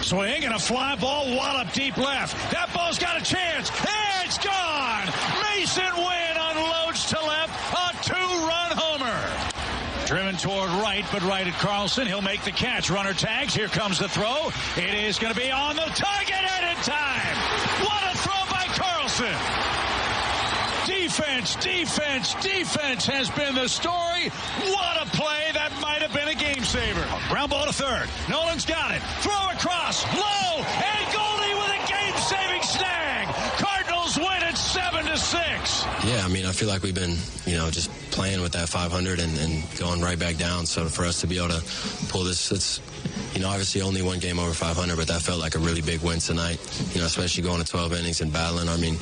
Swing and a fly ball, wallop deep left. That ball's got a chance. It's gone. Masyn Winn unloads to left. A two-run homer. Driven toward right, but right at Carlson. He'll make the catch. Runner tags. Here comes the throw. It is going to be on the target and in time. What a throw by Carlson. Defense, defense, defense has been the story. What a play. That might have been a game saver. Ground ball to third. Nolan's got it. Throw across. Low. And Goldie with a game-saving snag. Cardinals win it 7-6. Yeah, I mean, I feel like we've been, just playing with that 500 and going right back down. So for us to be able to pull this, it's, obviously only one game over 500, but that felt like a really big win tonight, especially going to 12 innings and battling. I mean,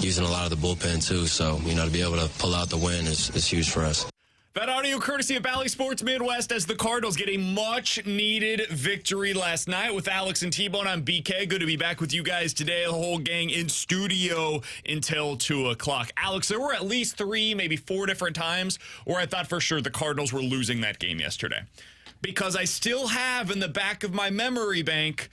using a lot of the bullpen too. So, to be able to pull out the win is huge for us. That audio courtesy of Bally Sports Midwest as the Cardinals get a much-needed victory last night with Alex and T-Bone. I'm BK. Good to be back with you guys today. The whole gang in studio until 2 o'clock. Alex, there were at least 3, maybe 4 different times where I thought for sure the Cardinals were losing that game yesterday. Because I still have in the back of my memory bank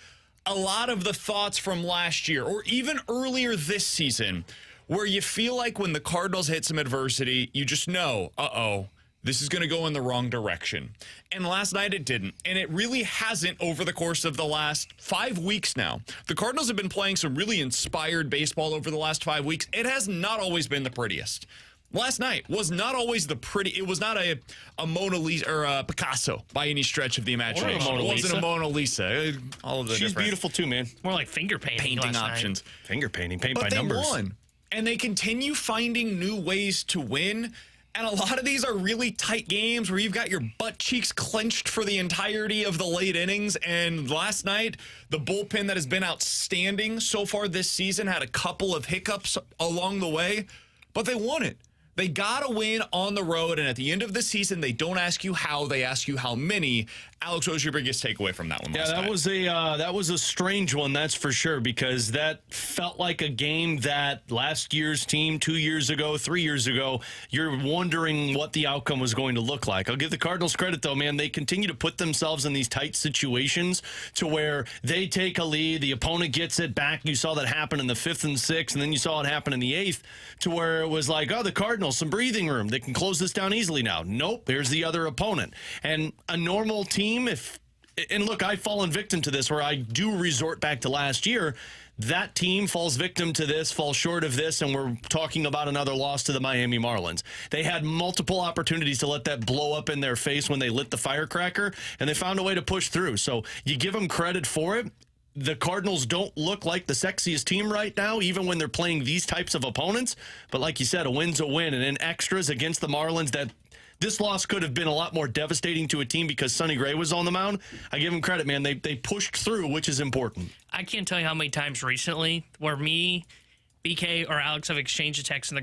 a lot of the thoughts from last year or even earlier this season where you feel like when the Cardinals hit some adversity, you just know, this is going to go in the wrong direction. And last night it didn't. And it really hasn't over the course of the last 5 weeks now. The Cardinals have been playing some really inspired baseball over the last 5 weeks. It has not always been the prettiest. Last night was not always the pretty. It was not a Mona Lisa or a Picasso by any stretch of the imagination. It wasn't a Mona Lisa. All of the She's beautiful too, man. More like finger painting options. Finger painting, paint by they numbers. Won. And they continue finding new ways to win. And a lot of these are really tight games where you've got your butt cheeks clenched for the entirety of the late innings. And last night, the bullpen that has been outstanding so far this season had a couple of hiccups along the way, but they won it. They got to win on the road, and at the end of the season, they don't ask you how, they ask you how many. Alex, what was your biggest takeaway from that one last night? That was a strange one, that's for sure, because that felt like a game that last year's team, 2 years ago, 3 years ago, you're wondering what the outcome was going to look like. I'll give the Cardinals credit, though, man. They continue to put themselves in these tight situations to where they take a lead, the opponent gets it back. You saw that happen in the 5th and 6th, and then you saw it happen in the 8th, to where it was like, the Cardinals, some breathing room. They can close this down easily now. Nope, here's the other opponent. And a normal team, and look, I've fallen victim to this where I do resort back to last year. That team falls victim to this, falls short of this, and we're talking about another loss to the Miami Marlins. They had multiple opportunities to let that blow up in their face when they lit the firecracker, and they found a way to push through. So you give them credit for it. The Cardinals don't look like the sexiest team right now, even when they're playing these types of opponents. But like you said, a win's a win. And in extras against the Marlins, that this loss could have been a lot more devastating to a team because Sonny Gray was on the mound. I give them credit, man. They pushed through, which is important. I can't tell you how many times recently where me, BK, or Alex have exchanged a text in the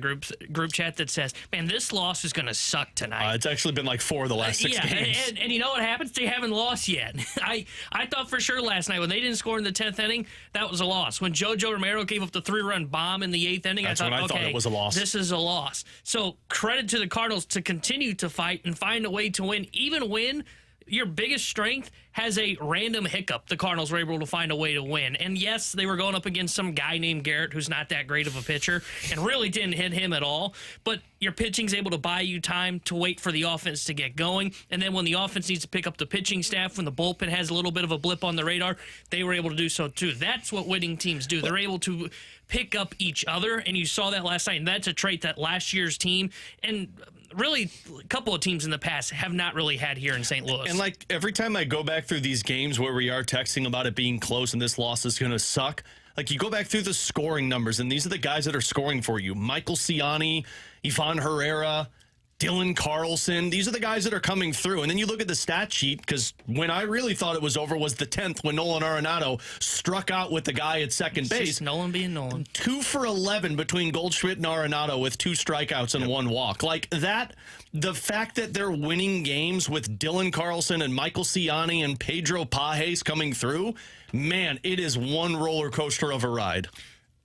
group chat that says, man, this loss is going to suck tonight. It's actually been like 4 of the last 6 games. And you know what happens? They haven't lost yet. I thought for sure last night when they didn't score in the 10th inning, that was a loss. When JoJo Romero gave up the 3-run bomb in the 8th inning, I thought it was a loss. This is a loss. So credit to the Cardinals to continue to fight and find a way to win, even when your biggest strength has a random hiccup. The Cardinals were able to find a way to win. And yes, they were going up against some guy named Garrett who's not that great of a pitcher and really didn't hit him at all. But your pitching's able to buy you time to wait for the offense to get going. And then when the offense needs to pick up the pitching staff, when the bullpen has a little bit of a blip on the radar, they were able to do so too. That's what winning teams do. They're able to pick up each other, and you saw that last night. And that's a trait that last year's team and really a couple of teams in the past have not really had here in St. Louis. And like every time I go back through these games where we are texting about it being close and this loss is going to suck, like you go back through the scoring numbers, and these are the guys that are scoring for you. Michael Ciani, Ivan Herrera, Dylan Carlson. These are the guys that are coming through. And then you look at the stat sheet, because when I really thought it was over was the 10th when Nolan Arenado struck out with the guy at second base. Just Nolan being Nolan. 2 for 11 between Goldschmidt and Arenado with 2 strikeouts and 1 walk. Like that, the fact that they're winning games with Dylan Carlson and Michael Ciani and Pedro Pajes coming through, man, it is one roller coaster of a ride.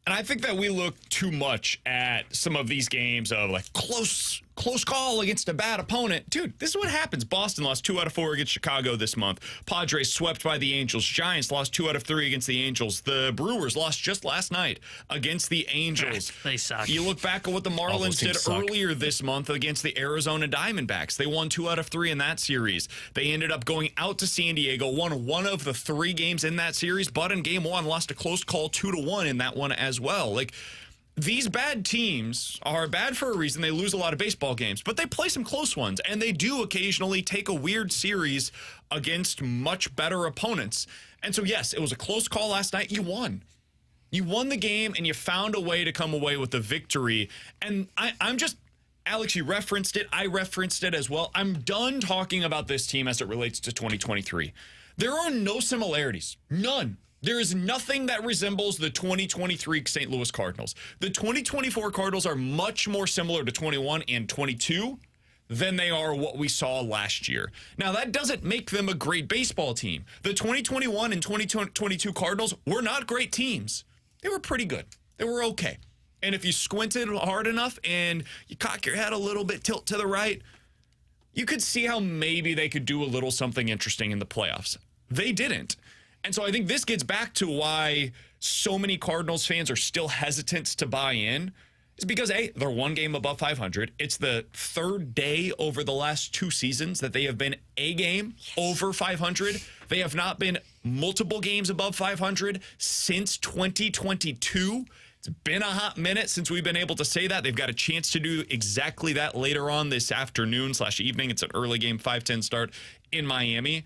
And I think that we look too much at some of these games of like close close call against a bad opponent. Dude, this is what happens. Boston lost 2 out of 4 against Chicago this month. Padres swept by the Angels. Giants lost 2 out of 3 against the Angels. The Brewers lost just last night against the Angels. They suck. You look back at what the Marlins did earlier this month against the Arizona Diamondbacks. They won 2 out of 3 in that series. They ended up going out to San Diego, won 1 of the 3 games in that series, but in game 1 lost a close call 2-1 in that one as well. Like, these bad teams are bad for a reason. They lose a lot of baseball games, but they play some close ones, and they do occasionally take a weird series against much better opponents. And so, yes, it was a close call last night. You won. You won the game, and you found a way to come away with the victory. And I'm just, Alex, you referenced it. I referenced it as well. I'm done talking about this team as it relates to 2023. There are no similarities. None. There is nothing that resembles the 2023 St. Louis Cardinals. The 2024 Cardinals are much more similar to 21 and 22 than they are what we saw last year. Now, that doesn't make them a great baseball team. The 2021 and 2022 Cardinals were not great teams. They were pretty good. They were okay. And if you squinted hard enough and you cock your head a little bit, tilt to the right, you could see how maybe they could do a little something interesting in the playoffs. They didn't. And so I think this gets back to why so many Cardinals fans are still hesitant to buy in. Is because, A, they're 1 game above 500. It's the 3rd day over the last 2 seasons that they have been a game over 500. They have not been multiple games above 500 since 2022. It's been a hot minute since we've been able to say that. They've got a chance to do exactly that later on this afternoon/evening. It's an early game, 5:10 start in Miami.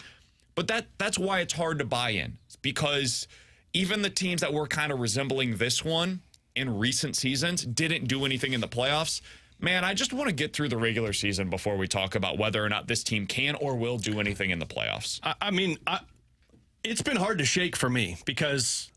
But that's why it's hard to buy in, because even the teams that were kind of resembling this one in recent seasons didn't do anything in the playoffs. Man, I just want to get through the regular season before we talk about whether or not this team can or will do anything in the playoffs. I mean, it's been hard to shake for me, because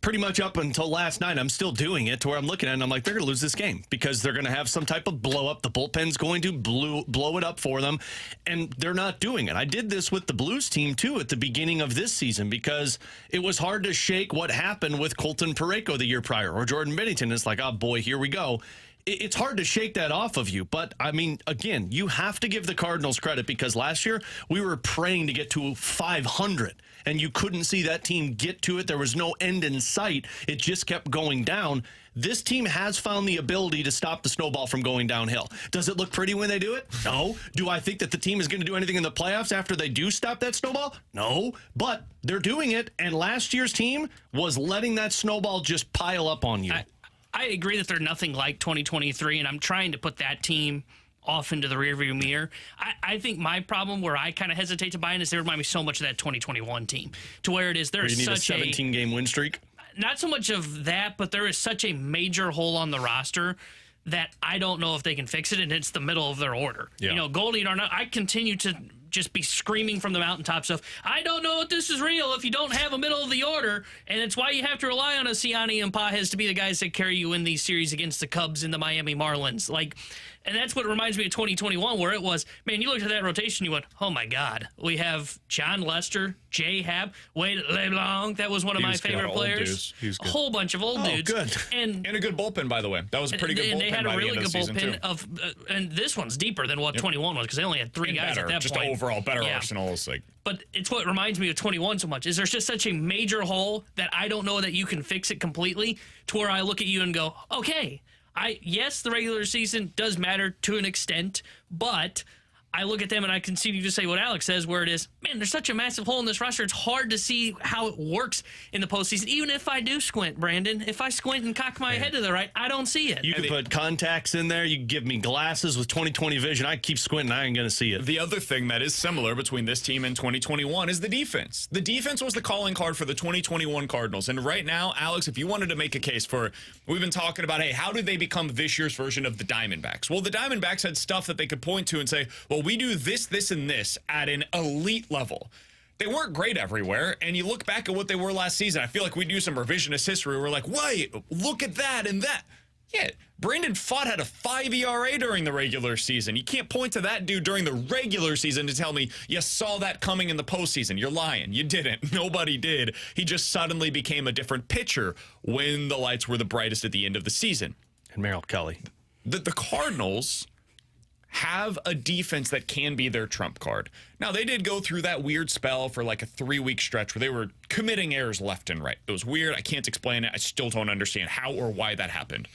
pretty much up until last night, I'm still doing it to where I'm looking at it and I'm like, they're going to lose this game because they're going to have some type of blow up. The bullpen's going to blow it up for them, and they're not doing it. I did this with the Blues team, too, at the beginning of this season, because it was hard to shake what happened with Colton Parayko the year prior, or Jordan Bennington. It's like, oh, boy, here we go. It's hard to shake that off of you. But, I mean, again, you have to give the Cardinals credit, because last year we were praying to get to 500, and you couldn't see that team get to it. There was no end in sight. It just kept going down. This team has found the ability to stop the snowball from going downhill. Does it look pretty when they do it? No. Do I think that the team is going to do anything in the playoffs after they do stop that snowball? No. But they're doing it, and last year's team was letting that snowball just pile up on you. I agree that they're nothing like 2023, and I'm trying to put that team off into the rearview mirror. I think my problem where I kind of hesitate to buy in is they remind me so much of that 2021 team, to where it is there is such a 17-game win streak. Not so much of that, but there is such a major hole on the roster that I don't know if they can fix it, and it's the middle of their order. Yeah. You know, Goldie and Arnott, I continue to just be screaming from the mountaintops of, I don't know if this is real if you don't have a middle of the order, and it's why you have to rely on a Ciani and Pajes to be the guys that carry you in these series against the Cubs and the Miami Marlins. Like, and that's what reminds me of 2021, where it was, man, you looked at that rotation, you went, oh my God, we have John Lester, Jay Happ, Wade LeBlanc. That was one of my favorite players. A whole bunch of old dudes. Good. And a good bullpen, by the way. That was a pretty good bullpen. And they had a really good bullpen of and this one's deeper than what 21 was, because they only had 3 guys at that just point. Overall better arsenal. Like. But it's what reminds me of 21 so much, is there's just such a major hole that I don't know that you can fix it completely, to where I look at you and go, okay, yes, the regular season does matter to an extent, but I look at them and I continue to say what Alex says, where it is, man, there's such a massive hole in this roster. It's hard to see how it works in the postseason. Even if I do squint, Brandon, if I squint and cock my head to the right, I don't see it. You can put contacts in there. You can give me glasses with 20/20 vision. I keep squinting. I ain't going to see it. The other thing that is similar between this team and 2021 is the defense. The defense was the calling card for the 2021 Cardinals. And right now, Alex, if you wanted to make a case for, we've been talking about, hey, how did they become this year's version of the Diamondbacks? Well, the Diamondbacks had stuff that they could point to and say, well, we do this, and this at an elite level. They weren't great everywhere, and you look back at what they were last season, I feel like we do some revisionist history. We're like, wait, look at that and that. Yeah, Brandon Pfaadt had a 5 ERA during the regular season. You can't point to that dude during the regular season to tell me you saw that coming in the postseason. You're lying. You didn't. Nobody did. He just suddenly became a different pitcher when the lights were the brightest at the end of the season. And Merrill Kelly. The Cardinals have a defense that can be their trump card. Now, they did go through that weird spell for like a 3-week stretch where they were committing errors left and right. It was weird. I can't explain it. I still don't understand how or why that happened.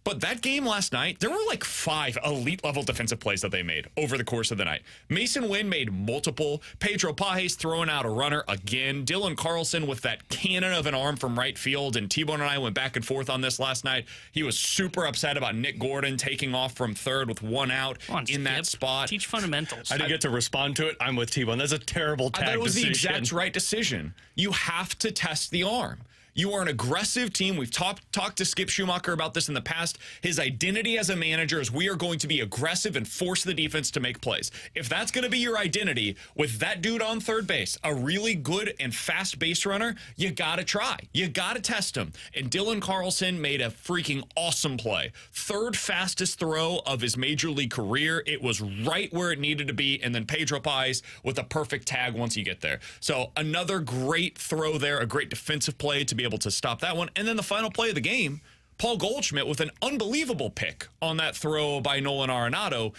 But that game last night, there were like 5 elite-level defensive plays that they made over the course of the night. Masyn Winn made multiple. Pedro Pajes throwing out a runner again. Dylan Carlson with that cannon of an arm from right field. And T-Bone and I went back and forth on this last night. He was super upset about Nick Gordon taking off from third with 1 out in that spot. Teach fundamentals. I didn't get to respond to it. I'm with T-Bone. That's a terrible tag decision. That was the exact right decision. You have to test the arm. You are an aggressive team. We've talked to Skip Schumacher about this in the past. His identity as a manager is we are going to be aggressive and force the defense to make plays. If that's going to be your identity with that dude on third base, a really good and fast base runner, you got to try. You got to test him. And Dylan Carlson made a freaking awesome play. 3rd fastest throw of his major league career. It was right where it needed to be. And then Pedro Pajes with a perfect tag once you get there. So another great throw there, a great defensive play to be able to stop that one. And then the final play of the game, Paul Goldschmidt with an unbelievable pick on that throw by Nolan Arenado.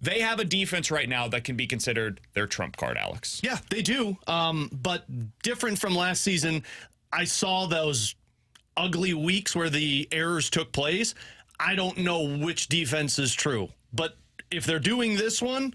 They have a defense right now that can be considered their trump card, Alex. Yeah, they do. But different from last season, I saw those ugly weeks where the errors took place. I don't know which defense is true. But if they're doing this one,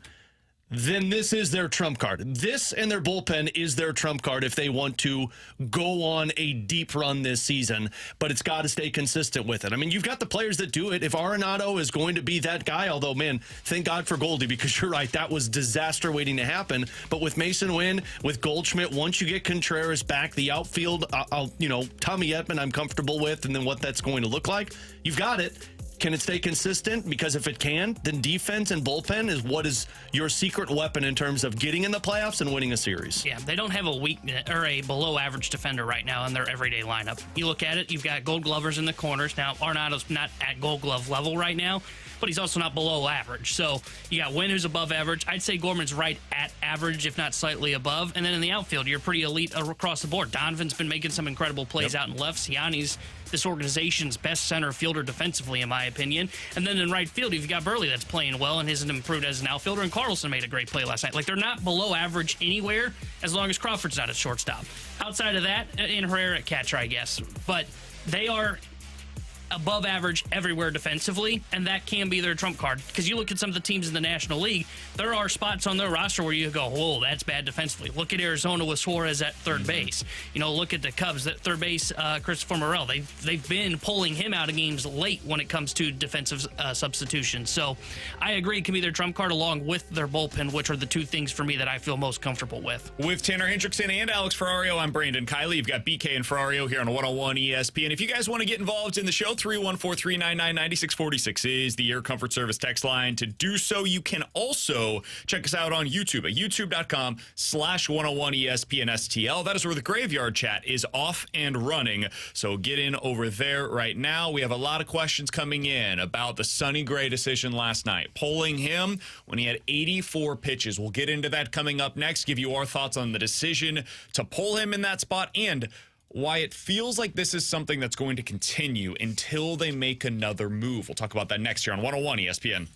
then this is their trump card. This and their bullpen is their trump card if they want to go on a deep run this season, but it's got to stay consistent with it. I mean, you've got the players that do it. If Arenado is going to be that guy, although, man, thank God for Goldie, because you're right, that was disaster waiting to happen. But with Masyn Winn, with Goldschmidt, once you get Contreras back, the outfield, Tommy Edman I'm comfortable with, and then what that's going to look like, you've got it. Can it stay consistent? Because if it can, then defense and bullpen is what is your secret weapon in terms of getting in the playoffs and winning a series. Yeah, they don't have a weakness or a below-average defender right now in their everyday lineup. You look at it, you've got Gold Glovers in the corners. Now, Arenado's not at Gold Glove level right now, but he's also not below average. So you got Winn, who's above average. I'd say Gorman's right at average, if not slightly above. And then in the outfield, you're pretty elite across the board. Donovan's been making some incredible plays out in left. Siani's this organization's best center fielder defensively, in my opinion. And then in right field, you've got Burley that's playing well and hasn't improved as an outfielder, and Carlson made a great play last night. Like, they're not below average anywhere as long as Crawford's not at shortstop. Outside of that, in Herrera at catcher, I guess. But they are above average everywhere defensively, and that can be their trump card. Because you look at some of the teams in the National League, there are spots on their roster where you go, whoa, that's bad defensively. Look at Arizona with Suarez at third base. You know, look at the Cubs at third base, Christopher Morel. They've been pulling him out of games late when it comes to defensive substitutions. So I agree it can be their trump card along with their bullpen, which are the 2 things for me that I feel most comfortable with. With Tanner Hendrickson and Alex Ferrario, I'm Brandon Kiley. You've got BK and Ferrario here on 101 ESPN. If you guys want to get involved in the show, 314-399-9646 is the Air Comfort Service text line. To do so, you can also check us out on YouTube at youtube.com/101ESPN STL. That is where the Graveyard Chat is off and running. So get in over there right now. We have a lot of questions coming in about the Sonny Gray decision last night. Polling him when he had 84 pitches. We'll get into that coming up next. Give you our thoughts on the decision to pull him in that spot and why it feels like this is something that's going to continue until they make another move. We'll talk about that next year on 101 ESPN.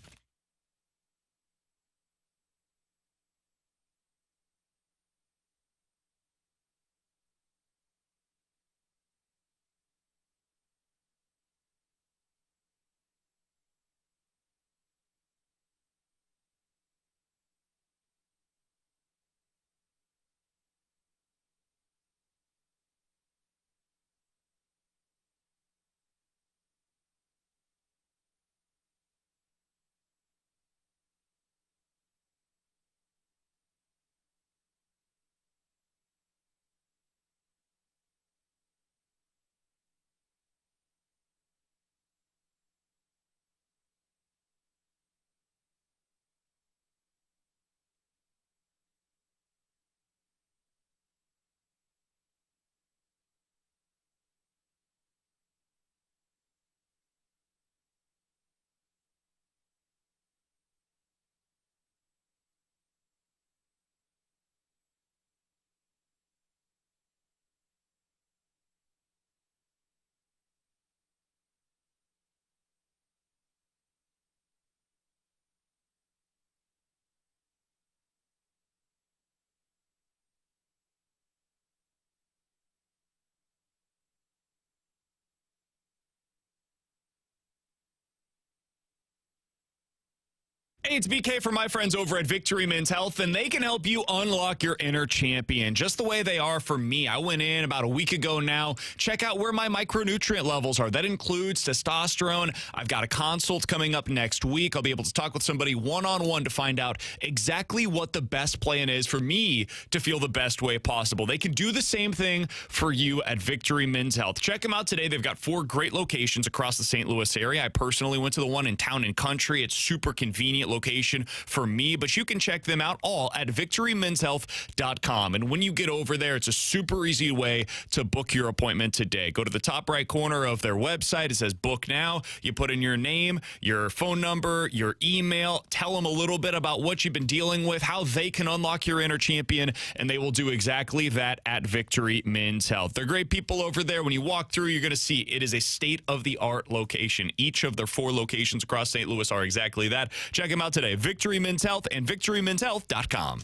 Hey, it's BK from my friends over at Victory Men's Health, and they can help you unlock your inner champion, just the way they are for me. I went in about a week ago now. Check out where my micronutrient levels are. That includes testosterone. I've got a consult coming up next week. I'll be able to talk with somebody one-on-one to find out exactly what the best plan is for me to feel the best way possible. They can do the same thing for you at Victory Men's Health. Check them out today. They've got 4 great locations across the St. Louis area. I personally went to the one in Town and Country. It's super convenient location for me, but you can check them out all at victorymenshealth.com. And when you get over there, it's a super easy way to book your appointment today. Go to the top right corner of their website. It says book now. You put in your name, your phone number, your email, tell them a little bit about what you've been dealing with, how they can unlock your inner champion, and they will do exactly that at Victory Men's Health. They're great people over there. When you walk through, you're going to see it is a state-of-the-art location. Each of their 4 locations across St. Louis are exactly that. Check them out today. Victory Men's Health and victorymenshealth.com.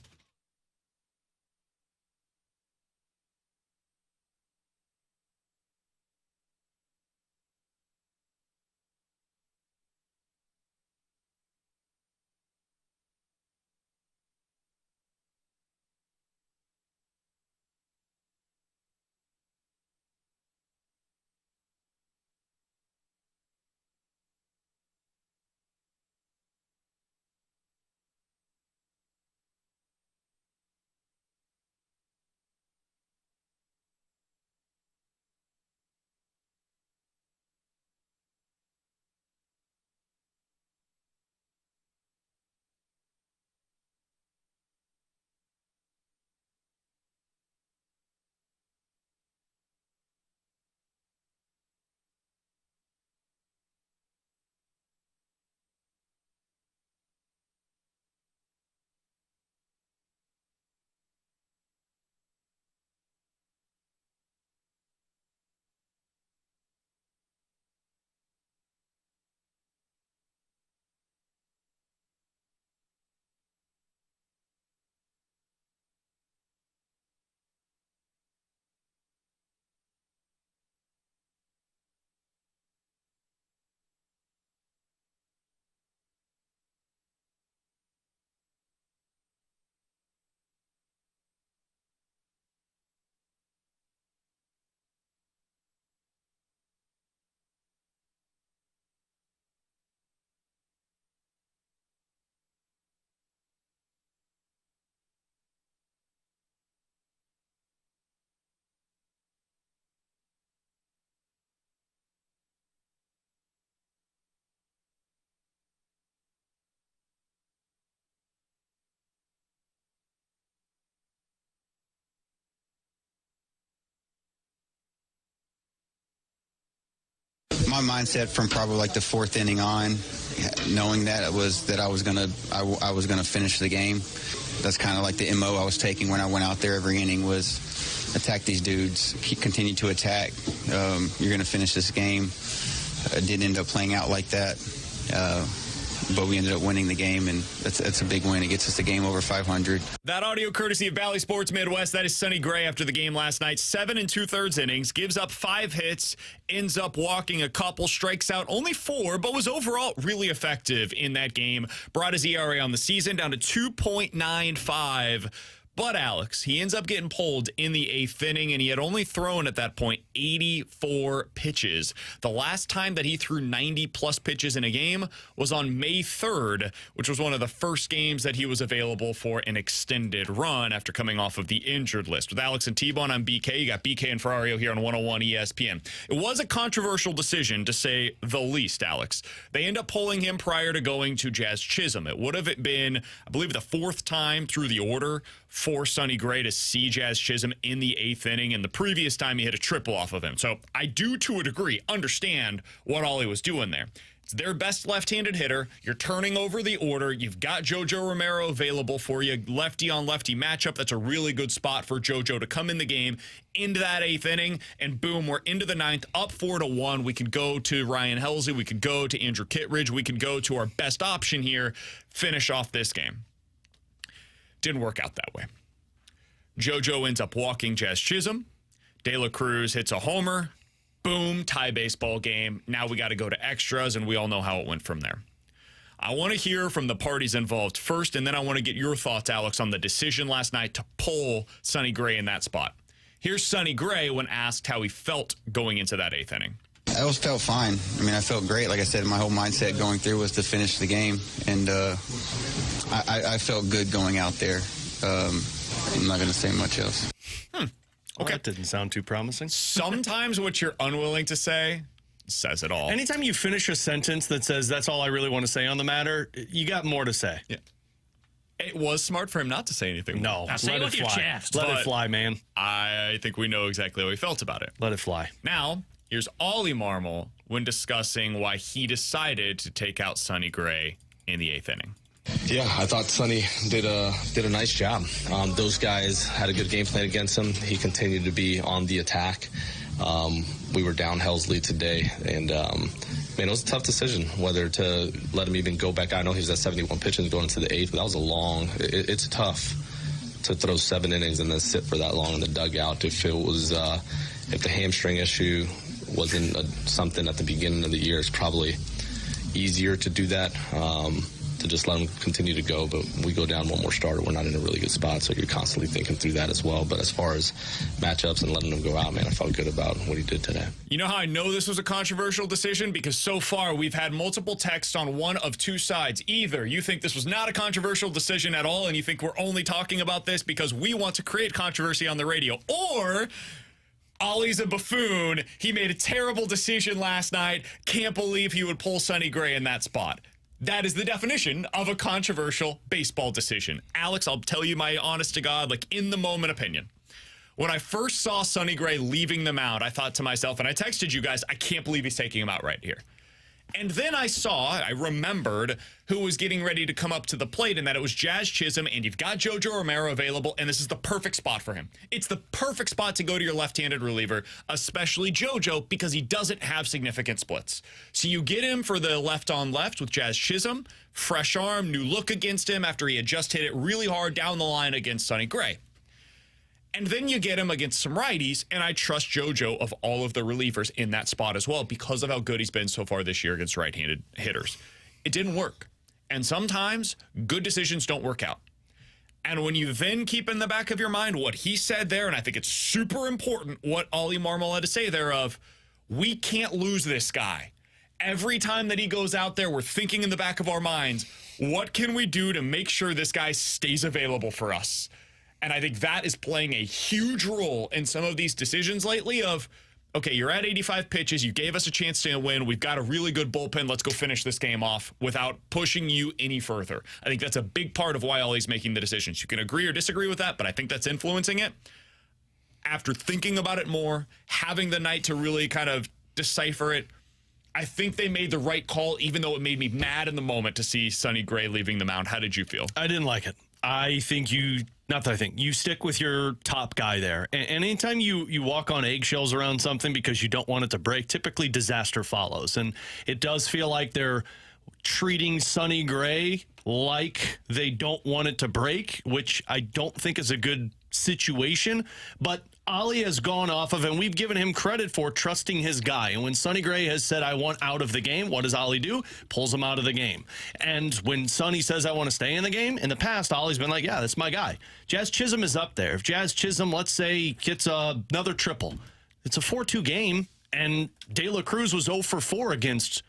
My mindset from probably like the 4th inning on, knowing that I was gonna finish the game. That's kind of like the MO I was taking when I went out there every inning was attack these dudes, continue to attack. You're gonna finish this game. It didn't end up playing out like that, but we ended up winning the game, and that's a big win. It gets us the game over 500. That audio courtesy of Bally Sports Midwest. That is Sonny Gray after the game last night. 7 2/3 innings, gives up 5 hits, ends up walking a couple, strikes out only 4, but was overall really effective in that game. Brought his ERA on the season down to 2.95. But Alex, he ends up getting pulled in the 8th inning, and he had only thrown at that point 84 pitches. The last time that he threw 90-plus pitches in a game was on May 3rd, which was one of the first games that he was available for an extended run after coming off of the injured list. With Alex and T-Bone, I'm BK. You got BK and Ferrario here on 101 ESPN. It was a controversial decision, to say the least, Alex. They end up pulling him prior to going to Jazz Chisholm. It would have been, I believe, the 4th time through the order for Sonny Gray to see Jazz Chisholm in the 8th inning, and the previous time he hit a triple off of him. So I do, to a degree, understand what all he was doing there. It's their best left-handed hitter. You're turning over the order. You've got JoJo Romero available for you. Lefty-on-lefty matchup. That's a really good spot for JoJo to come in the game into that 8th inning, and boom, we're into the 9th, up 4-1. We could go to Ryan Helsley. We could go to Andrew Kittredge. We could go to our best option here, finish off this game. Didn't work out that way. JoJo ends up walking Jazz Chisholm. De La Cruz hits a homer. Boom, tie baseball game. Now we got to go to extras, and we all know how it went from there. I want to hear from the parties involved first, and then I want to get your thoughts, Alex, on the decision last night to pull Sonny Gray in that spot. Here's Sonny Gray when asked how he felt going into that 8th inning. I felt fine. I mean, I felt great. Like I said, my whole mindset going through was to finish the game, and I felt good going out there. I'm not going to say much else. Okay. Well, that didn't sound too promising. Sometimes what you're unwilling to say says it all. Anytime you finish a sentence that says, that's all I really want to say on the matter, you got more to say. Yeah. It was smart for him not to say anything. No, now say it with your chest. Let it fly, man. I think we know exactly how he felt about it. Let it fly. Now, here's Ollie Marmol when discussing why he decided to take out Sonny Gray in the 8th inning. Yeah, I thought Sonny did a nice job. Those guys had a good game plan against him. He continued to be on the attack. We were down Helsley today, and man, it was a tough decision whether to let him even go back. I know he was at 71 pitches going into the 8th, but that was a long. It's tough to throw 7 innings and then sit for that long in the dugout. If it was, if the hamstring issue wasn't something at the beginning of the year, it's probably easier to do that. To just let him continue to go, but we go down one more starter, we're not in a really good spot, so you're constantly thinking through that as well. But as far as matchups and letting him go out, man, I felt good about what he did today. You know how I know this was a controversial decision? Because so far we've had multiple texts on one of two sides. Either you think this was not a controversial decision at all and you think we're only talking about this because we want to create controversy on the radio, or Ollie's a buffoon. He made a terrible decision last night. Can't believe he would pull Sonny Gray in that spot. That is the definition of a controversial baseball decision. Alex, I'll tell you my honest to God, like in the moment opinion. When I first saw Sonny Gray leaving the mound, I thought to myself, and I texted you guys, I can't believe he's taking him out right here. And then I remembered who was getting ready to come up to the plate, and that it was Jazz Chisholm, and you've got JoJo Romero available, and this is the perfect spot for him. It's the perfect spot to go to your left-handed reliever, especially JoJo, because he doesn't have significant splits. So you get him for the left-on-left with Jazz Chisholm, fresh arm, new look against him after he had just hit it really hard down the line against Sonny Gray. And then you get him against some righties, and I trust JoJo of all of the relievers in that spot as well because of how good he's been so far this year against right-handed hitters. It didn't work. And sometimes good decisions don't work out. And when you then keep in the back of your mind what he said there, and I think it's super important what Ollie Marmol had to say there of, we can't lose this guy. Every time that he goes out there, we're thinking in the back of our minds, what can we do to make sure this guy stays available for us? And I think that is playing a huge role in some of these decisions lately of, okay, you're at 85 pitches. You gave us a chance to win. We've got a really good bullpen. Let's go finish this game off without pushing you any further. I think that's a big part of why Ollie's making the decisions. You can agree or disagree with that, but I think that's influencing it. After thinking about it more, having the night to really kind of decipher it, I think they made the right call, even though it made me mad in the moment to see Sonny Gray leaving the mound. How did you feel? I didn't like it. I think you stick with your top guy there. And anytime you walk on eggshells around something because you don't want it to break, typically disaster follows. And it does feel like they're treating Sonny Gray like they don't want it to break, which I don't think is a good situation. But Ollie has gone off of, and we've given him credit for trusting his guy. And when Sonny Gray has said, I want out of the game, what does Ollie do? Pulls him out of the game. And when Sonny says, I want to stay in the game, in the past, Ollie's been like, yeah, that's my guy. Jazz Chisholm is up there. If Jazz Chisholm, let's say, gets another triple, it's a 4-2 game, and De La Cruz was 0 for 4 against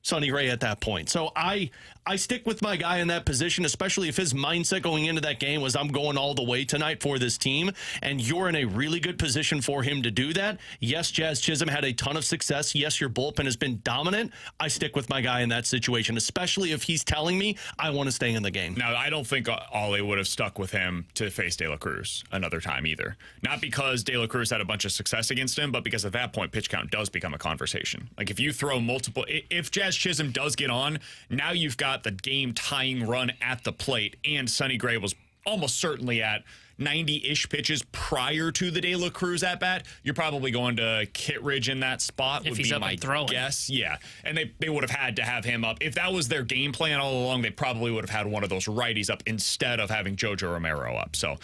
Sonny Gray at that point. So I stick with my guy in that position, especially if his mindset going into that game was, I'm going all the way tonight for this team, and you're in a really good position for him to do that. Yes, Jazz Chisholm had a ton of success. Yes, your bullpen has been dominant. I stick with my guy in that situation, especially if he's telling me I want to stay in the game. Now, I don't think Ollie would have stuck with him to face De La Cruz another time either. Not because De La Cruz had a bunch of success against him, but because at that point, pitch count does become a conversation. Like if you throw multiple, if Jazz Chisholm does get on, now you've got the game-tying run at the plate, and Sonny Gray was almost certainly at 90-ish pitches prior to the De La Cruz at-bat. You're probably going to Kittredge in that spot, if would be my guess. Yeah, and they would have had to have him up. If that was their game plan all along, they probably would have had one of those righties up instead of having JoJo Romero up. So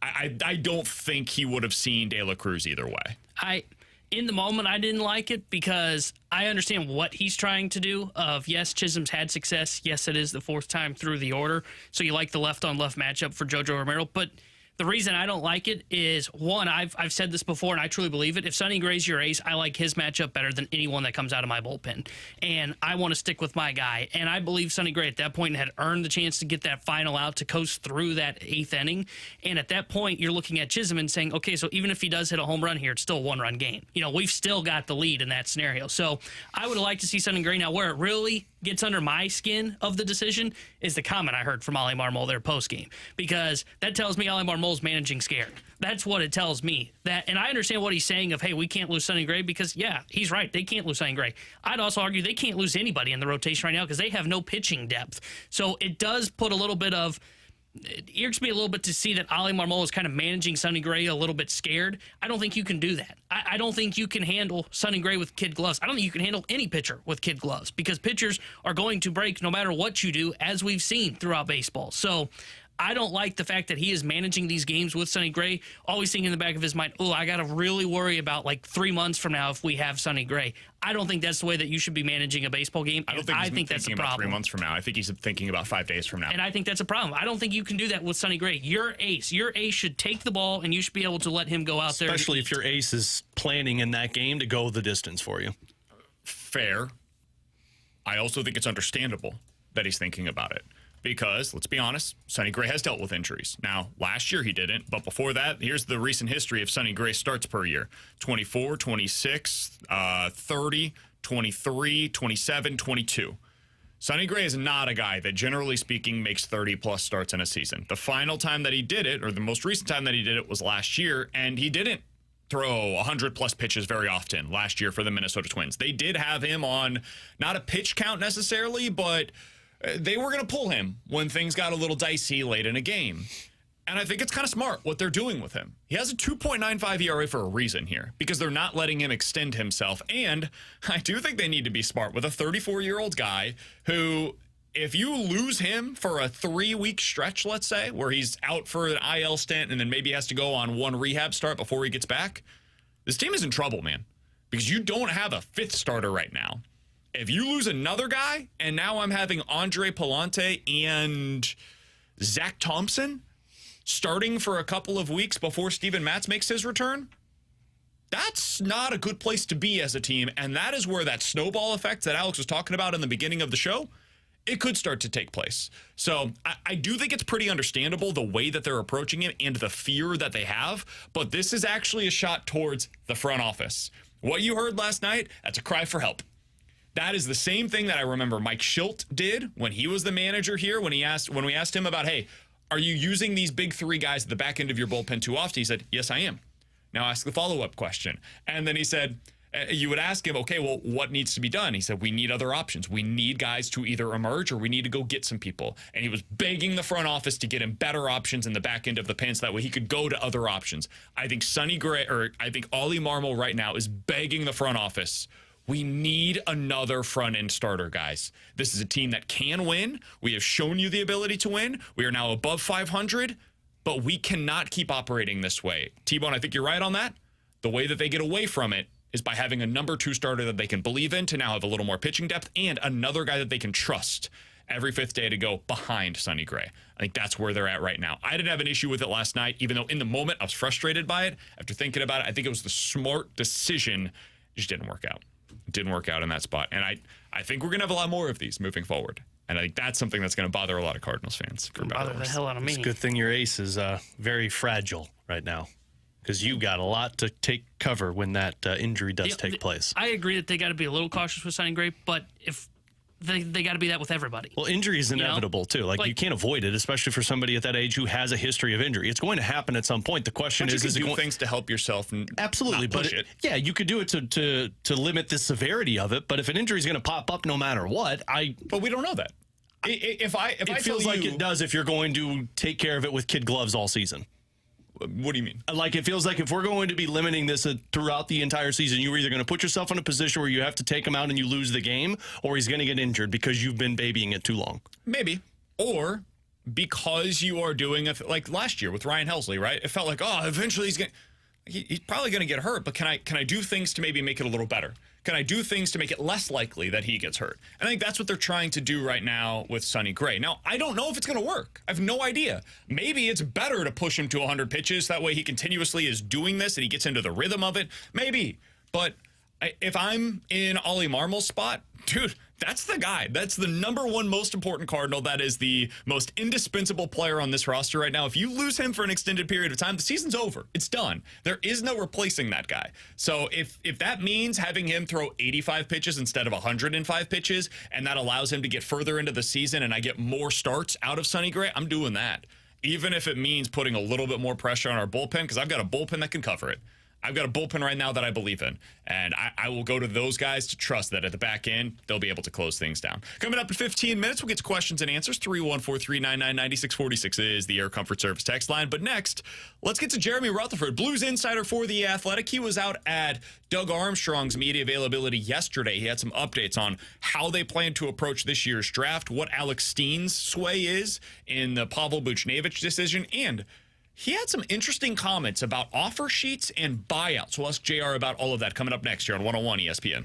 I don't think he would have seen De La Cruz either way. in the moment, I didn't like it because I understand what he's trying to do. Yes, Chisholm's had success. Yes, it is the fourth time through the order. So you like the left-on-left matchup for JoJo Romero. But the reason I don't like it is, one, I've said this before, and I truly believe it. If Sonny Gray's your ace, I like his matchup better than anyone that comes out of my bullpen. And I want to stick with my guy. And I believe Sonny Gray at that point had earned the chance to get that final out to coast through that eighth inning. And at that point, you're looking at Chisholm and saying, okay, so even if he does hit a home run here, it's still a one-run game. We've still got the lead in that scenario. So I would like to see Sonny Gray. Now, where it really gets under my skin of the decision is the comment I heard from Oli Marmol there post-game, because that tells me Oli Marmol's managing scared. That's what it tells me. And I understand what he's saying of, hey, we can't lose Sonny Gray, because, yeah, he's right. They can't lose Sonny Gray. I'd also argue they can't lose anybody in the rotation right now because they have no pitching depth. So it does put a little bit of – it irks me a little bit to see that Oli Marmol is kind of managing Sonny Gray a little bit scared. I don't think you can do that. I don't think you can handle Sonny Gray with kid gloves. I don't think you can handle any pitcher with kid gloves, because pitchers are going to break no matter what you do, as we've seen throughout baseball. So I don't like the fact that he is managing these games with Sonny Gray, always thinking in the back of his mind, oh, I got to really worry about like 3 months from now if we have Sonny Gray. I don't think that's the way that you should be managing a baseball game. I think that's a problem. 3 months from now. I think he's thinking about 5 days from now. And I think that's a problem. I don't think you can do that with Sonny Gray. Your ace should take the ball, and you should be able to let him go out there. Especially if your ace is planning in that game to go the distance for you. Fair. I also think it's understandable that he's thinking about it. Because, let's be honest, Sonny Gray has dealt with injuries. Now, last year he didn't, but before that, here's the recent history of Sonny Gray starts per year. 24, 26, 30, 23, 27, 22. Sonny Gray is not a guy that, generally speaking, makes 30-plus starts in a season. The final time that he did it, or the most recent time that he did it, was last year, and he didn't throw 100-plus pitches very often last year for the Minnesota Twins. They did have him on, not a pitch count necessarily, but they were going to pull him when things got a little dicey late in a game. And I think it's kind of smart what they're doing with him. He has a 2.95 ERA for a reason here, because they're not letting him extend himself. And I do think they need to be smart with a 34-year-old guy who, if you lose him for a 3-week stretch, let's say, where he's out for an IL stint and then maybe has to go on one rehab start before he gets back, this team is in trouble, man, because you don't have a fifth starter right now. If you lose another guy, and now I'm having Andre Palante and Zach Thompson starting for a couple of weeks before Steven Matz makes his return, that's not a good place to be as a team, and that is where that snowball effect that Alex was talking about in the beginning of the show, it could start to take place. So I do think it's pretty understandable the way that they're approaching it and the fear that they have, but this is actually a shot towards the front office. What you heard last night, that's a cry for help. That is the same thing that I remember Mike Schilt did when he was the manager here, when we asked him about, hey, are you using these big three guys at the back end of your bullpen too often? He said, yes, I am. Now ask the follow-up question. And then he said, you would ask him, okay, well, what needs to be done? He said, we need other options. We need guys to either emerge or we need to go get some people. And he was begging the front office to get him better options in the back end of the pen so that way he could go to other options. I think Sonny Gray, or I think Oli Marmol right now is begging the front office, we need another front-end starter, guys. This is a team that can win. We have shown you the ability to win. We are now above 500, but we cannot keep operating this way. T-Bone, I think you're right on that. The way that they get away from it is by having a number 2 starter that they can believe in to now have a little more pitching depth and another guy that they can trust every fifth day to go behind Sonny Gray. I think that's where they're at right now. I didn't have an issue with it last night, even though in the moment I was frustrated by it. After thinking about it, I think it was the smart decision. It just didn't work out. It didn't work out in that spot. And I think we're going to have a lot more of these moving forward. And I think that's something that's going to bother a lot of Cardinals fans. Bother the hell out of me. It's a good thing your ace is very fragile right now, because you got a lot to take cover when that injury does take place. I agree that they got to be a little cautious with Sonny Gray, but if they got to be that with everybody. Well, injury is inevitable, too. Like, you can't avoid it, especially for somebody at that age who has a history of injury. It's going to happen at some point. The question is, you can do things to help yourself and absolutely, not push it. Yeah, you could do it to limit the severity of it, but if an injury is going to pop up no matter what, But we don't know that. It feels like it does if you're going to take care of it with kid gloves all season. What do you mean? Like, it feels like if we're going to be limiting this throughout the entire season, you're either going to put yourself in a position where you have to take him out and you lose the game, or he's going to get injured because you've been babying it too long. Maybe. Or because you are doing like last year with Ryan Helsley, right? It felt like, oh, eventually he's going to... he's probably going to get hurt, but can I do things to maybe make it a little better? Can I do things to make it less likely that he gets hurt? I think that's what they're trying to do right now with Sonny Gray. Now, I don't know if it's going to work. I have no idea. Maybe it's better to push him to 100 pitches. That way he continuously is doing this and he gets into the rhythm of it. Maybe. But if I'm in Ollie Marmol's spot, dude, that's the guy. That's the number one most important Cardinal. That is the most indispensable player on this roster right now. If you lose him for an extended period of time, the season's over. It's done. There is no replacing that guy. So if that means having him throw 85 pitches instead of 105 pitches, and that allows him to get further into the season and I get more starts out of Sonny Gray, I'm doing that. Even if it means putting a little bit more pressure on our bullpen, because I've got a bullpen that can cover it. I've got a bullpen right now that I believe in, and I will go to those guys to trust that at the back end, they'll be able to close things down. Coming up in 15 minutes, we'll get to questions and answers. 314-399-9646 is the Air Comfort Service text line. But next, let's get to Jeremy Rutherford, Blues insider for The Athletic. He was out at Doug Armstrong's media availability yesterday. He had some updates on how they plan to approach this year's draft, what Alex Steen's sway is in the Pavel Buchnevich decision, and he had some interesting comments about offer sheets and buyouts. We'll ask JR about all of that coming up next here on 101 ESPN.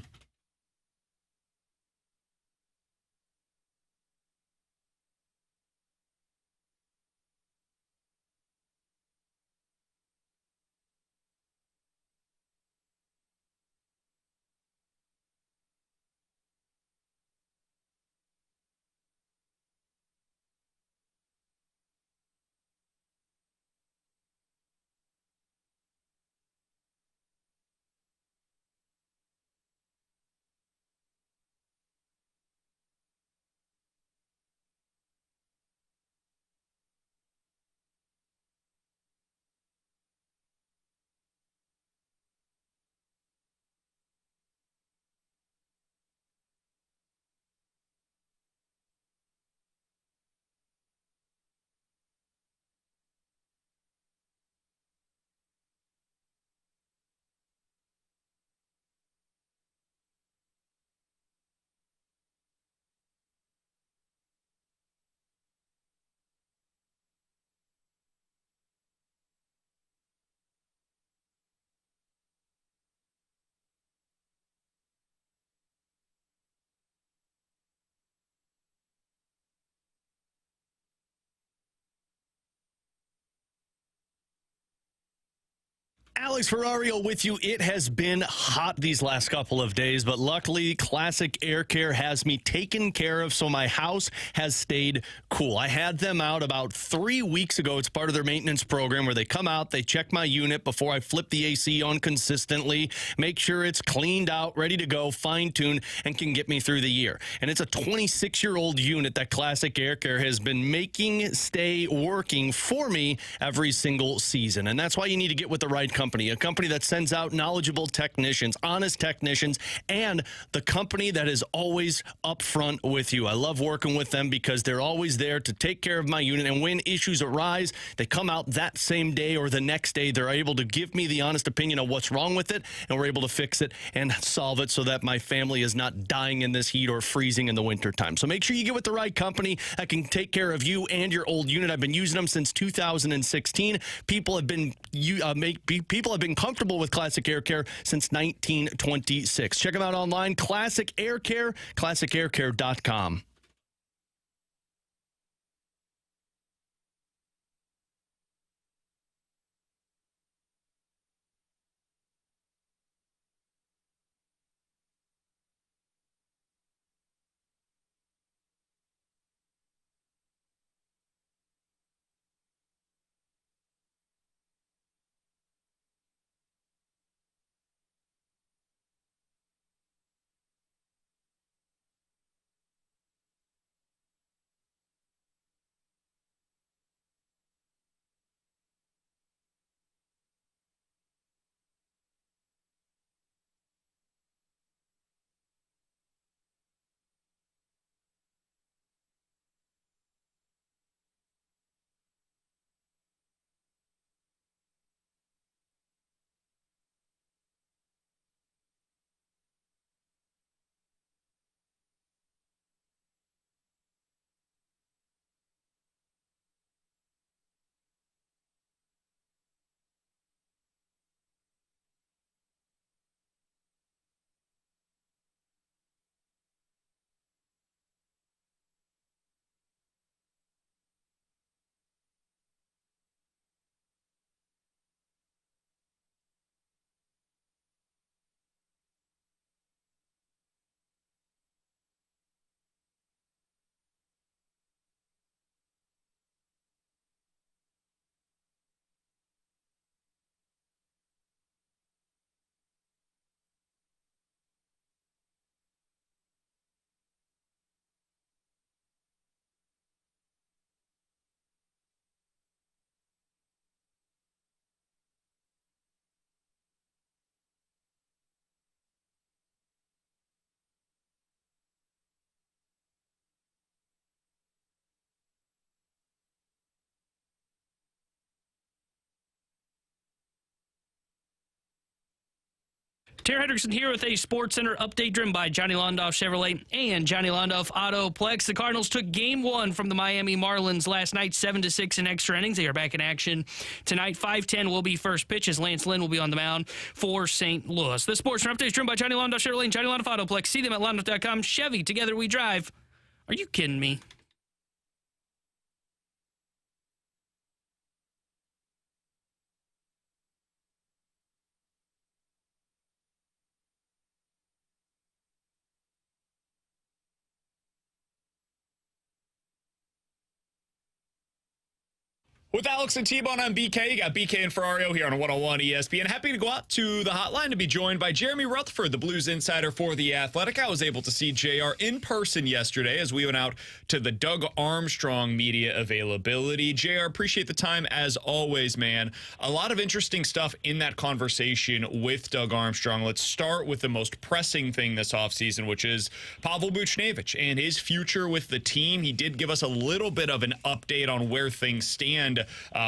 Alex Ferrario with you. It has been hot these last couple of days, but luckily Classic Air Care has me taken care of, so my house has stayed cool. I had them out about 3 weeks ago. It's part of their maintenance program where they come out, they check my unit before I flip the AC on consistently, make sure it's cleaned out, ready to go, fine-tuned, and can get me through the year. And it's a 26-year-old unit that Classic Air Care has been making stay working for me every single season. And that's why you need to get with the right company. A company that sends out knowledgeable technicians, honest technicians, and the company that is always upfront with you. I love working with them because they're always there to take care of my unit, and when issues arise, they come out that same day or the next day. They're able to give me the honest opinion of what's wrong with it, and we're able to fix it and solve it so that my family is not dying in this heat or freezing in the wintertime. So make sure you get with the right company that can take care of you and your old unit. I've been using them since 2016. People have been comfortable with Classic Air Care since 1926. Check them out online, Classic Air Care, classicaircare.com. Tara Hendrickson here with a Sports Center update driven by Johnny Londoff Chevrolet and Johnny Londoff Autoplex. The Cardinals took Game 1 from the Miami Marlins last night, 7-6 in extra innings. They are back in action tonight. 5:10 will be first pitch as Lance Lynn will be on the mound for St. Louis. The Sports Center update is driven by Johnny Londoff Chevrolet and Johnny Londoff Autoplex. See them at londoff.com. Chevy, together we drive. Are you kidding me? With Alex and T-Bone on BK, you got BK and Ferrario here on 101 ESPN. Happy to go out to the hotline to be joined by Jeremy Rutherford, the Blues insider for The Athletic. I was able to see JR in person yesterday as we went out to the Doug Armstrong media availability. JR, appreciate the time as always, man. A lot of interesting stuff in that conversation with Doug Armstrong. Let's start with the most pressing thing this offseason, which is Pavel Buchnevich and his future with the team. He did give us a little bit of an update on where things stand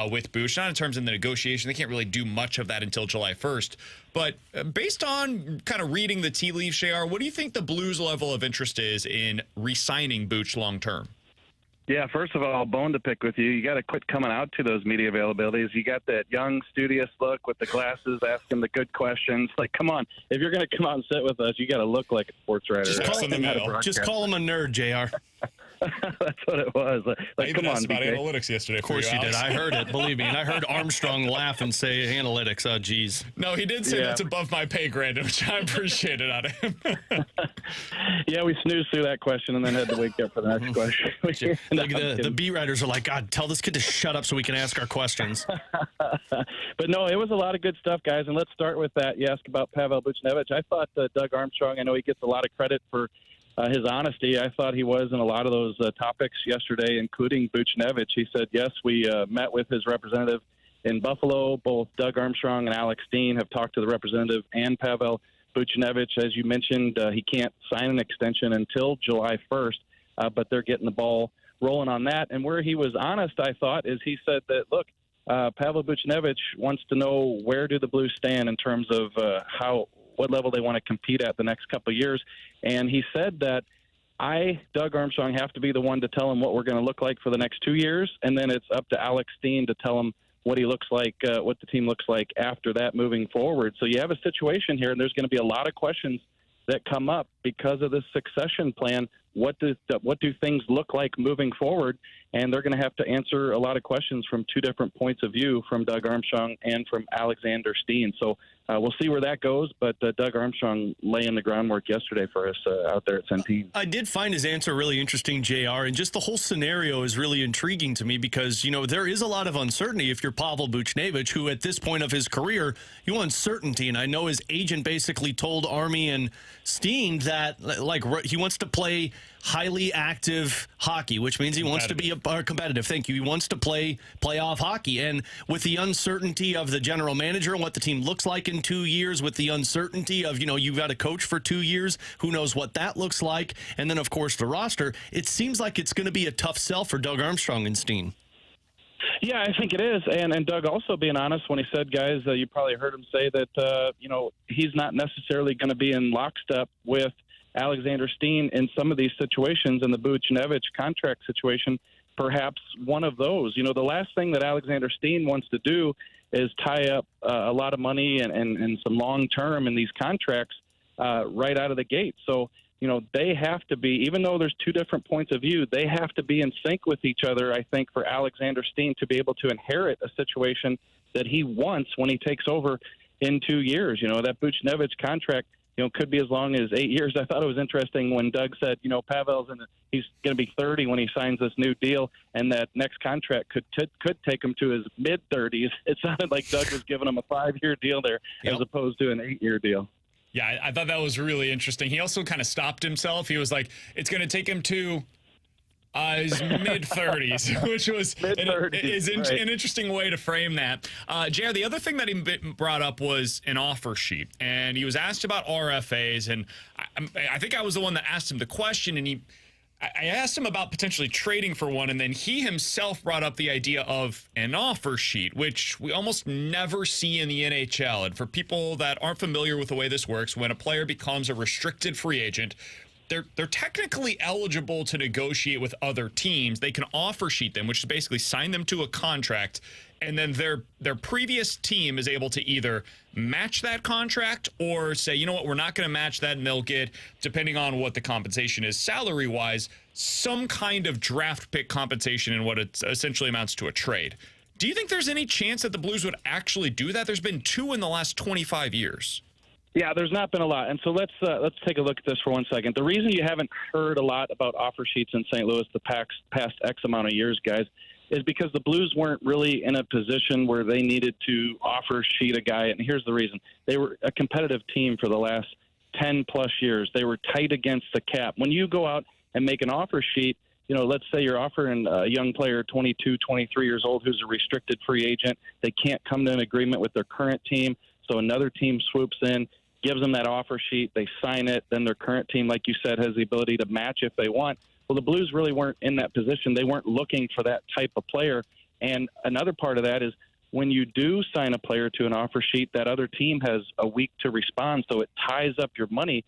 with Buch, not in terms of the negotiation. They can't really do much of that until July 1st. But based on kind of reading the tea leaves, JR, what do you think the Blues' level of interest is in re-signing Buch long-term? Yeah, first of all, bone to pick with you. You got to quit coming out to those media availabilities. You got that young, studious look with the glasses, asking the good questions. Like, come on. If you're going to come out and sit with us, you got to look like a sports writer. Just call him a nerd, JR. That's what it was. Like, come on, about BK. analytics yesterday. Of course you did. I heard it. Believe me. And I heard Armstrong laugh and say analytics. Oh, geez. No, he did say that's above my pay grade, which I appreciated out of him. Yeah, we snoozed through that question and then had to wake up for the next question. The beat writers are like, God, tell this kid to shut up so we can ask our questions. But no, it was a lot of good stuff, guys. And let's start with that. You asked about Pavel Buchnevich. I thought Doug Armstrong, I know he gets a lot of credit for his honesty. I thought he was in a lot of those topics yesterday, including Buchnevich. He said, yes, we met with his representative in Buffalo. Both Doug Armstrong and Alex Steen have talked to the representative and Pavel Buchnevich. As you mentioned, he can't sign an extension until July 1st, but they're getting the ball rolling on that. And where he was honest, I thought, is he said that, look, Pavel Buchnevich wants to know where do the Blues stand in terms of what level they want to compete at the next couple of years. And he said that Doug Armstrong, have to be the one to tell him what we're going to look like for the next 2 years. And then it's up to Alex Steen to tell him what he looks like, what the team looks like after that moving forward. So you have a situation here, and there's going to be a lot of questions that come up because of this succession plan. What do things look like moving forward? And they're going to have to answer a lot of questions from two different points of view, from Doug Armstrong and from Alexander Steen. So we'll see where that goes, but Doug Armstrong laying the groundwork yesterday for us out there at Centene. I did find his answer really interesting, JR, and just the whole scenario is really intriguing to me because, there is a lot of uncertainty if you're Pavel Buchnevich, who at this point of his career, you want certainty. And I know his agent basically told Army and Steen that, he wants to play highly active hockey, which means he wants to be competitive. Thank you. He wants to play playoff hockey. And with the uncertainty of the general manager and what the team looks like in 2 years, with the uncertainty of, you've got a coach for 2 years, who knows what that looks like. And then, of course, the roster, it seems like it's going to be a tough sell for Doug Armstrong and Steen. Yeah, I think it is. And Doug also being honest when he said, guys, you probably heard him say that, he's not necessarily going to be in lockstep with Alexander Steen in some of these situations, and the Buchnevich contract situation, perhaps one of those. The last thing that Alexander Steen wants to do is tie up a lot of money and some long-term in these contracts right out of the gate. So, they have to be, even though there's two different points of view, they have to be in sync with each other, I think, for Alexander Steen to be able to inherit a situation that he wants when he takes over in 2 years. That Buchnevich contract, could be as long as 8 years. I thought it was interesting when Doug said, Pavel's he's going to be 30 when he signs this new deal, and that next contract could take him to his mid-30s. It sounded like Doug was giving him a 5-year deal there as opposed to an 8-year deal. Yeah, I thought that was really interesting. He also kind of stopped himself. He was like, it's going to take him to his mid-30s, which was an interesting way to frame that. JR, the other thing that he brought up was an offer sheet, and he was asked about RFAs, and I think I was the one that asked him the question, and I asked him about potentially trading for one, and then he himself brought up the idea of an offer sheet, which we almost never see in the NHL. And for people that aren't familiar with the way this works, when a player becomes a restricted free agent, they're technically eligible to negotiate with other teams. They can offer sheet them, which is basically sign them to a contract, and then their previous team is able to either match that contract or say, you know what, we're not going to match that, and they'll get, depending on what the compensation is salary-wise, some kind of draft pick compensation in what it essentially amounts to a trade. Do you think there's any chance that the Blues would actually do that? There's been 2 in the last 25 years. Yeah, there's not been a lot. And so let's take a look at this for 1 second. The reason you haven't heard a lot about offer sheets in St. Louis the past X amount of years, guys, is because the Blues weren't really in a position where they needed to offer sheet a guy. And here's the reason. They were a competitive team for the last 10-plus years. They were tight against the cap. When you go out and make an offer sheet, you know, let's say you're offering a young player, 22, 23 years old, who's a restricted free agent. They can't come to an agreement with their current team, so another team swoops in, gives them that offer sheet, they sign it, then their current team, like you said, has the ability to match if they want. Well, the Blues really weren't in that position. They weren't looking for that type of player. And another part of that is when you do sign a player to an offer sheet, that other team has a week to respond, so it ties up your money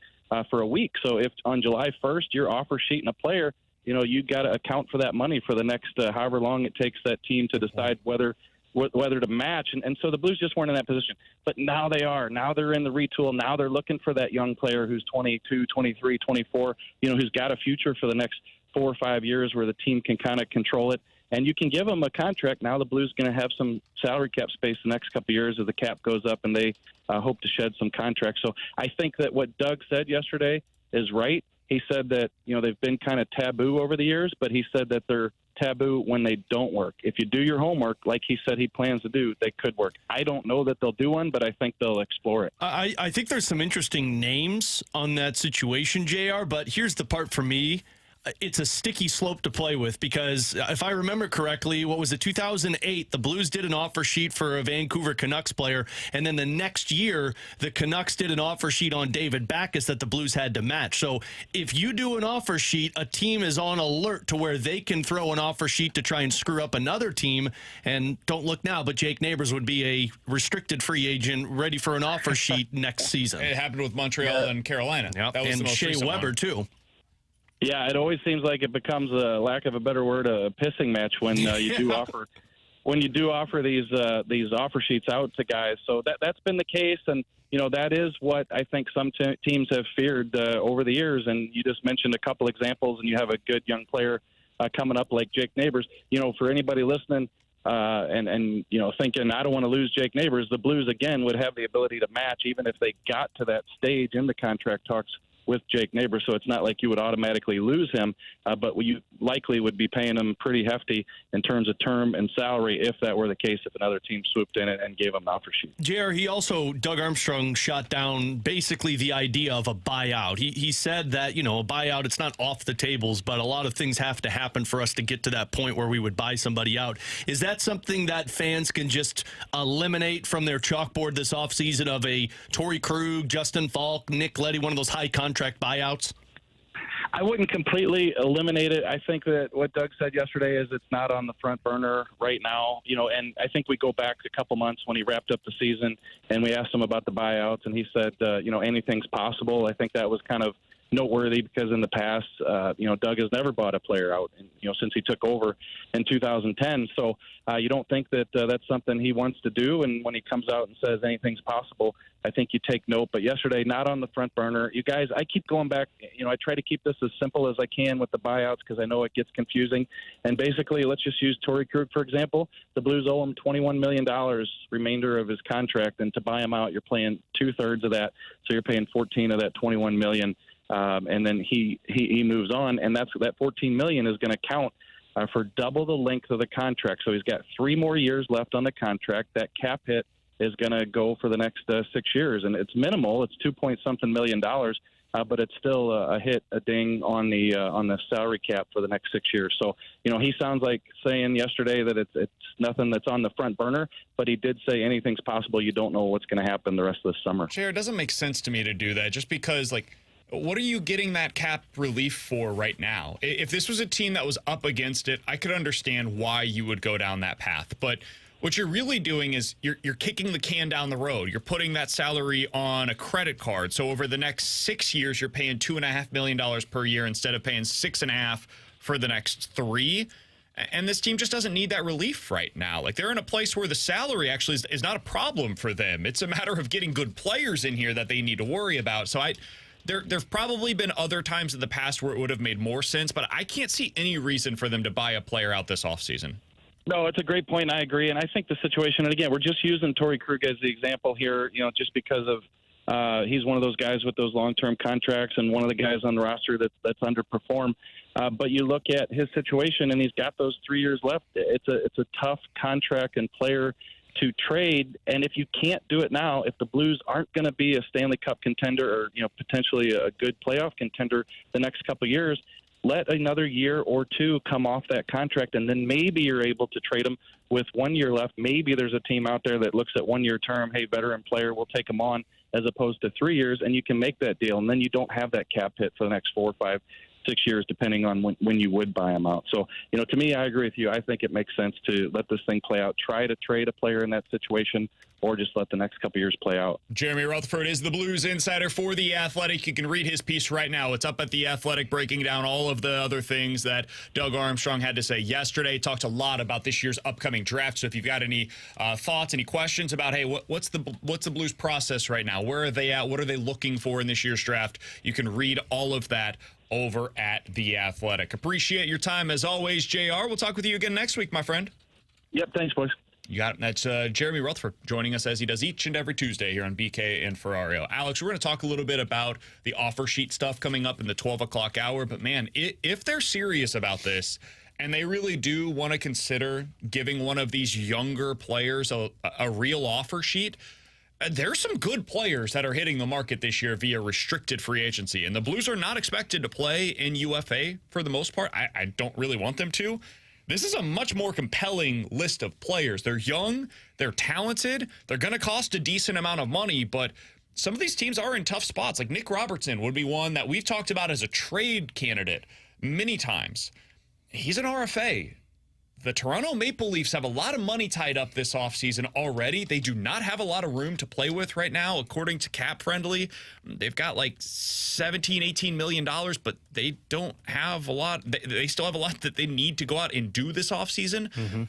for a week. So if on July 1st you're offer sheeting a player, you know, you got to account for that money for the next however long it takes that team to decide whether to match. And so the Blues just weren't in that position. But now they are. Now they're in the retool. Now they're looking for that young player who's 22, 23, 24, you know, who's got a future for the next 4 or 5 years where the team can kind of control it. And you can give them a contract. Now the Blues going to have some salary cap space the next couple of years as the cap goes up, and they hope to shed some contracts. So I think that what Doug said yesterday is right. He said that, you know, they've been kind of taboo over the years, but he said that they're taboo when they don't work. If you do your homework, like he said he plans to do, they could work. I don't know that they'll do one, but I think they'll explore it. I think there's some interesting names on that situation, JR, but here's the part for me. It's a sticky slope to play with because if I remember correctly, what was it, 2008, the Blues did an offer sheet for a Vancouver Canucks player, and then the next year, the Canucks did an offer sheet on David Backes that the Blues had to match. So if you do an offer sheet, a team is on alert to where they can throw an offer sheet to try and screw up another team, and don't look now, but Jake Neighbors would be a restricted free agent ready for an offer sheet next season. It happened with Montreal and Carolina. Yep. That was and Shea Weber, too. Yeah, it always seems like it becomes, a lack of a better word, a pissing match when you do offer these offer sheets out to guys. So that's been the case, and you know that is what I think some teams have feared over the years. And you just mentioned a couple examples, and you have a good young player coming up like Jake Neighbors. You know, for anybody listening and you know thinking I don't want to lose Jake Neighbors, the Blues again would have the ability to match even if they got to that stage in the contract talks with Jake Neighbors, so it's not like you would automatically lose him, but you likely would be paying him pretty hefty in terms of term and salary if that were the case, if another team swooped in and gave him an offer sheet. JR, he also, Doug Armstrong, shot down basically the idea of a buyout. He said that, you know, a buyout, it's not off the tables, but a lot of things have to happen for us to get to that point where we would buy somebody out. Is that something that fans can just eliminate from their chalkboard this offseason of a Torrey Krug, Justin Falk, Nick Leddy, one of those high contract buyouts? I wouldn't completely eliminate it. I think that what Doug said yesterday is it's not on the front burner right now. You know, and I think we go back a couple months when he wrapped up the season and we asked him about the buyouts, and he said, you know, anything's possible. I think that was kind of noteworthy because in the past, you know, Doug has never bought a player out, you know, since he took over in 2010. So you don't think that that's something he wants to do. And when he comes out and says anything's possible, I think you take note. But yesterday, not on the front burner. You guys, I keep going back. You know, I try to keep this as simple as I can with the buyouts because I know it gets confusing. And basically, let's just use Torrey Krug, for example. The Blues owe him $21 million remainder of his contract. And to buy him out, you're paying 2/3 of that. So you're paying 14 of that $21 million. And then he moves on, and that $14 million is going to count for double the length of the contract. So he's got 3 more years left on the contract. That cap hit is going to go for the next 6 years, and it's minimal. It's $2-point-something million, but it's still a hit, a ding on the salary cap for the next 6 years. So you know, he sounds like saying yesterday that it's nothing that's on the front burner, but he did say anything's possible. You don't know what's going to happen the rest of the summer. Chair, it doesn't make sense to me to do that just because, like, What are you getting that cap relief for right now? If this was a team that was up against it, I could understand why you would go down that path. But what you're really doing is you're kicking the can down the road. You're putting that salary on a credit card. So over the next 6 years, you're paying $2.5 million per year instead of paying $6.5 million for the next 3. And this team just doesn't need that relief right now. Like, they're in a place where the salary actually is not a problem for them. It's a matter of getting good players in here that they need to worry about. So there's probably been other times in the past where it would have made more sense, but I can't see any reason for them to buy a player out this offseason. No, it's a great point. I agree. And I think the situation, and again, we're just using Torrey Krug as the example here, just because of he's one of those guys with those long-term contracts and one of the guys on the roster that's underperformed. But you look at his situation, and he's got those 3 years left. It's a tough contract and player to trade, and if you can't do it now, if the Blues aren't going to be a Stanley Cup contender or potentially a good playoff contender the next couple of years, let another year or two come off that contract, and then maybe you're able to trade them with 1 year left. Maybe there's a team out there that looks at 1 year term, hey, veteran player, we'll take them on, as opposed to 3 years, and you can make that deal, and then you don't have that cap hit for the next 4, 5, 6 years, depending on when you would buy them out. So, to me, I agree with you. I think it makes sense to let this thing play out. Try to trade a player in that situation, or just let the next couple years play out. Jeremy Rutherford is the Blues insider for The Athletic. You can read his piece right now. It's up at The Athletic, breaking down all of the other things that Doug Armstrong had to say yesterday. Talked a lot about this year's upcoming draft. So if you've got any thoughts, any questions about, hey, what's the Blues process right now? Where are they at? What are they looking for in this year's draft? You can read all of that over at The Athletic. Appreciate your time as always, JR. We'll talk with you again next week, my friend. Yep, thanks, boys. You got it. That's Jeremy Rutherford joining us as he does each and every Tuesday here on BK and Ferrario. Alex, we're going to talk a little bit about the offer sheet stuff coming up in the 12 o'clock hour. But, man, if they're serious about this and they really do want to consider giving one of these younger players a real offer sheet, there's some good players that are hitting the market this year via restricted free agency. And the Blues are not expected to play in UFA for the most part. I don't really want them to. This is a much more compelling list of players. They're young, they're talented, they're going to cost a decent amount of money, but some of these teams are in tough spots. Like Nick Robertson would be one that we've talked about as a trade candidate many times. He's an RFA. The Toronto Maple Leafs have a lot of money tied up this offseason already. They do not have a lot of room to play with right now, according to Cap Friendly. They've got like $17, $18 million, but they don't have a lot. They still have a lot that they need to go out and do this offseason. Mm-hmm.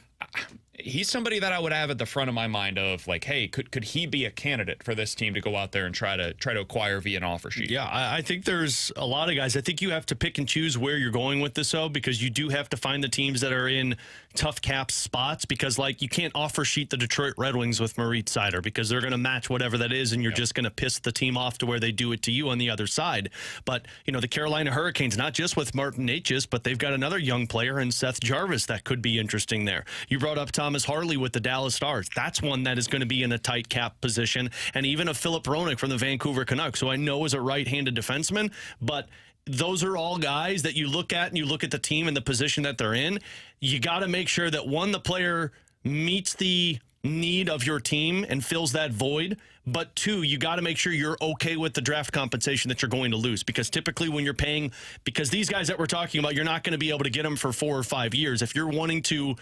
He's somebody that I would have at the front of my mind of like, hey, could he be a candidate for this team to go out there and try to acquire via an offer sheet? Yeah, I think there's a lot of guys. I think you have to pick and choose where you're going with this, though, because you do have to find the teams that are in tough cap spots, because like you can't offer sheet the Detroit Red Wings with Moritz Seider because they're going to match whatever that is, and you're just going to piss the team off to where they do it to you on the other side. But, the Carolina Hurricanes, not just with Martin Necas, but they've got another young player in Seth Jarvis that could be interesting there. You brought up Thomas Harley with the Dallas Stars. That's one that is going to be in a tight cap position. And even a Philip Hronek from the Vancouver Canucks, who I know is a right-handed defenseman, but those are all guys that you look at and you look at the team and the position that they're in. You got to make sure that, one, the player meets the need of your team and fills that void. But two, you got to make sure you're okay with the draft compensation that you're going to lose, because typically when you're paying, because these guys that we're talking about, you're not going to be able to get them for 4 or 5 years. If you're wanting to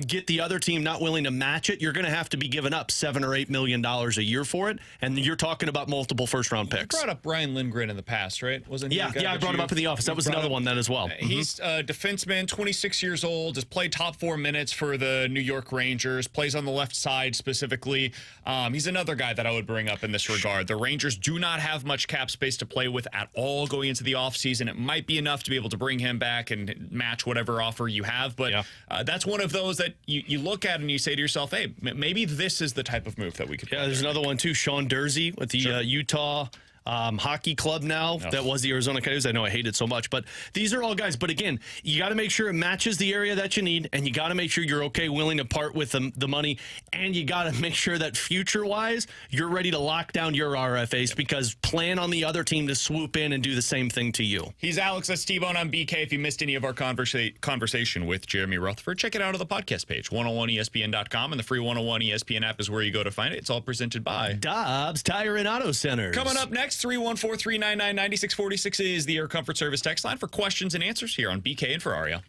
get the other team not willing to match it, you're going to have to be giving up $7 or $8 million a year for it, and you're talking about multiple first-round picks. You brought up Brian Lindgren in the past, right? Wasn't he? Yeah, I brought him up in the office. That was another one then as well. He's a defenseman, 26 years old, has played top 4 minutes for the New York Rangers, plays on the left side specifically. He's another guy that I would bring up in this regard. The Rangers do not have much cap space to play with at all going into the offseason. It might be enough to be able to bring him back and match whatever offer you have, but that's one of those that you look at and you say to yourself, hey, maybe this is the type of move that we could. Yeah, there's another one too, Sean Dursey with the Utah hockey club now. That was the Arizona Coyotes. I know I hate it so much, but these are all guys. But again, you got to make sure it matches the area that you need, and you got to make sure you're okay, willing to part with the money, and you got to make sure that future-wise, you're ready to lock down your RFAs, because plan on the other team to swoop in and do the same thing to you. He's Alex. That's T-Bone on BK. If you missed any of our conversation with Jeremy Rutherford, check it out on the podcast page, 101ESPN.com, and the free 101 ESPN app is where you go to find it. It's all presented by Dobbs Tire and Auto Center. Coming up next, 631-439-9646 is the Air Comfort Service text line for questions and answers here on BK and Ferrario.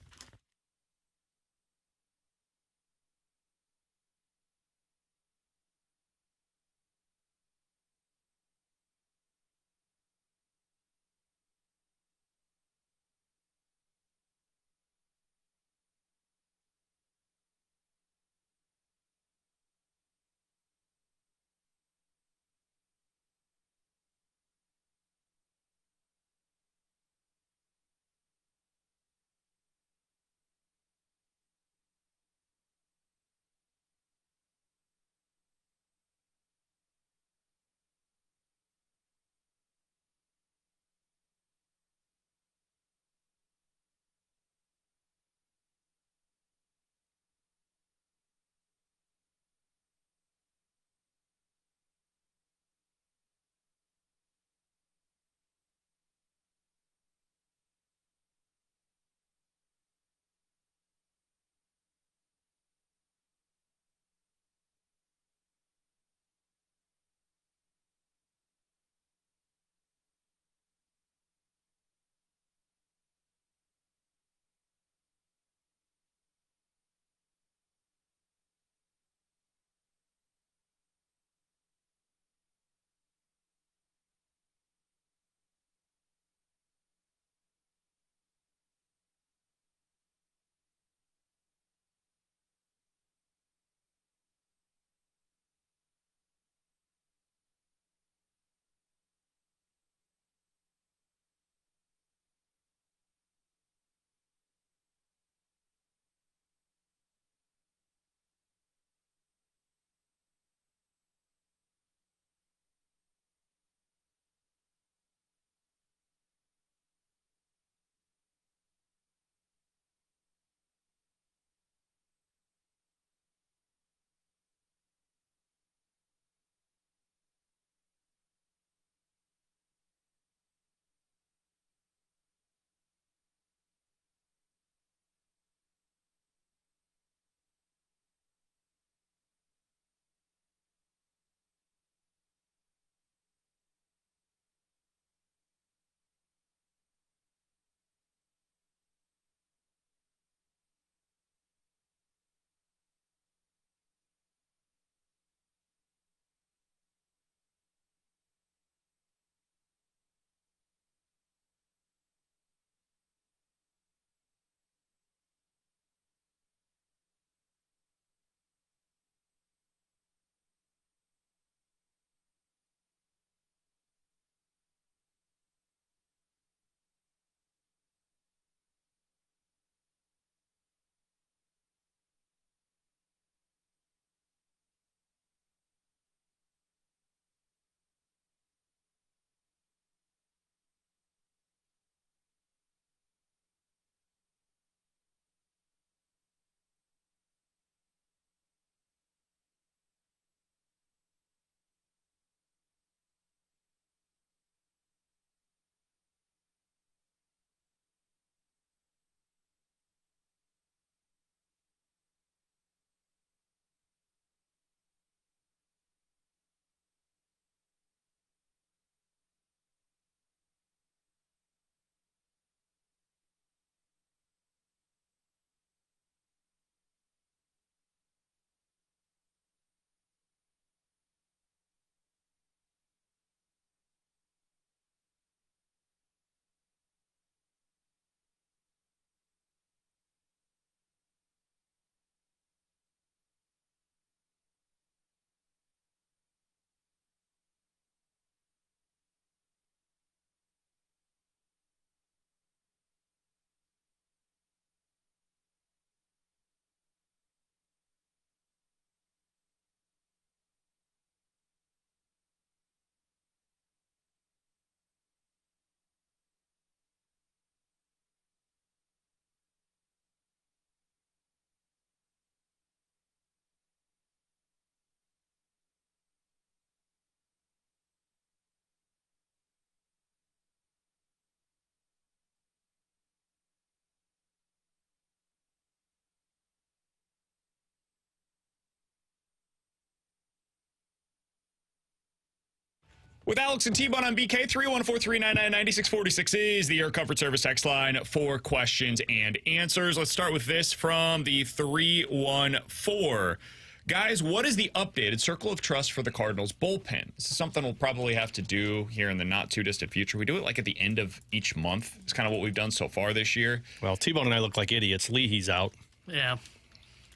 With Alex and T-Bone on BK, 314-399-9646 is the Air Comfort Service text line for questions and answers. Let's start with this from the 314. Guys, what is the updated circle of trust for the Cardinals bullpen? This is something we'll probably have to do here in the not-too-distant future. We do it like at the end of each month. It's kind of what we've done so far this year. Well, T-Bone and I look like idiots. Leahy's out. Yeah.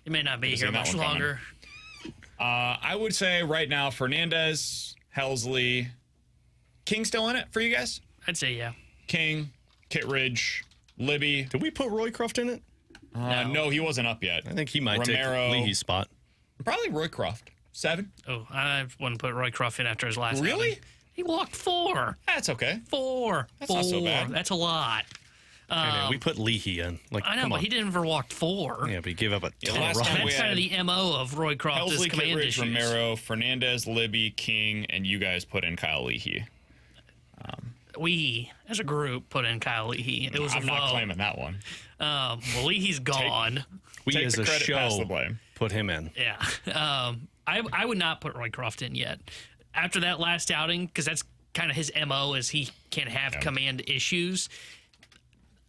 He may not be here much longer. I would say right now, Fernandez, Helsley, King still in it for you guys? I'd say yeah. King, Kittredge, Libby. Did we put Roycroft in it? No, he wasn't up yet. I think he might Romero, take Leahy's spot. Probably Roycroft. 7. Oh, I wouldn't put Roycroft in after his last Really? outing. He walked 4. That's okay. 4. That's not so bad. That's a lot. We put Leahy in. Like, I know, but he didn't ever walk 4. Yeah, but he gave up a ton last of time runs. That's kind of the MO of Roycroft is Helsley, command Kittredge, issues. Romero, Fernandez, Libby, King, and you guys put in Kyle Leahy. We, as a group, put in Kyle Leahy. It was I'm a not vote. claiming that one. Well, Leahy's gone. We Take as the a credit, pass the show blame. put him in. Yeah. I would not put Roycroft in yet. After that last outing, because that's kind of his MO, is he can have command issues.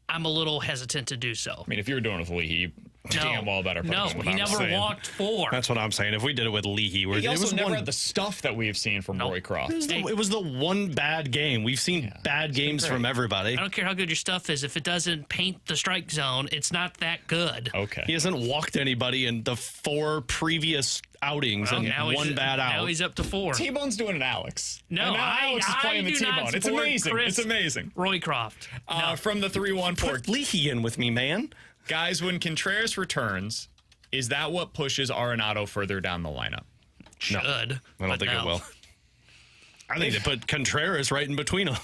I'm a little hesitant to do so. I mean, if you were doing it with Leahy, damn well better. No, he never walked 4. That's what I'm saying. If we did it with Leahy, He also never had the stuff that we've seen from Roycroft. It was the one bad game. We've seen bad games from everybody. I don't care how good your stuff is. If it doesn't paint the strike zone, it's not that good. Okay. He hasn't walked anybody in the 4 previous outings and one bad out. Now he's up to 4. T-Bone's doing an Alex. No, and now Alex is playing the do not T-Bone. It's support amazing. Chris It's amazing. Roycroft. From the 314. Put Leahy in with me, man. Guys, when Contreras returns, is that what pushes Arenado further down the lineup? Should. I don't think it will. I think they put Contreras right in between them.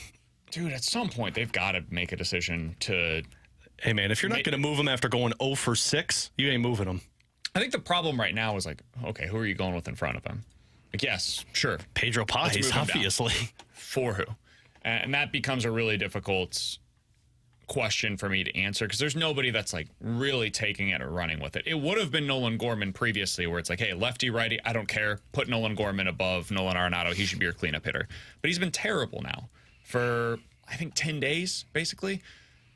Dude, at some point, they've got to make a decision to... Hey, man, if you're not going to move him after going 0 for 6, you ain't moving him. I think the problem right now is like, okay, who are you going with in front of him? Like, yes, sure. Pedro Pais, obviously. For who? And that becomes a really difficult question for me to answer because there's nobody that's like really taking it or running with it. It would have been Nolan Gorman previously where it's like, hey, lefty, righty, I don't care. Put Nolan Gorman above Nolan Arenado. He should be your cleanup hitter. But he's been terrible now for, I think, 10 days, basically.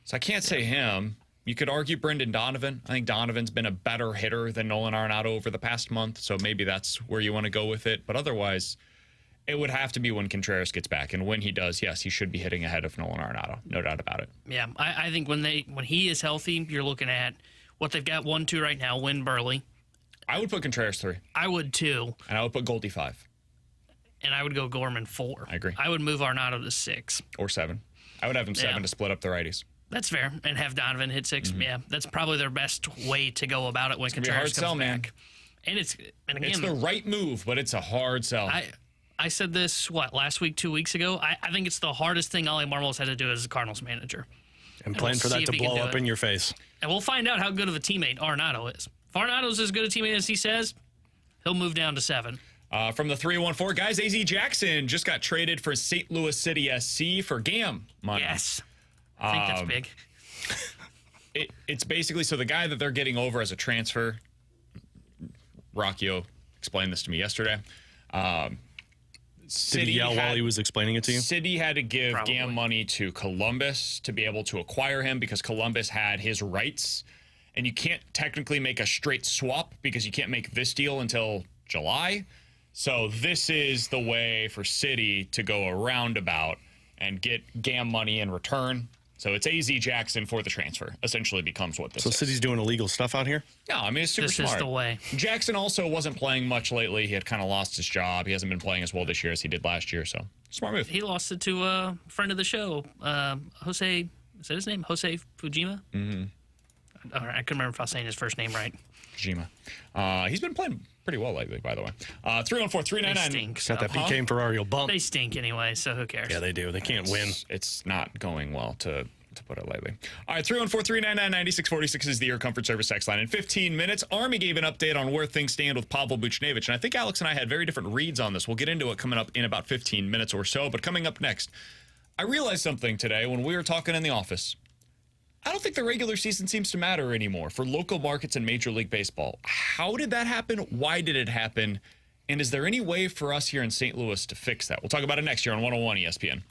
So I can't say him. You could argue Brendan Donovan. I think Donovan's been a better hitter than Nolan Arenado over the past month, so maybe that's where you want to go with it. But otherwise, it would have to be when Contreras gets back. And when he does, yes, he should be hitting ahead of Nolan Arenado. No doubt about it. Yeah, I think when he is healthy, you're looking at what they've got 1-2 right now, Winn, Burley. I would put Contreras 3. I would too. And I would put Goldie 5. And I would go Gorman 4. I agree. I would move Arenado to 6. Or 7. I would have him 7 to split up the righties. That's fair. And have Donovan hit 6. Mm-hmm. Yeah, that's probably their best way to go about it when Contreras comes back. And again, it's the right move, but it's a hard sell. I said this, last week, 2 weeks ago? I think it's the hardest thing Ollie Marmol's had to do as a Cardinals manager. And plan for that to blow up in your face. And we'll find out how good of a teammate Arenado is. If Arenado's as good a teammate as he says, he'll move down to 7. From the 314, guys, A.Z. Jackson just got traded for St. Louis City SC for GAM money. Yes. I think that's big. It's basically, so the guy that they're getting over as a transfer, Rockio explained this to me yesterday. Did he yell while he was explaining it to you? City had to give GAM money to Columbus to be able to acquire him because Columbus had his rights. And you can't technically make a straight swap because you can't make this deal until July. So this is the way for City to go a roundabout and get GAM money in return. So it's A.Z. Jackson for the transfer, essentially becomes what this is. So City's doing illegal stuff out here? No, I mean, it's super smart. This is the way. Jackson also wasn't playing much lately. He had kind of lost his job. He hasn't been playing as well this year as he did last year, so smart move. He lost it to a friend of the show, Jose, is that his name? Jose Fujima? Mm-hmm. All right, I couldn't remember if I was saying his first name right. Fujima. He's been playing pretty well lately, by the way. 314-399. Got that BK and Ferrario bump. They stink anyway, so who cares? Yeah, they do. They can't win. It's not going well, to put it lightly. All right, 314-399-9646 is the Air Comfort Service text line. In 15 minutes, Army gave an update on where things stand with Pavel Buchnevich, and I think Alex and I had very different reads on this. We'll get into it coming up in about 15 minutes or so, but coming up next, I realized something today when we were talking in the office. I don't think the regular season seems to matter anymore for local markets in Major League Baseball. How did that happen? Why did it happen? And is there any way for us here in St. Louis to fix that? We'll talk about it next year on 101 ESPN.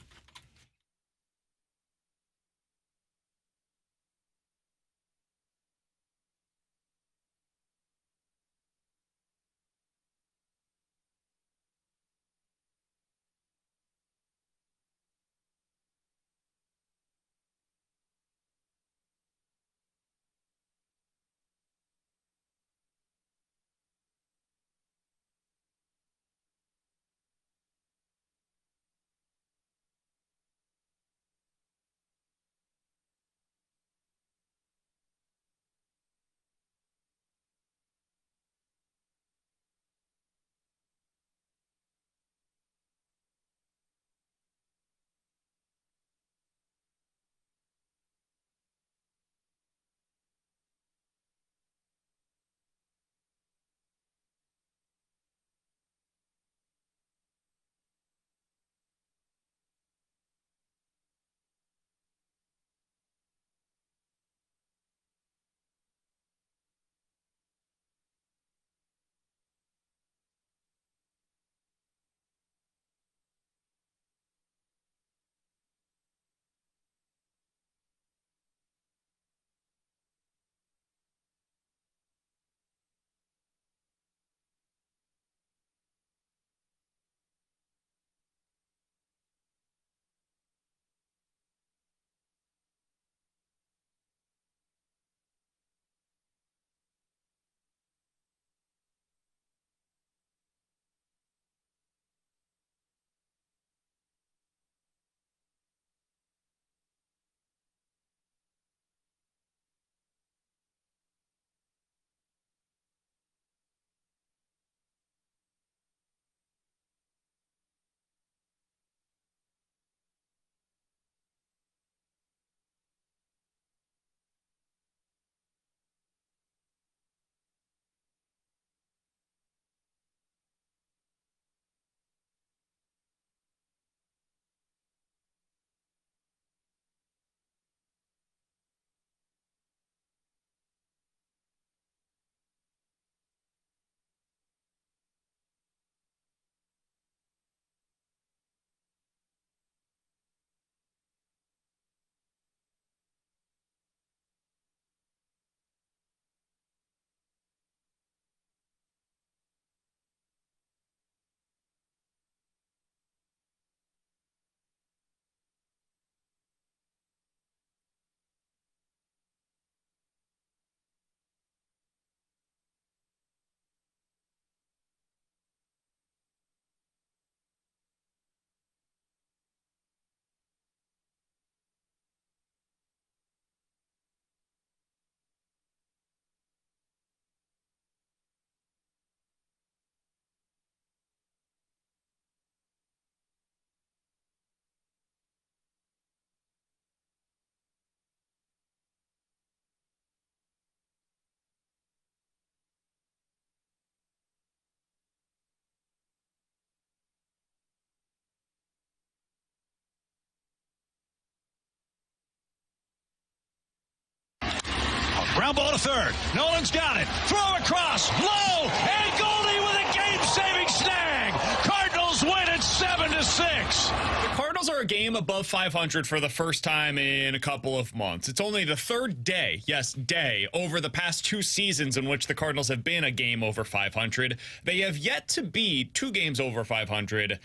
Ground ball to third. Nolan's got it. Throw across. Low. And Goldie with a game-saving snag. Cardinals win it 7-6. The Cardinals are a game above 500 for the first time in a couple of months. It's only the third day, yes, day, over the past 2 seasons in which the Cardinals have been a game over 500. They have yet to be 2 games over 500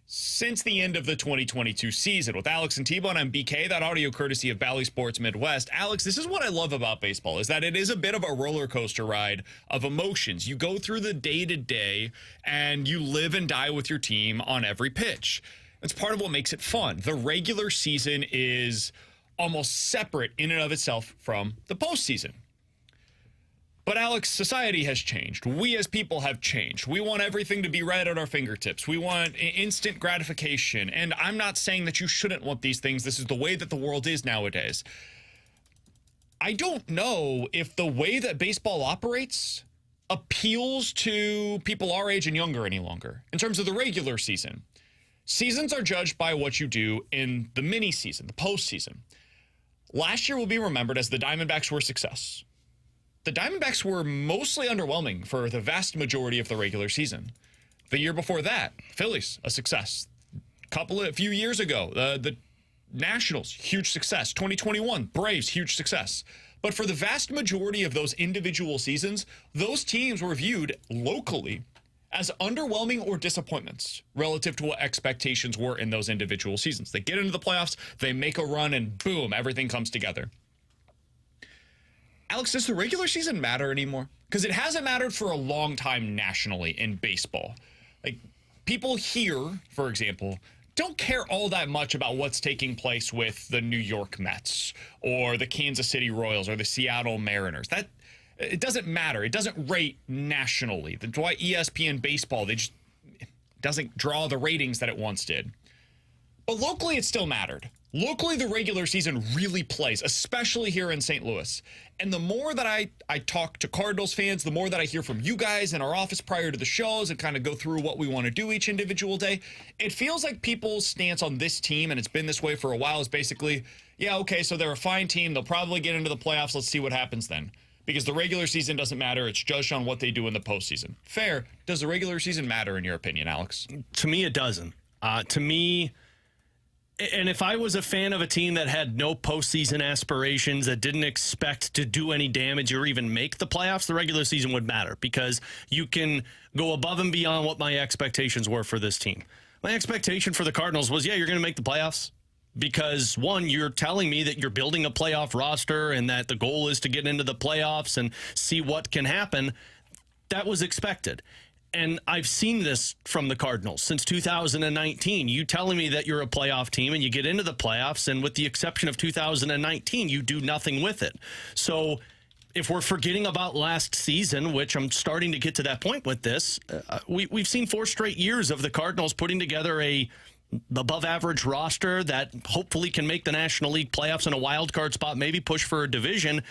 since the end of the 2022 season. With Alex and T-Bone, I'm BK, that audio courtesy of Bally Sports Midwest. Alex, this is what I love about baseball, is that it is a bit of a roller coaster ride of emotions. You go through the day-to-day, and you live and die with your team on every pitch. It's part of what makes it fun. The regular season is almost separate in and of itself from the postseason. But Alex, society has changed. We as people have changed. We want everything to be right at our fingertips. We want instant gratification. And I'm not saying that you shouldn't want these things. This is the way that the world is nowadays. I don't know if the way that baseball operates appeals to people our age and younger any longer in terms of the regular season. Seasons are judged by what you do in the mini season, the postseason. Last year will be remembered as the Diamondbacks were a success. The Diamondbacks were mostly underwhelming for the vast majority of the regular season. The year before that, Phillies, a success. A few years ago, the Nationals, huge success. 2021, Braves, huge success. But for the vast majority of those individual seasons, those teams were viewed locally as underwhelming or disappointments relative to what expectations were in those individual seasons. They get into the playoffs, they make a run, and boom, everything comes together. Alex, does the regular season matter anymore? Because it hasn't mattered for a long time nationally in baseball. Like, people here, for example, don't care all that much about what's taking place with the New York Mets or the Kansas City Royals or the Seattle Mariners. It doesn't matter. It doesn't rate nationally. That's why ESPN baseball, it doesn't draw the ratings that it once did. But locally, it still mattered. Locally, the regular season really plays, especially here in St. Louis. And the more that I talk to Cardinals fans, the more that I hear from you guys in our office prior to the shows and kind of go through what we want to do each individual day, it feels like people's stance on this team, and it's been this way for a while, is basically, yeah, okay, so they're a fine team. They'll probably get into the playoffs. Let's see what happens then. Because the regular season doesn't matter. It's judged on what they do in the postseason. Fair. Does the regular season matter in your opinion, Alex? To me, it doesn't. To me, and if I was a fan of a team that had no postseason aspirations, that didn't expect to do any damage or even make the playoffs, the regular season would matter because you can go above and beyond what my expectations were for this team. My expectation for the Cardinals was, yeah, you're going to make the playoffs. Because, one, you're telling me that you're building a playoff roster and that the goal is to get into the playoffs and see what can happen. That was expected. And I've seen this from the Cardinals since 2019. You telling me that you're a playoff team and you get into the playoffs, and with the exception of 2019, you do nothing with it. So if we're forgetting about last season, which I'm starting to get to that point with this, we've seen 4 straight years of the Cardinals putting together a above average roster that hopefully can make the National League playoffs in a wild card spot, maybe push for a division.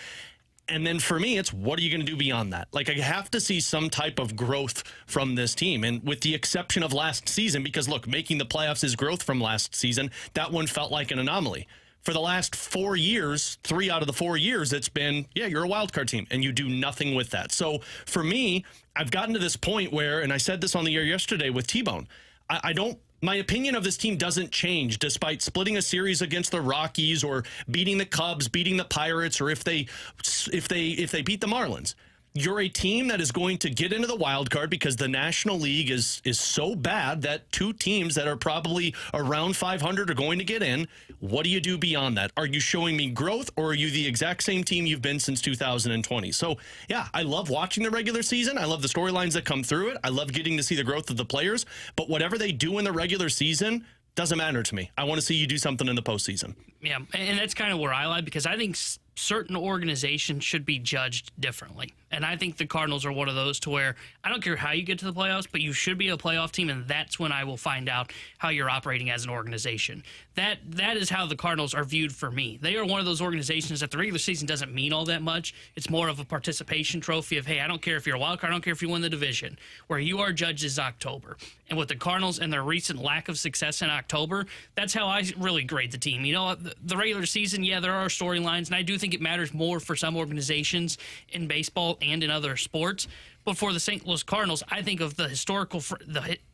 And then for me, it's what are you going to do beyond that? Like, I have to see some type of growth from this team. And with the exception of last season, because look, making the playoffs is growth from last season. That one felt like an anomaly. For the last 4 years, 3 out of the 4 years, it's been, yeah, you're a wild card team and you do nothing with that. So for me, I've gotten to this point where, and I said this on the air yesterday with T-Bone, my opinion of this team doesn't change despite splitting a series against the Rockies or beating the Cubs, beating the Pirates, or if they beat the Marlins. You're a team that is going to get into the wild card because the National League is so bad that 2 teams that are probably around 500 are going to get in. What do you do beyond that? Are you showing me growth, or are you the exact same team you've been since 2020? So, yeah, I love watching the regular season. I love the storylines that come through it. I love getting to see the growth of the players. But whatever they do in the regular season doesn't matter to me. I want to see you do something in the postseason. Yeah, and that's kind of where I lie, because I think certain organizations should be judged differently. And I think the Cardinals are one of those to where I don't care how you get to the playoffs, but you should be a playoff team, and that's when I will find out how you're operating as an organization. That is how the Cardinals are viewed for me. They are one of those organizations that the regular season doesn't mean all that much. It's more of a participation trophy of, hey, I don't care if you're a wild card, I don't care if you win the division. Where you are judged is October. And with the Cardinals and their recent lack of success in October, that's how I really grade the team. You know, the regular season, yeah, there are storylines, and I do think it matters more for some organizations in baseball and in other sports. But for the St. Louis Cardinals, I think of the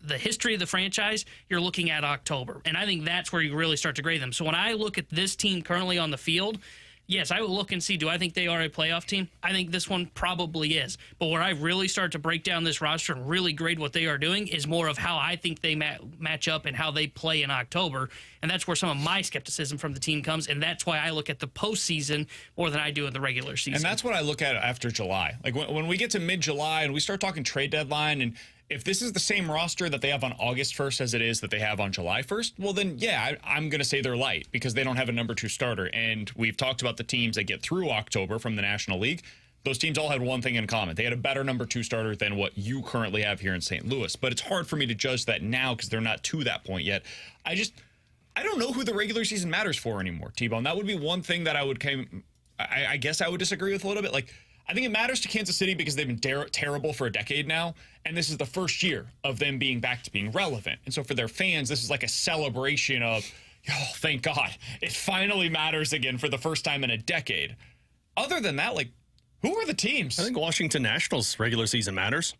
the history of the franchise, you're looking at October. And I think that's where you really start to grade them. So when I look at this team currently on the field, yes, I will look and see, do I think they are a playoff team? I think this one probably is. But where I really start to break down this roster and really grade what they are doing is more of how I think they match up and how they play in October. And that's where some of my skepticism from the team comes. And that's why I look at the postseason more than I do in the regular season. And that's what I look at after July. Like when we get to mid-July and we start talking trade deadline, and if this is the same roster that they have on August 1st as it is that they have on July 1st, well then, yeah, I'm going to say they're light because they don't have a number 2 starter. And we've talked about the teams that get through October from the National League. Those teams all had one thing in common. They had a better number 2 starter than what you currently have here in St. Louis. But it's hard for me to judge that now because they're not to that point yet. I don't know who the regular season matters for anymore, T-Bone. That would be one thing that I guess I would disagree with a little bit. Like, I think it matters to Kansas City because they've been terrible for a decade now, and this is the first year of them being back to being relevant. And so for their fans, this is like a celebration of, oh, thank God, it finally matters again for the first time in a decade. Other than that, like, who are the teams? I think Washington Nationals regular season matters.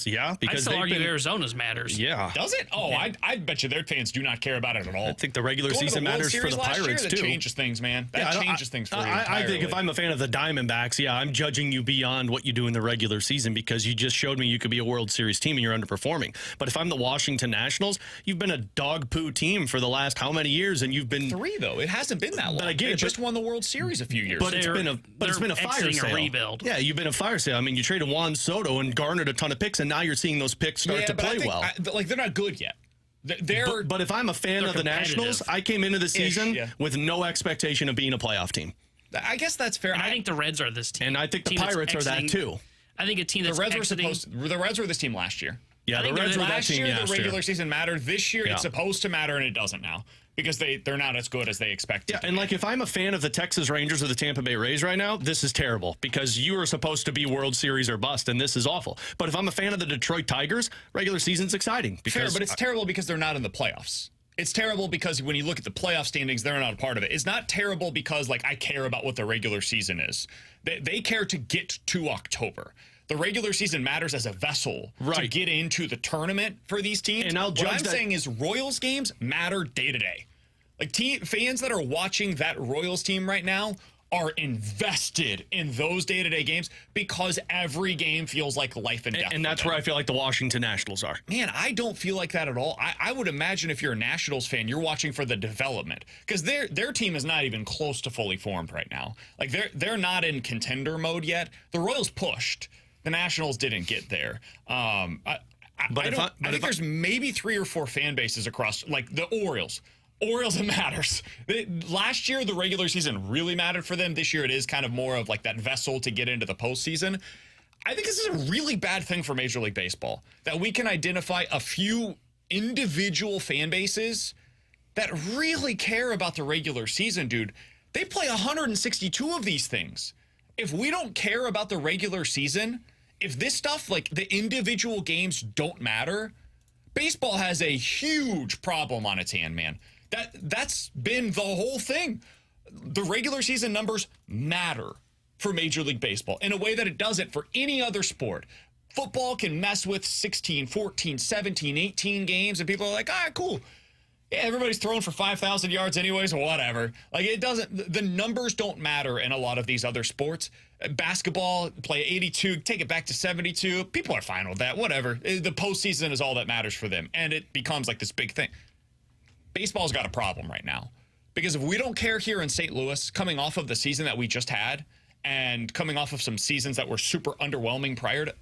Yeah, Because I still argue Arizona's matters. Yeah. Does it? Oh, yeah. I bet you their fans do not care about it at all. I think the regular season matters for the Pirates, too. That changes things, man. That changes things for you I think if I'm a fan of the Diamondbacks, yeah, I'm judging you beyond what you do in the regular season because you just showed me you could be a World Series team and you're underperforming. But if I'm the Washington Nationals, you've been a dog poo team for the last how many years, and you've been 3 though. It hasn't been that long. But I get they it, just won the World Series a few years. But it's been a fire sale. A rebuild. Yeah, you've been a fire sale. I mean, you traded Juan Soto and garnered a ton of picks, and now you're seeing those picks start to play well. They're not good yet. But if I'm a fan of the Nationals, I came into the season with no expectation of being a playoff team. I guess that's fair. And I think the Reds are this team. And I think the Pirates are that too. I think a team that's the Reds were this team last year. Yeah, the Reds were that team last year. The regular season mattered. This year, it's supposed to matter, and it doesn't now because they're not as good as they expected. Yeah, and like if I'm a fan of the Texas Rangers or the Tampa Bay Rays right now, this is terrible because you are supposed to be World Series or bust, and this is awful. But if I'm a fan of the Detroit Tigers, regular season's exciting. Fair, but it's terrible because they're not in the playoffs. It's terrible because when you look at the playoff standings, they're not a part of it. It's not terrible because, like, I care about what the regular season is. They care to get to October. The regular season matters as a vessel to get into the tournament for these teams. And what I'm saying is Royals games matter day to day. Like fans that are watching that Royals team right now are invested in those day-to-day games because every game feels like life and death. And that's where I feel like the Washington Nationals are. Man, I don't feel like that at all. I would imagine if you're a Nationals fan, you're watching for the development because their team is not even close to fully formed right now. Like they're not in contender mode yet. The Royals pushed. The Nationals didn't get there. I think there's maybe 3 or 4 fan bases across, like the Orioles. Orioles, it matters. Last year, the regular season really mattered for them. This year, it is kind of more of like that vessel to get into the postseason. I think this is a really bad thing for Major League Baseball, that we can identify a few individual fan bases that really care about the regular season, dude. They play 162 of these things. If we don't care about the regular season, if this stuff, like the individual games don't matter, baseball has a huge problem on its hand, man. That's been the whole thing. The regular season numbers matter for Major League Baseball in a way that it doesn't for any other sport. Football can mess with 16, 14, 17, 18 games, and people are like, all right, cool. Yeah, everybody's throwing for 5,000 yards anyways, whatever. Like, it doesn't, the numbers don't matter in a lot of these other sports. Basketball, play 82, take it back to 72. People are fine with that, whatever. The postseason is all that matters for them, and it becomes like this big thing. Baseball's got a problem right now because if we don't care here in St. Louis, coming off of the season that we just had and coming off of some seasons that were super underwhelming prior to,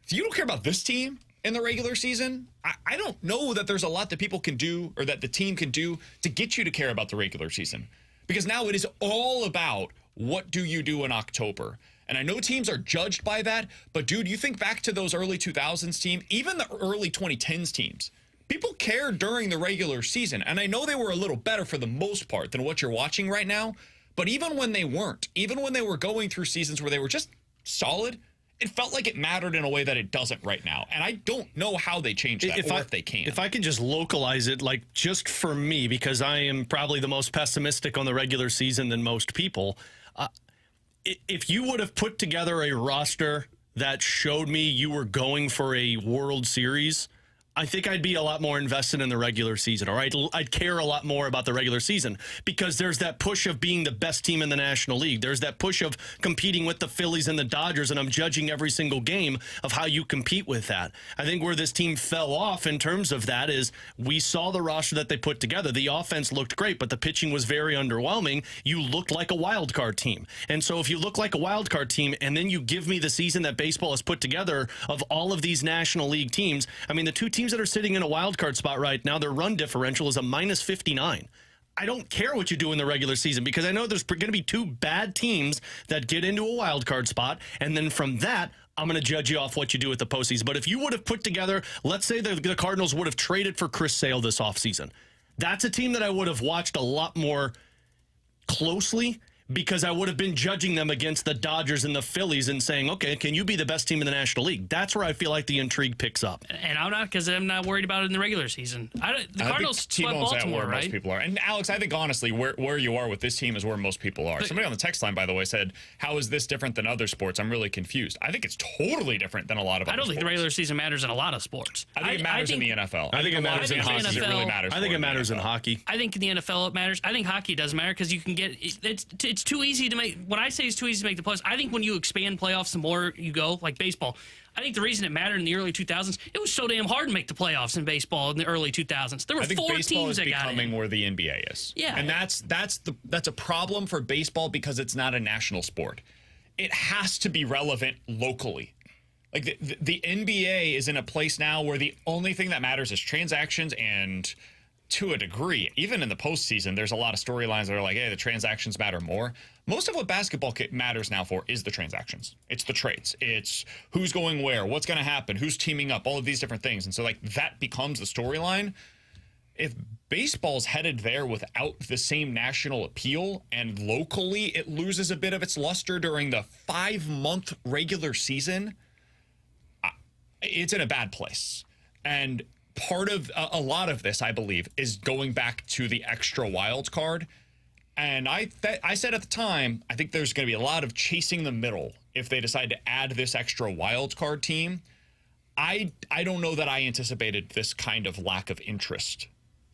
if you don't care about this team in the regular season, I don't know that there's a lot that people can do or that the team can do to get you to care about the regular season, because now it is all about what do you do in October. And I know teams are judged by that, but dude, you think back to those early 2000s team, even the early 2010s teams, people cared during the regular season. And I know they were a little better for the most part than what you're watching right now. But even when they weren't, even when they were going through seasons where they were just solid, it felt like it mattered in a way that it doesn't right now. And I don't know how they change that if they can. If I can just localize it, like just for me, because I am probably the most pessimistic on the regular season than most people, if you would have put together a roster that showed me you were going for a World Series, I think I'd be a lot more invested in the regular season, all right? I'd care a lot more about the regular season because there's that push of being the best team in the National League. There's that push of competing with the Phillies and the Dodgers, and I'm judging every single game of how you compete with that. I think where this team fell off in terms of that is we saw the roster that they put together. The offense looked great, but the pitching was very underwhelming. You looked like a wild card team. And so if you look like a wild card team and then you give me the season that baseball has put together of all of these National League teams, I mean, the two teams that are sitting in a wild card spot right now, their run differential is a -59. I don't care what you do in the regular season because I know there's going to be 2 bad teams that get into a wild card spot, and then from that, I'm going to judge you off what you do with the postseason. But if you would have put together, let's say the Cardinals would have traded for Chris Sale this offseason, that's a team that I would have watched a lot more closely because I would have been judging them against the Dodgers and the Phillies and saying, okay, can you be the best team in the National League? That's where I feel like the intrigue picks up. And I'm not, because I'm not worried about it in the regular season. The Cardinals swept Baltimore, right? Most people are. And Alex, I think honestly, where you are with this team is where most people are. Somebody on the text line, by the way, said, "How is this different than other sports?" I'm really confused. I think it's totally different than a lot of. I don't think the regular season matters in a lot of sports. I think it matters in the NFL. I think it matters in hockey. It really matters. I think it matters in hockey. I think in the NFL it matters. I think hockey does matter because you can get it's too easy to make. When I say it's too easy to make the playoffs, I think when you expand playoffs, the more you go, like baseball. I think the reason it mattered in the early 2000s, it was so damn hard to make the playoffs in baseball in the early 2000s. There were 4 teams that got in. Becoming where the NBA is. Yeah, and that's a problem for baseball because it's not a national sport. It has to be relevant locally. Like the NBA is in a place now where the only thing that matters is transactions, and to a degree, even in the postseason, there's a lot of storylines that are like, hey, the transactions matter more. Most of what basketball matters now for is the transactions. It's the trades. It's who's going where, what's going to happen, who's teaming up, all of these different things. And so like that becomes the storyline. If baseball's headed there without the same national appeal and locally it loses a bit of its luster during the 5-month regular season, it's in a bad place. And part of a lot of this, I believe, is going back to the extra wild card. And I said at the time, I think there's going to be a lot of chasing the middle if they decide to add this extra wild card team. I don't know that I anticipated this kind of lack of interest,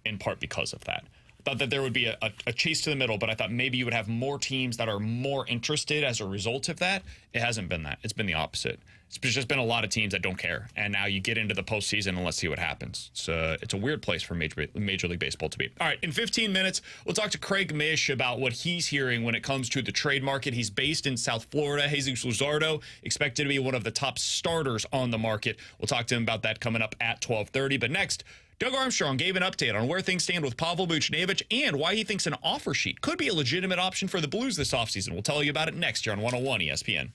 in part because of that. I thought that there would be a chase to the middle, but I thought maybe you would have more teams that are more interested as a result of that. It hasn't been that. It's been the opposite. It's just been a lot of teams that don't care. And now you get into the postseason and let's see what happens. It's a weird place for Major League Baseball to be. All right, in 15 minutes, we'll talk to Craig Mish about what he's hearing when it comes to the trade market. He's based in South Florida. Jesus Luzardo, expected to be one of the top starters on the market. We'll talk to him about that coming up at 12:30. But next, Doug Armstrong gave an update on where things stand with Pavel Buchnevich and why he thinks an offer sheet could be a legitimate option for the Blues this offseason. We'll tell you about it next here on 101 ESPN.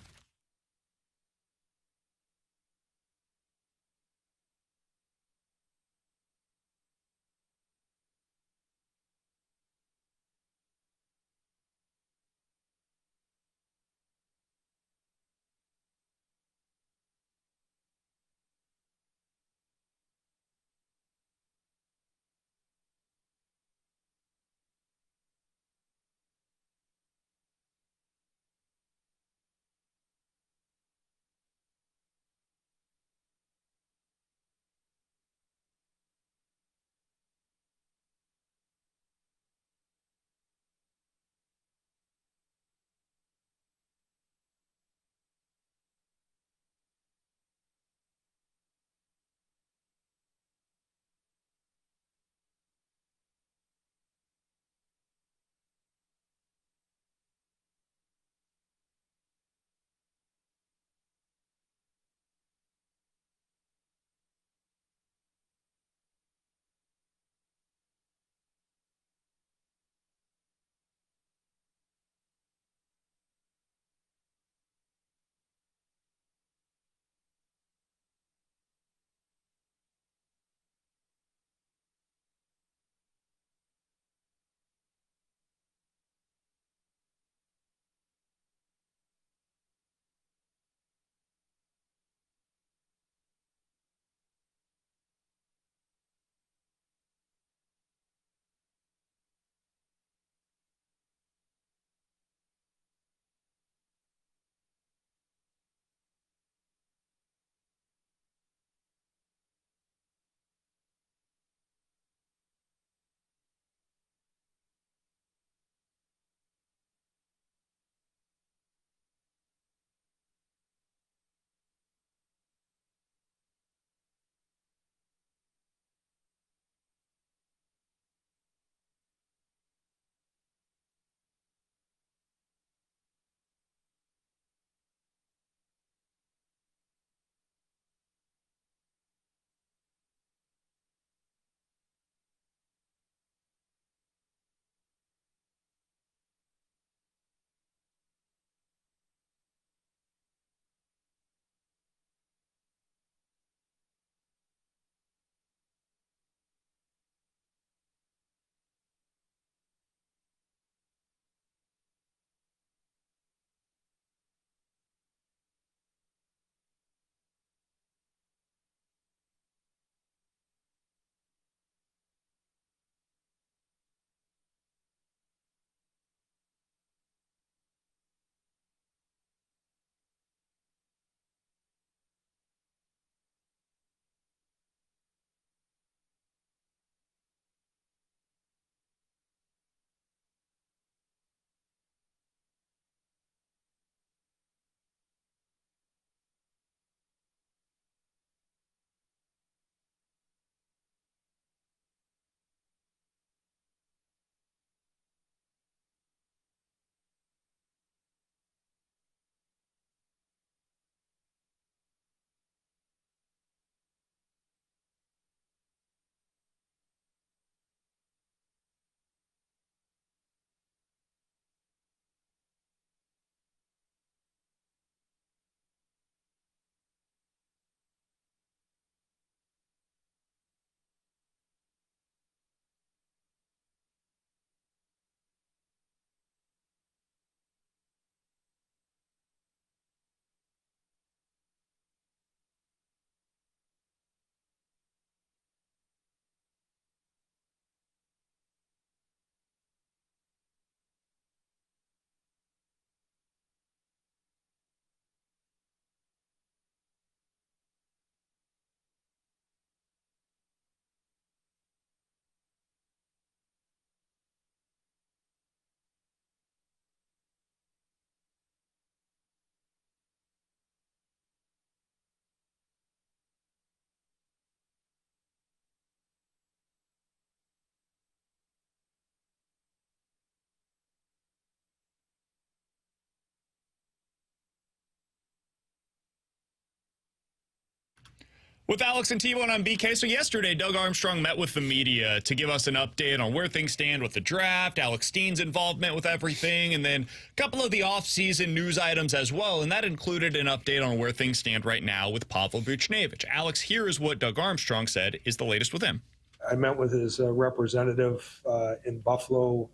With Alex and T-Bone on BK. So yesterday, Doug Armstrong met with the media to give us an update on where things stand with the draft, Alex Steen's involvement with everything, and then a couple of the offseason news items as well. And that included an update on where things stand right now with Pavel Buchnevich. Alex, here is what Doug Armstrong said is the latest with him. I met with his representative in Buffalo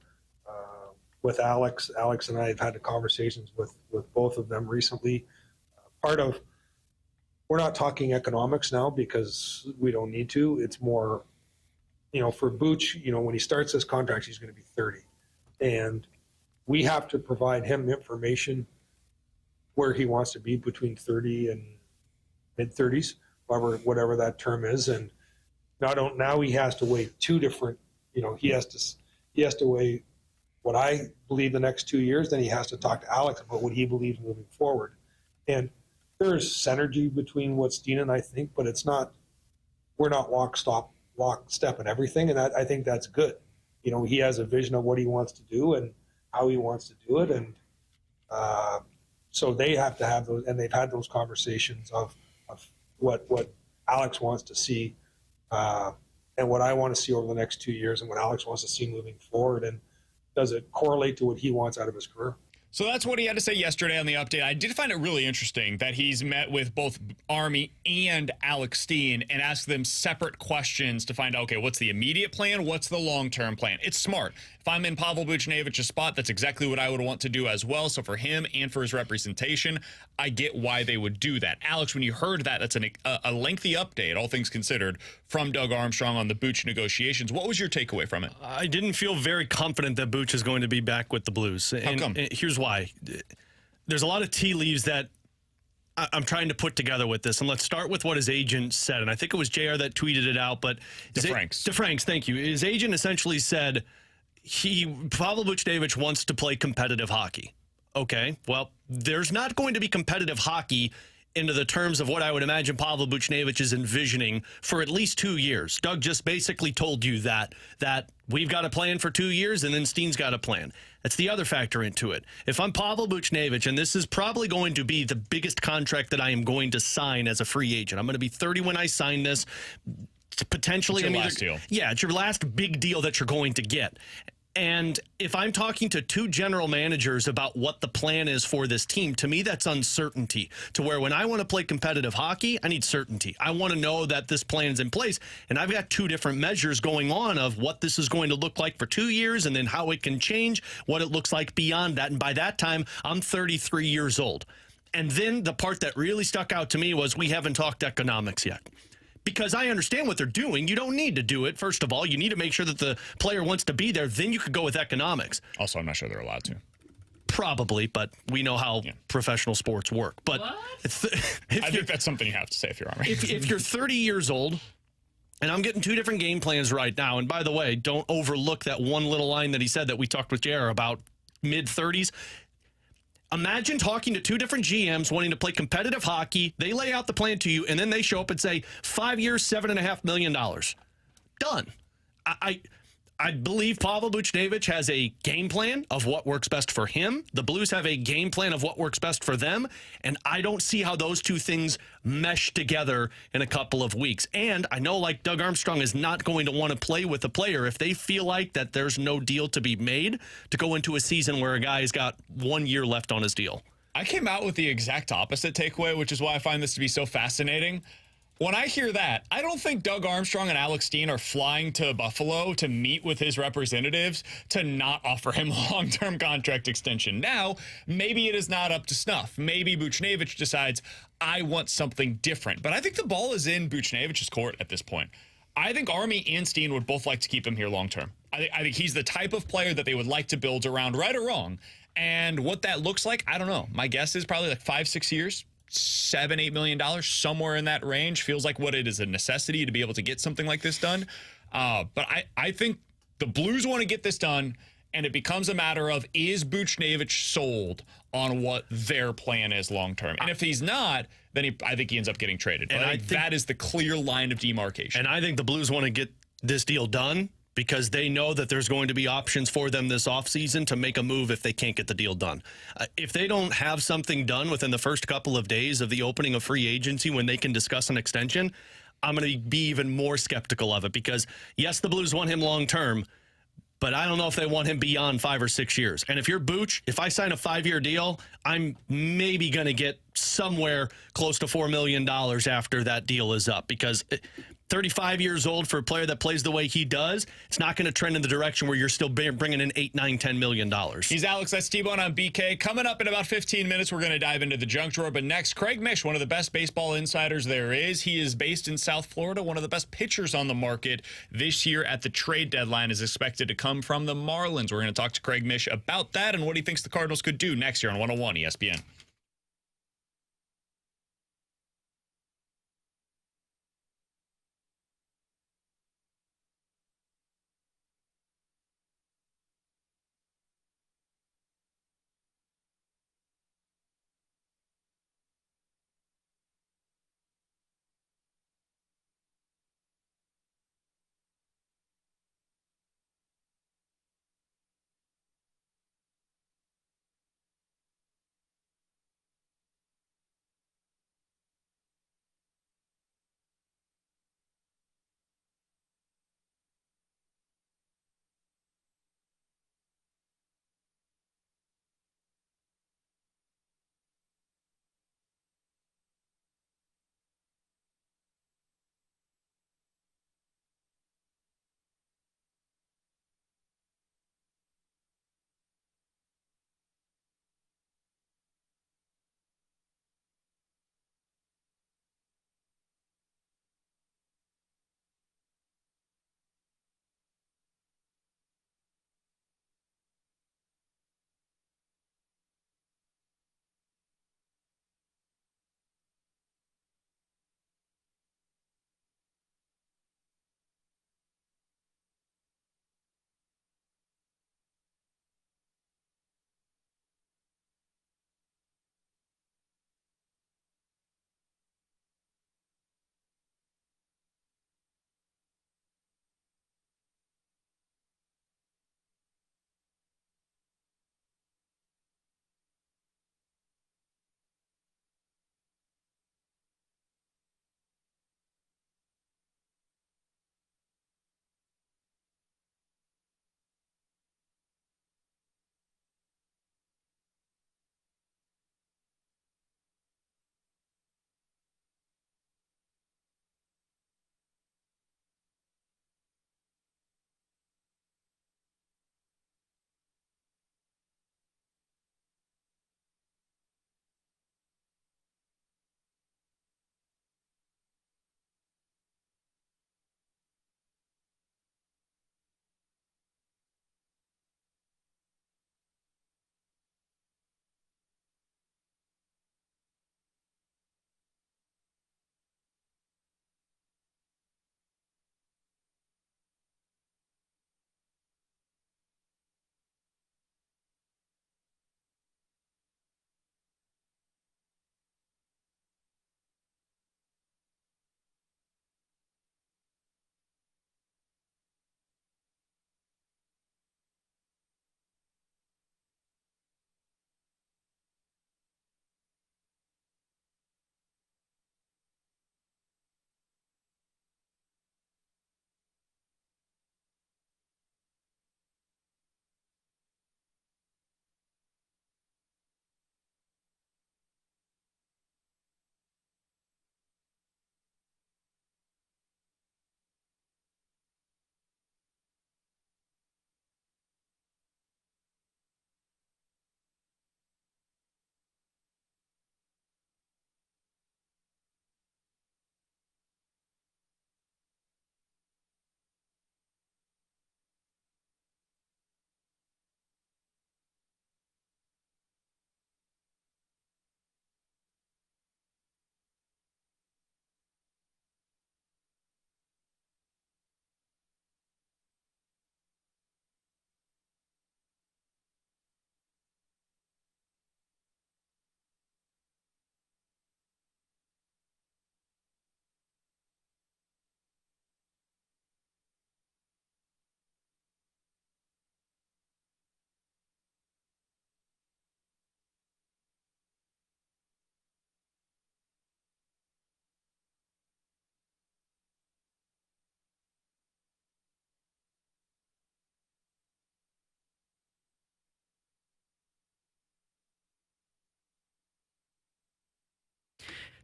with Alex. Alex and I have had conversations with both of them recently. We're not talking economics now because we don't need to. It's more, for Buch, when he starts this contract, he's going to be 30. And we have to provide him information where he wants to be between 30 and mid-30s, whatever that term is. And now he has to weigh two different, he has to weigh what I believe the next 2 years, then he has to talk to Alex about what he believes moving forward. And there's synergy between what Steen and I think, but we're not lockstep in everything. And I think that's good. He has a vision of what he wants to do and how he wants to do it. And so they have to have those, and they've had those conversations of what Alex wants to see and what I want to see over the next 2 years and what Alex wants to see moving forward. And does it correlate to what he wants out of his career? So that's what he had to say yesterday on the update. I did find it really interesting that he's met with both Army and Alex Steen and asked them separate questions to find out, okay, what's the immediate plan? What's the long-term plan? It's smart. If I'm in Pavel Buchnevich's spot, that's exactly what I would want to do as well. So for him and for his representation, I get why they would do that. Alex, when you heard that, that's a lengthy update, all things considered, from Doug Armstrong on the Buch negotiations. What was your takeaway from it? I didn't feel very confident that Buch is going to be back with the Blues. How come? And here's why. There's a lot of tea leaves that I'm trying to put together with this. And let's start with what his agent said. And I think it was JR that tweeted it out. But DeFranks, thank you. His agent essentially said Pavel Buchnevich wants to play competitive hockey. Okay, well, there's not going to be competitive hockey into the terms of what I would imagine Pavel Buchnevich is envisioning for at least 2 years. Doug just basically told you that we've got a plan for 2 years and then Steen's got a plan. That's the other factor into it. If I'm Pavel Buchnevich, and this is probably going to be the biggest contract that I am going to sign as a free agent. I'm going to be 30 when I sign this. Potentially, it's your last deal. Yeah, it's your last big deal that you're going to get. And if I'm talking to two general managers about what the plan is for this team, to me, that's uncertainty. To where when I want to play competitive hockey, I need certainty. I want to know that this plan's in place. And I've got two different measures going on of what this is going to look like for 2 years and then how it can change, what it looks like beyond that. And by that time, I'm 33 years old. And then the part that really stuck out to me was we haven't talked economics yet. Because I understand what they're doing. You don't need to do it. First of all, you need to make sure that the player wants to be there. Then you could go with economics. Also, I'm not sure they're allowed to. Probably, but we know how professional sports work. But I think that's something you have to say if you're Army. If you're 30 years old, and I'm getting two different game plans right now. And by the way, don't overlook that one little line that he said that we talked with JR about mid-30s. Imagine talking to two different GMs wanting to play competitive hockey. They lay out the plan to you, and then they show up and say, 5 years, $7.5 million. Done. I believe Pavel Buchnevich has a game plan of what works best for him. The Blues have a game plan of what works best for them. And I don't see how those two things mesh together in a couple of weeks. And I know, like, Doug Armstrong is not going to want to play with a player if they feel like that there's no deal to be made to go into a season where a guy's got 1 year left on his deal. I came out with the exact opposite takeaway, which is why I find this to be so fascinating. When I hear that, I don't think Doug Armstrong and Alex Steen are flying to Buffalo to meet with his representatives to not offer him a long-term contract extension. Now, maybe it is not up to snuff. Maybe Buchnevich decides, I want something different. But I think the ball is in Buchnevich's court at this point. I think Army and Steen would both like to keep him here long-term. I think he's the type of player that they would like to build around, right or wrong. And what that looks like, I don't know. My guess is probably like 5-6 years. $7-8 million, somewhere in that range. Feels like what it is a necessity to be able to get something like this done. But I think the Blues want to get this done, and it becomes a matter of, is Buchnevich sold on what their plan is long term? And if he's not, then I think he ends up getting traded. And I think that is the clear line of demarcation. And I think the Blues want to get this deal done because they know that there's going to be options for them this offseason to make a move if they can't get the deal done. If they don't have something done within the first couple of days of the opening of free agency when they can discuss an extension, I'm going to be even more skeptical of it because, yes, the Blues want him long term, but I don't know if they want him beyond 5 or 6 years. And if you're Buch, if I sign a 5-year deal, I'm maybe going to get somewhere close to $4 million after that deal is up because 35 years old for a player that plays the way he does, it's not going to trend in the direction where you're still bringing in $8, $9, $10 million. He's Alex. That's T-Bone on BK. Coming up in about 15 minutes, we're going to dive into the junk drawer. But next, Craig Mish, one of the best baseball insiders there is. He is based in South Florida. One of the best pitchers on the market this year at the trade deadline is expected to come from the Marlins. We're going to talk to Craig Mish about that and what he thinks the Cardinals could do next year on 101 ESPN.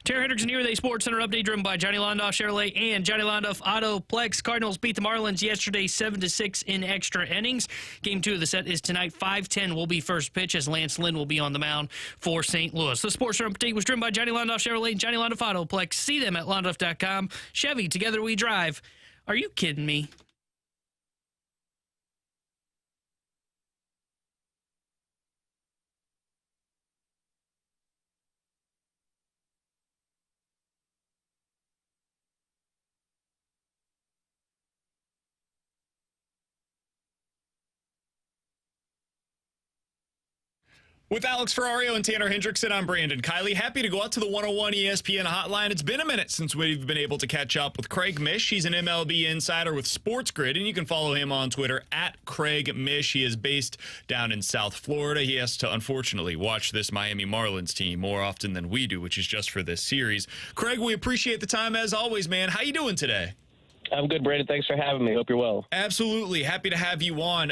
Tara Hendrickson here with a Sports Center update driven by Johnny Londoff Chevrolet and Johnny Londoff Autoplex. Cardinals beat the Marlins yesterday 7-6 in extra innings. Game 2 of the set is tonight. 5:10 will be first pitch as Lance Lynn will be on the mound for St. Louis. The Sports Center update was driven by Johnny Londoff Chevrolet and Johnny Londoff Autoplex. See them at londoff.com. Chevy, together we drive. Are you kidding me? With Alex Ferrario and Tanner Hendrickson, I'm Brandon Kiley. Happy to go out to the 101 ESPN hotline. It's been a minute since we've been able to catch up with Craig Mish. He's an MLB insider with Sports Grid, and you can follow him on Twitter at Craig Mish. He is based down in South Florida. He has to, unfortunately, watch this Miami Marlins team more often than we do, which is just for this series. Craig, we appreciate the time as always, man. How you doing today? I'm good, Brandon. Thanks for having me. Hope you're well. Absolutely. Happy to have you on.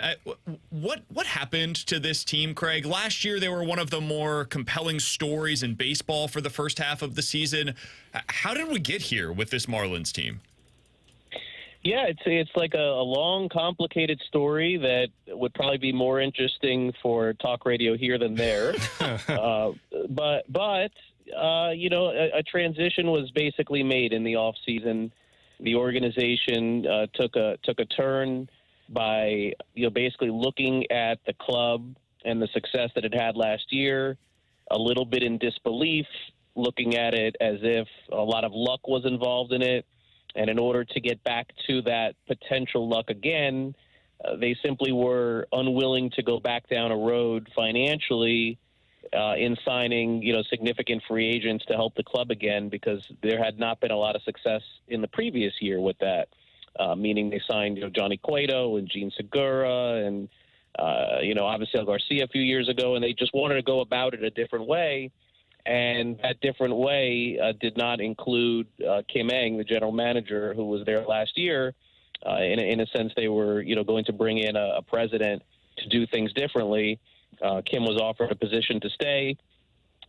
What happened to this team, Craig? Last year, they were one of the more compelling stories in baseball for the first half of the season. How did we get here with this Marlins team? Yeah, it's like a long, complicated story that would probably be more interesting for talk radio here than there. But you know, a transition was basically made in the offseason. The organization took a turn by, you know, basically looking at the club and the success that it had last year, a little bit in disbelief, looking at it as if a lot of luck was involved in it. And in order to get back to that potential luck again, they simply were unwilling to go back down a road financially in signing, you know, significant free agents to help the club again, because there had not been a lot of success in the previous year with that. Meaning they signed, you know, Johnny Cueto and Gene Segura and, you know, obviously Garcia a few years ago, and they just wanted to go about it a different way. And that different way did not include Kim Ng, the general manager who was there last year. In a sense, they were, you know, going to bring in a president to do things differently. Kim was offered a position to stay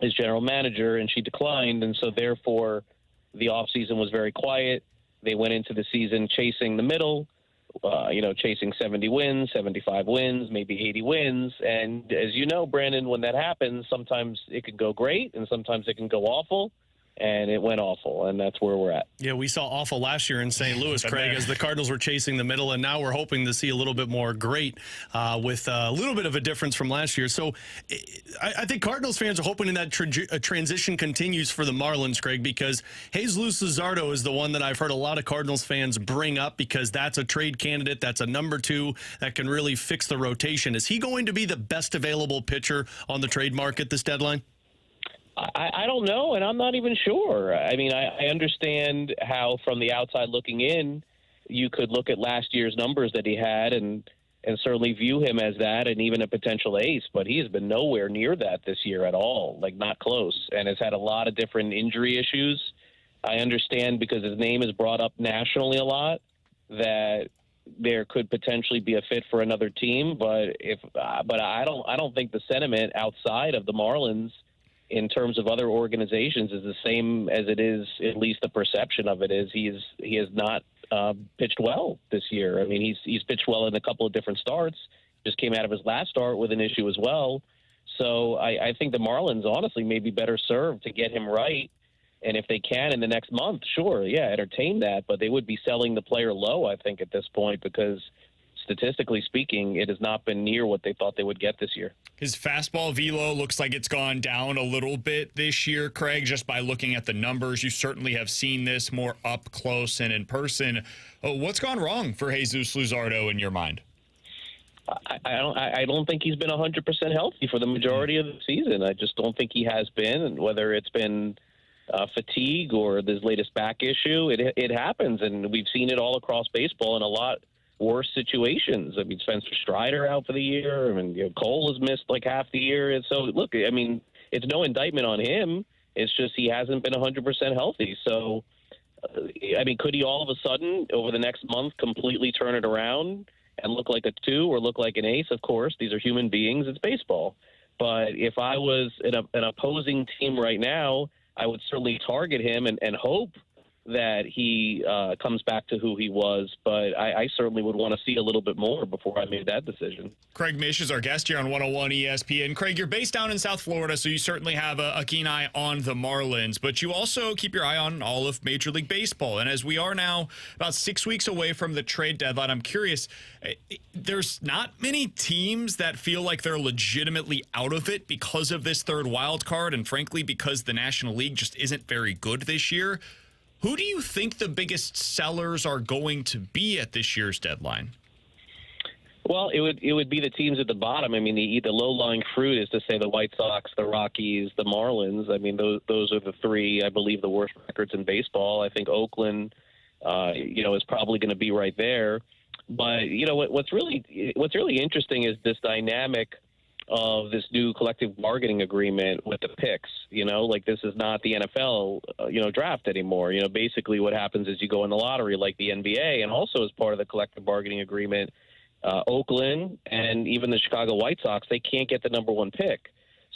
as general manager, and she declined. And so, therefore, the offseason was very quiet. They went into the season chasing the middle, you know, chasing 70 wins, 75 wins, maybe 80 wins. And as you know, Brandon, when that happens, sometimes it can go great and sometimes it can go awful. And it went awful, and that's where we're at. Yeah, we saw awful last year in St. Louis, Craig, as the Cardinals were chasing the middle, and now we're hoping to see a little bit more great with a little bit of a difference from last year. So I think Cardinals fans are hoping that transition continues for the Marlins, Craig, because Jesus Luzardo is the one that I've heard a lot of Cardinals fans bring up because that's a trade candidate, that's a number 2 that can really fix the rotation. Is he going to be the best available pitcher on the trade market this deadline? I don't know, and I'm not even sure. I mean, I understand how from the outside looking in, you could look at last year's numbers that he had and certainly view him as that and even a potential ace, but he has been nowhere near that this year at all, like not close, and has had a lot of different injury issues. I understand because his name is brought up nationally a lot that there could potentially be a fit for another team, but I don't think the sentiment outside of the Marlins in terms of other organizations is the same as it is, at least the perception of it is he has not pitched well this year. I mean, he's pitched well in a couple of different starts, just came out of his last start with an issue as well. So I think the Marlins honestly may be better served to get him right. And if they can in the next month, sure, yeah, entertain that. But they would be selling the player low, I think, at this point, because statistically speaking, it has not been near what they thought they would get this year. His fastball velo looks like it's gone down a little bit this year, Craig, just by looking at the numbers. You certainly have seen this more up close and in person. What's gone wrong for Jesus Luzardo in your mind? I don't think he's been 100% healthy for the majority of the season. I just don't think he has been, and whether it's been fatigue or this latest back issue, it happens, and we've seen it all across baseball in a lot worse situations. I mean, Spencer Strider out for the year. I mean, you know, Cole has missed like half the year. And so, look, I mean, it's no indictment on him. It's just he hasn't been 100% healthy. So, I mean, could he all of a sudden, over the next month, completely turn it around and look like a 2 or look like an ace? Of course, these are human beings. It's baseball. But if I was an opposing team right now, I would certainly target him and hope that he comes back to who he was, but I certainly would want to see a little bit more before I made that decision. Craig Mish is our guest here on 101 ESPN. Craig, you're based down in South Florida, so you certainly have a keen eye on the Marlins, but you also keep your eye on all of Major League Baseball. And as we are now about 6 weeks away from the trade deadline, I'm curious, there's not many teams that feel like they're legitimately out of it because of this third wild card, and frankly, because the National League just isn't very good this year. Who do you think the biggest sellers are going to be at this year's deadline? Well, it would be the teams at the bottom. I mean, the low-lying fruit is to say the White Sox, the Rockies, the Marlins. I mean, those are the three, I believe, the worst records in baseball. I think Oakland, is probably going to be right there. But what's really interesting is this dynamic of this new collective bargaining agreement with the picks. This is not the NFL, draft anymore. Basically what happens is you go in the lottery like the NBA, and also as part of the collective bargaining agreement, Oakland and even the Chicago White Sox, they can't get the number one pick.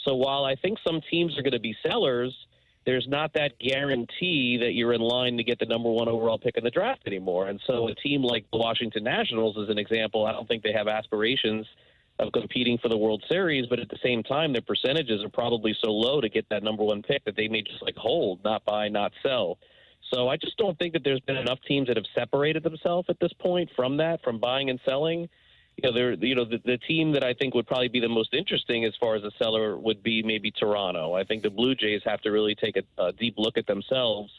So while I think some teams are going to be sellers, there's not that guarantee that you're in line to get the number one overall pick in the draft anymore. And so a team like the Washington Nationals, as an example, I don't think they have aspirations of competing for the World Series, but at the same time, their percentages are probably so low to get that number one pick that they may just hold, not buy, not sell. So I just don't think that there's been enough teams that have separated themselves at this point from buying and selling. The team that I think would probably be the most interesting as far as a seller would be maybe Toronto. I think the Blue Jays have to really take a deep look at themselves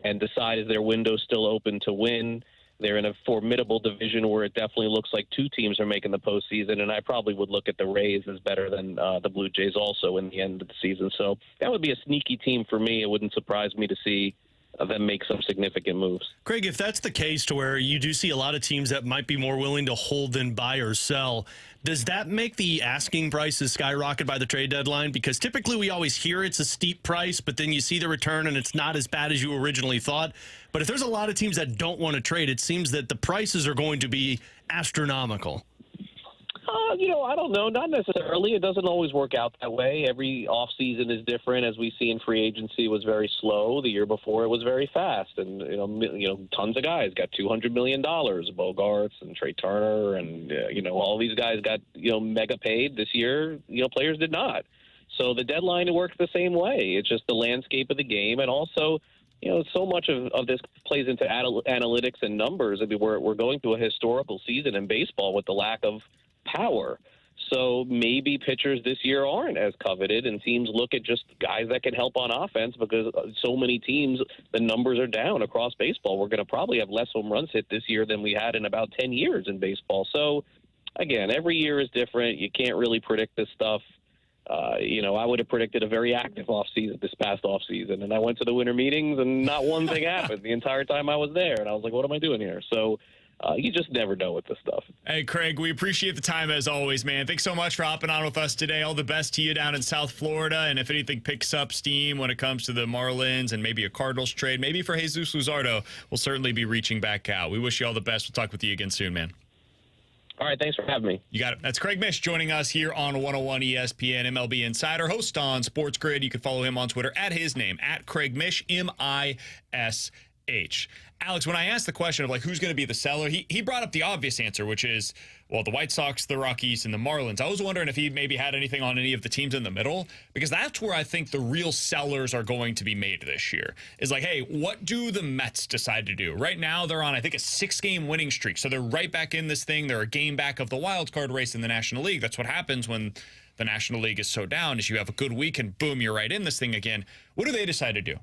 and decide, is their window still open to win? They're in a formidable division where it definitely looks like two teams are making the postseason, and I probably would look at the Rays as better than the Blue Jays also in the end of the season. So that would be a sneaky team for me. It wouldn't surprise me to see them make some significant moves. Craig, if that's the case to where you do see a lot of teams that might be more willing to hold than buy or sell, does that make the asking prices skyrocket by the trade deadline? Because typically we always hear it's a steep price, but then you see the return and it's not as bad as you originally thought. But if there's a lot of teams that don't want to trade, it seems that the prices are going to be astronomical. I don't know. Not necessarily. It doesn't always work out that way. Every offseason is different. As we see in free agency, it was very slow. The year before, it was very fast. And, tons of guys got $200 million, Bogarts and Trey Turner. And, all these guys got, mega paid. This year, players did not. So the deadline works the same way. It's just the landscape of the game. And also, so much of this plays into analytics and numbers. I mean, we're going through a historical season in baseball with the lack of power. So maybe pitchers this year aren't as coveted, and teams look at just guys that can help on offense because so many teams, the numbers are down across baseball. We're going to probably have less home runs hit this year than we had in about 10 years in baseball. So, again, every year is different. You can't really predict this stuff. I would have predicted a very active offseason this past offseason, and I went to the winter meetings, and not one thing happened the entire time I was there. And I was like, what am I doing here? So you just never know with this stuff. Hey, Craig, we appreciate the time as always, man. Thanks so much for hopping on with us today. All the best to you down in South Florida. And if anything picks up steam when it comes to the Marlins and maybe a Cardinals trade, maybe for Jesus Luzardo, we'll certainly be reaching back out. We wish you all the best. We'll talk with you again soon, man. All right, thanks for having me. You got it. That's Craig Mish joining us here on 101 ESPN, MLB Insider, host on Sports Grid. You can follow him on Twitter at his name, at Craig Mish, M-I-S-H. Alex, when I asked the question of who's going to be the seller, he brought up the obvious answer, which is, the White Sox, the Rockies, and the Marlins. I was wondering if he maybe had anything on any of the teams in the middle, because that's where I think the real sellers are going to be made this year. Is hey, what do the Mets decide to do? Right now, they're on, I think, a 6-game winning streak, so they're right back in this thing. They're a game back of the wild card race in the National League. That's what happens when the National League is so down, is you have a good week and boom, you're right in this thing again. What do they decide to do?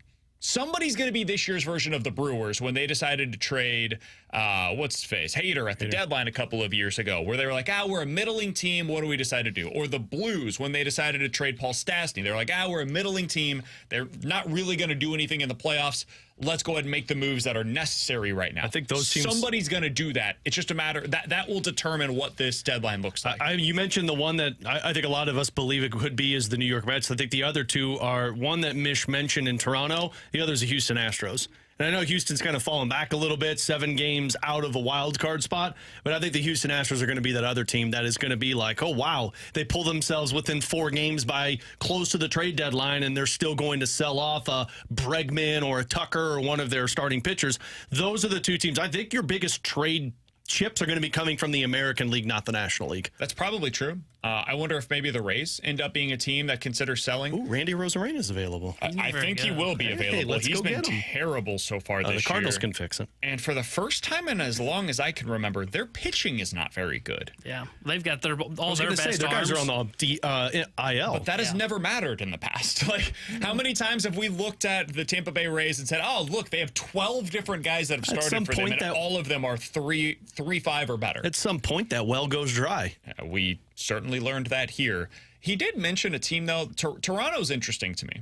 Somebody's going to be this year's version of the Brewers when they decided to trade, Hader at the deadline a couple of years ago, where they were like, we're a middling team. What do we decide to do? Or the Blues when they decided to trade Paul Stastny. They're like, we're a middling team. They're not really going to do anything in the playoffs. Let's go ahead and make the moves that are necessary right now. I think those teams... Somebody's going to do that. It's just a matter... That will determine what this deadline looks like. You mentioned the one that I think a lot of us believe it could be is the New York Mets. I think the other two are one that Mish mentioned in Toronto. The other is the Houston Astros. And I know Houston's kind of fallen back a little bit, 7 games out of a wild card spot. But I think the Houston Astros are going to be that other team that is going to be like, oh, wow, they pull themselves within 4 games by close to the trade deadline, and they're still going to sell off a Bregman or a Tucker or one of their starting pitchers. Those are the 2 teams. I think your biggest trade chips are going to be coming from the American League, not the National League. That's probably true. I wonder if maybe the Rays end up being a team that considers selling. Ooh, Randy Rosarena is available. I think he will be available. He's been terrible so far this year. The Cardinals can fix it. And for the first time in as long as I can remember, their pitching is not very good. Yeah, they've got all their best their guys are on the IL. But that has never mattered in the past. Like, how many times have we looked at the Tampa Bay Rays and said, oh, look, they have 12 different guys that have started for them, and all of them are 3-5 or better. At some point, that well goes dry. We certainly learned that here. He did mention a team, though. Toronto's interesting to me.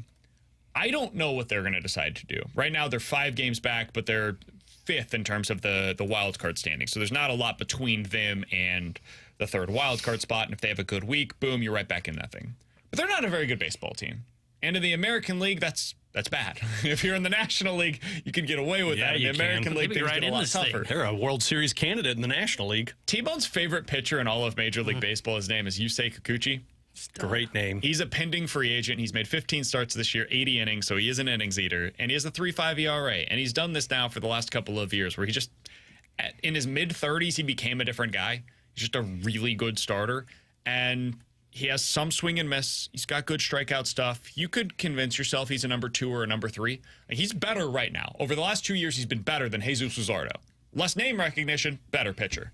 I don't know what they're going to decide to do. Right now, they're 5 games back, but they're 5th in terms of the wild card standing. So there's not a lot between them and the 3rd wild card spot. And if they have a good week, boom, you're right back in that thing. But they're not a very good baseball team. And in the American League, that's bad. If you're in the National League, you can get away with that. In the American League, things get a lot tougher. They're a World Series candidate in the National League. T-Bone's favorite pitcher in all of Major League Baseball, his name is Yusei Kikuchi. Great name. He's a pending free agent. He's made 15 starts this year, 80 innings, so he is an innings eater. And he has a 3.5 ERA. And he's done this now for the last couple of years where he just, in his mid-30s, he became a different guy. He's just a really good starter. And he has some swing and miss. He's got good strikeout stuff. You could convince yourself he's a number 2 or a number 3. Like, he's better right now. Over the last 2 years, he's been better than Jesus Luzardo. Less name recognition, better pitcher.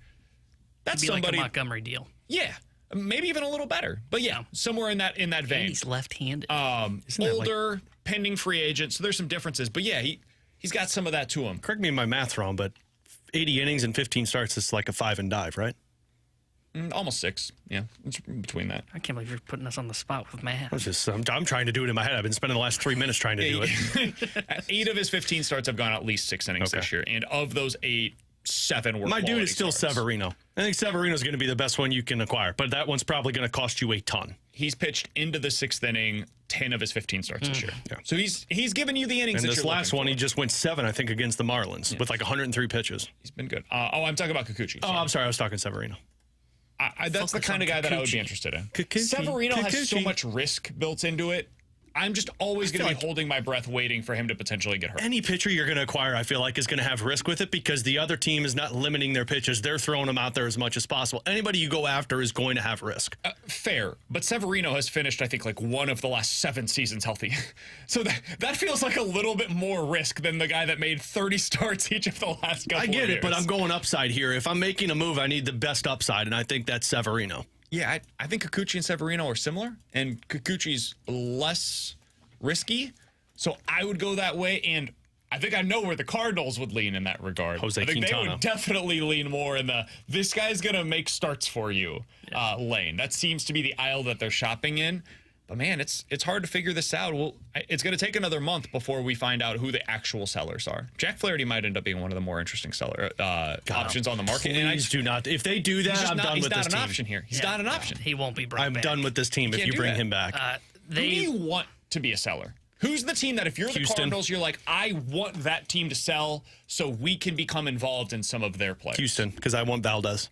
That's somebody like a Montgomery deal. Yeah, maybe even a little better. But yeah, somewhere in that vein. And he's left-handed. Older, pending free agent. So there's some differences. But yeah, he's got some of that to him. Correct me if my math's wrong, but 80 innings and 15 starts is like a 5 and dive, right? Almost 6. Yeah, it's between that. I can't believe you're putting us on the spot with math. I'm trying to do it in my head. I've been spending the last 3 minutes trying to do it. 8 of his 15 starts have gone at least 6 innings this year. And of those 8, 7 were My dude is still starts. Severino. I think Severino's going to be the best one you can acquire, but that one's probably going to cost you a ton. He's pitched into the 6th inning 10 of his 15 starts this year. Yeah. So he's given you the innings. And that this last one, he just went 7, I think, against the Marlins with like 103 pitches. He's been good. I'm talking about Kikuchi. Oh, I'm sorry. I was talking Severino. That's the kind of guy that I would be interested in. Severino has so much risk built into it. I'm just always going to be holding my breath waiting for him to potentially get hurt. Any pitcher you're going to acquire, I feel like, is going to have risk with it because the other team is not limiting their pitches. They're throwing them out there as much as possible. Anybody you go after is going to have risk. Fair. But Severino has finished, I think, like one of the last 7 seasons healthy. So that feels like a little bit more risk than the guy that made 30 starts each of the last couple of years. I get it, but I'm going upside here. If I'm making a move, I need the best upside, and I think that's Severino. Yeah, I think Kikuchi and Severino are similar, and Kikuchi's less risky, so I would go that way, and I think I know where the Cardinals would lean in that regard. Jose I think Quintana. They would definitely lean more in the this guy's gonna make starts for you lane. That seems to be the aisle that they're shopping in. But man, it's hard to figure this out. Well, it's going to take another month before we find out who the actual sellers are. Jack Flaherty might end up being one of the more interesting options on the market. Please do not. If they do that, I'm done with this team. He's not an option here. He's not an option. He won't be brought back. I'm done with this team if you bring him back. Who do you want to be a seller? Who's the team that if you're the Cardinals, you're like, I want that team to sell so we can become involved in some of their players? Houston, because I want Valdez.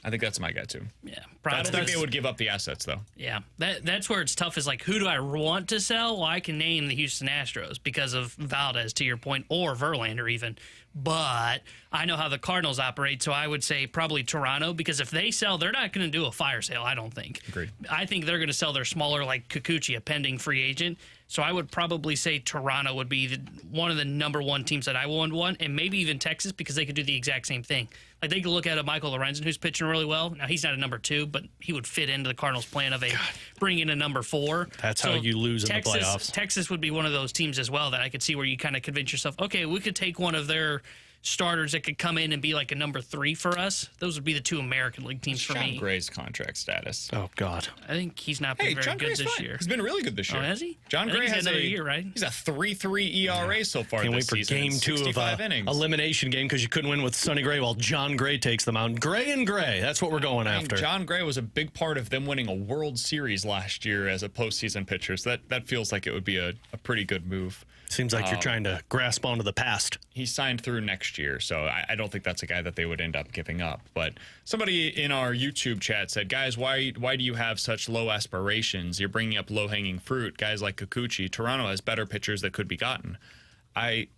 I think that's my guy, too. Yeah, I don't think they would give up the assets, though. Yeah, that's where it's tough is like, who do I want to sell? Well, I can name the Houston Astros because of Valdez, to your point, or Verlander even. But I know how the Cardinals operate, so I would say probably Toronto, because if they sell, they're not going to do a fire sale, I don't think. Agreed. I think they're going to sell their smaller, like Kikuchi, a pending free agent. So I would probably say Toronto would be one of the number 1 teams that I would want, and maybe even Texas, because they could do the exact same thing. Like, they could look at a Michael Lorenzen who's pitching really well. Now, he's not a number 2, but he would fit into the Cardinals' plan of bring in a number 4. That's how you lose in the playoffs. Texas would be one of those teams as well that I could see where you kind of convince yourself, okay, we could take one of their starters that could come in and be like a number 3 for us. Those would be the 2 American League teams for me. John Gray's contract status. Oh, God. I think he's not been very good this year. He's been really good this year. Oh, has he? John Gray has another year, right? He's a 3.3 ERA so far Can't this wait for season. game 2 of a elimination game because you couldn't win with Sonny Gray while John Gray takes them out. Gray and Gray, that's what we're going after. John Gray was a big part of them winning a World Series last year as a postseason pitcher, so that feels like it would be a pretty good move. Seems like you're trying to grasp onto the past. He signed through next year, so I don't think that's a guy that they would end up giving up. But somebody in our YouTube chat said, guys, why do you have such low aspirations? You're bringing up low-hanging fruit. Guys like Kikuchi. Toronto has better pitchers that could be gotten. I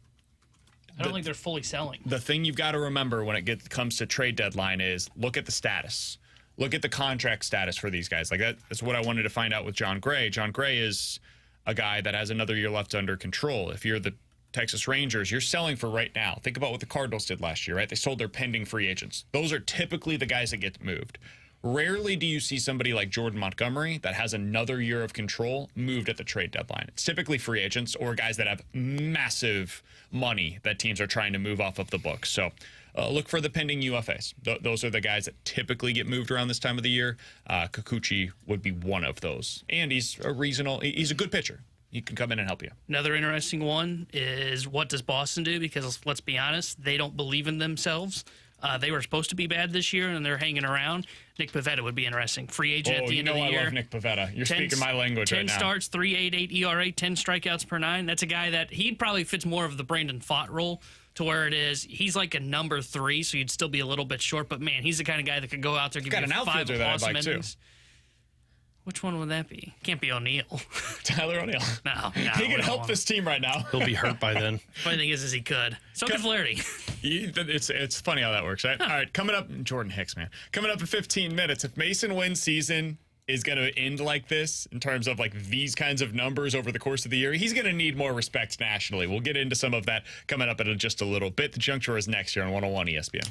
don't think they're fully selling. The thing you've got to remember when it comes to trade deadline is look at the status. Look at the contract status for these guys. Like that's what I wanted to find out with John Gray. John Gray is a guy that has another year left under control. If you're the Texas Rangers, you're selling for right now. Think about what the Cardinals did last year, right? They sold their pending free agents. Those are typically the guys that get moved. Rarely do you see somebody like Jordan Montgomery that has another year of control moved at the trade deadline. It's typically free agents or guys that have massive money that teams are trying to move off of the books. So look for the pending UFAs. Those are the guys that typically get moved around this time of the year. Kikuchi would be one of those. And he's a good pitcher. He can come in and help you. Another interesting one is what does Boston do? Because let's be honest, they don't believe in themselves. They were supposed to be bad this year, and they're hanging around. Nick Pivetta would be interesting. Free agent at the end of the year. I love Nick Pivetta. You're speaking my language right now. 10 starts, 3.88 ERA, 10 strikeouts per 9. That's a guy that he probably fits more of the Brandon Pfaadt role to where it is. He's like a number 3, so you'd still be a little bit short. But, man, he's the kind of guy that could go out there and give you 5 awesome innings. Which one would that be? Can't be O'Neill. Tyler O'Neill. No, he can help this team right now. He'll be hurt by then. Funny thing is he could. So could Flaherty. It's funny how that works, right? All right, coming up, Jordan Hicks, man. Coming up in 15 minutes, if Masyn Winn's season is going to end like this in terms of like these kinds of numbers over the course of the year, he's going to need more respect nationally. We'll get into some of that coming up in just a little bit. The Junk Drawer is next year on 101 ESPN.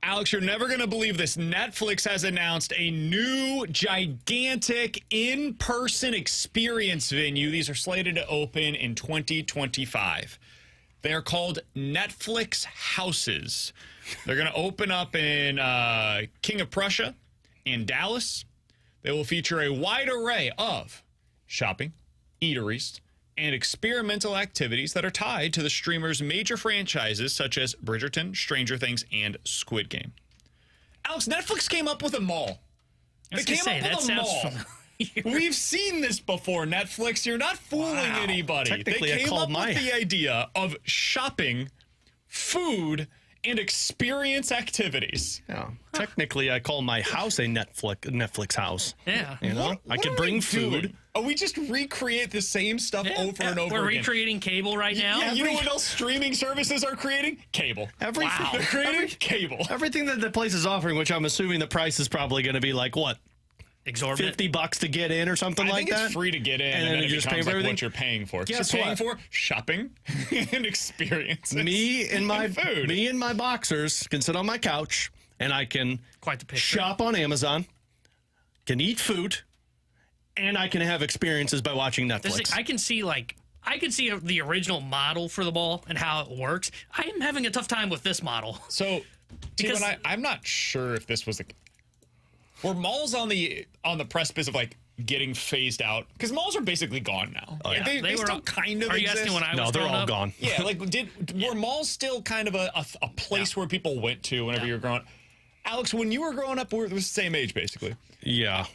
Alex, you're never going to believe this. Netflix has announced a new, gigantic, in-person experience venue. These are slated to open in 2025. They're called Netflix Houses. They're going to open up in King of Prussia in Dallas. They will feature a wide array of shopping, eateries, and experimental activities that are tied to the streamer's major franchises such as Bridgerton, Stranger Things, and Squid Game. Alex, Netflix came up with a mall. They came up with a mall. We've seen this before, Netflix. You're not fooling anybody. Technically, they came up with the idea of shopping, food, and experience activities. Yeah. Technically, I call my house a Netflix house. Yeah. You know, I could bring food. Oh, we just recreate the same stuff over and over We're again. recreating cable right now. Yeah, you know what else streaming services are creating? Cable. They're creating cable. Everything that the place is offering, which I'm assuming the price is probably going to be like, what? Exorbitant. $50 to get in or something like that? I think it's free to get in, and then it just becomes like what you're paying for. Guess you're paying what? for shopping and experiences. Me and my food. Me and my boxers can sit on my couch, and I can Quite the picture. shop on Amazon, can eat food, and I can have experiences by watching Netflix. I can see the original model for the mall and how it works. I am having a tough time with this model. So, because I'm not sure if this was were malls on the precipice of like getting phased out? Because malls are basically gone now. Oh, yeah. They still kind of Are you exist. asking when I was No, they're growing all up? gone. Yeah, like were malls still kind of a place where people went to whenever you were growing up? Alex, when you were growing up, we were the same age basically. Yeah.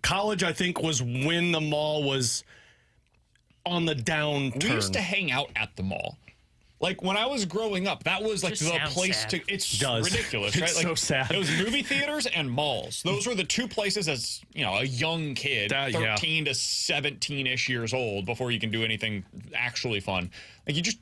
College, I think, was when the mall was on the downturn. We used to hang out at the mall. Like, when I was growing up, that was, like, Just the sounds place sad. to... It's Does. ridiculous, It's right? Like, so sad. It was movie theaters and malls. Those were the two places as, you know, a young kid, 13 to 17-ish years old, before you can do anything actually fun. Like, you just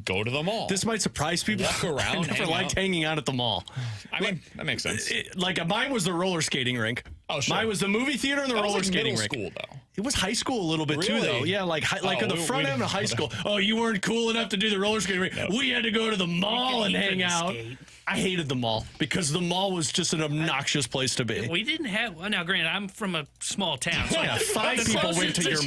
go to the mall. This might surprise people. Walk around, I never liked hanging out at the mall. I mean, that makes sense. Mine was the roller skating rink. Oh, sure. Mine was the movie theater and the roller skating rink. School, though. It was high school a little bit too, Really? though. Yeah, at the front end of high school. Oh, you weren't cool enough to do the roller skating rink. No. We had to go to the mall and hang out. Skate. I hated the mall because the mall was just an obnoxious place to be. We didn't have. Well, now, granted, I'm from a small town. So Yeah, 5 people went to your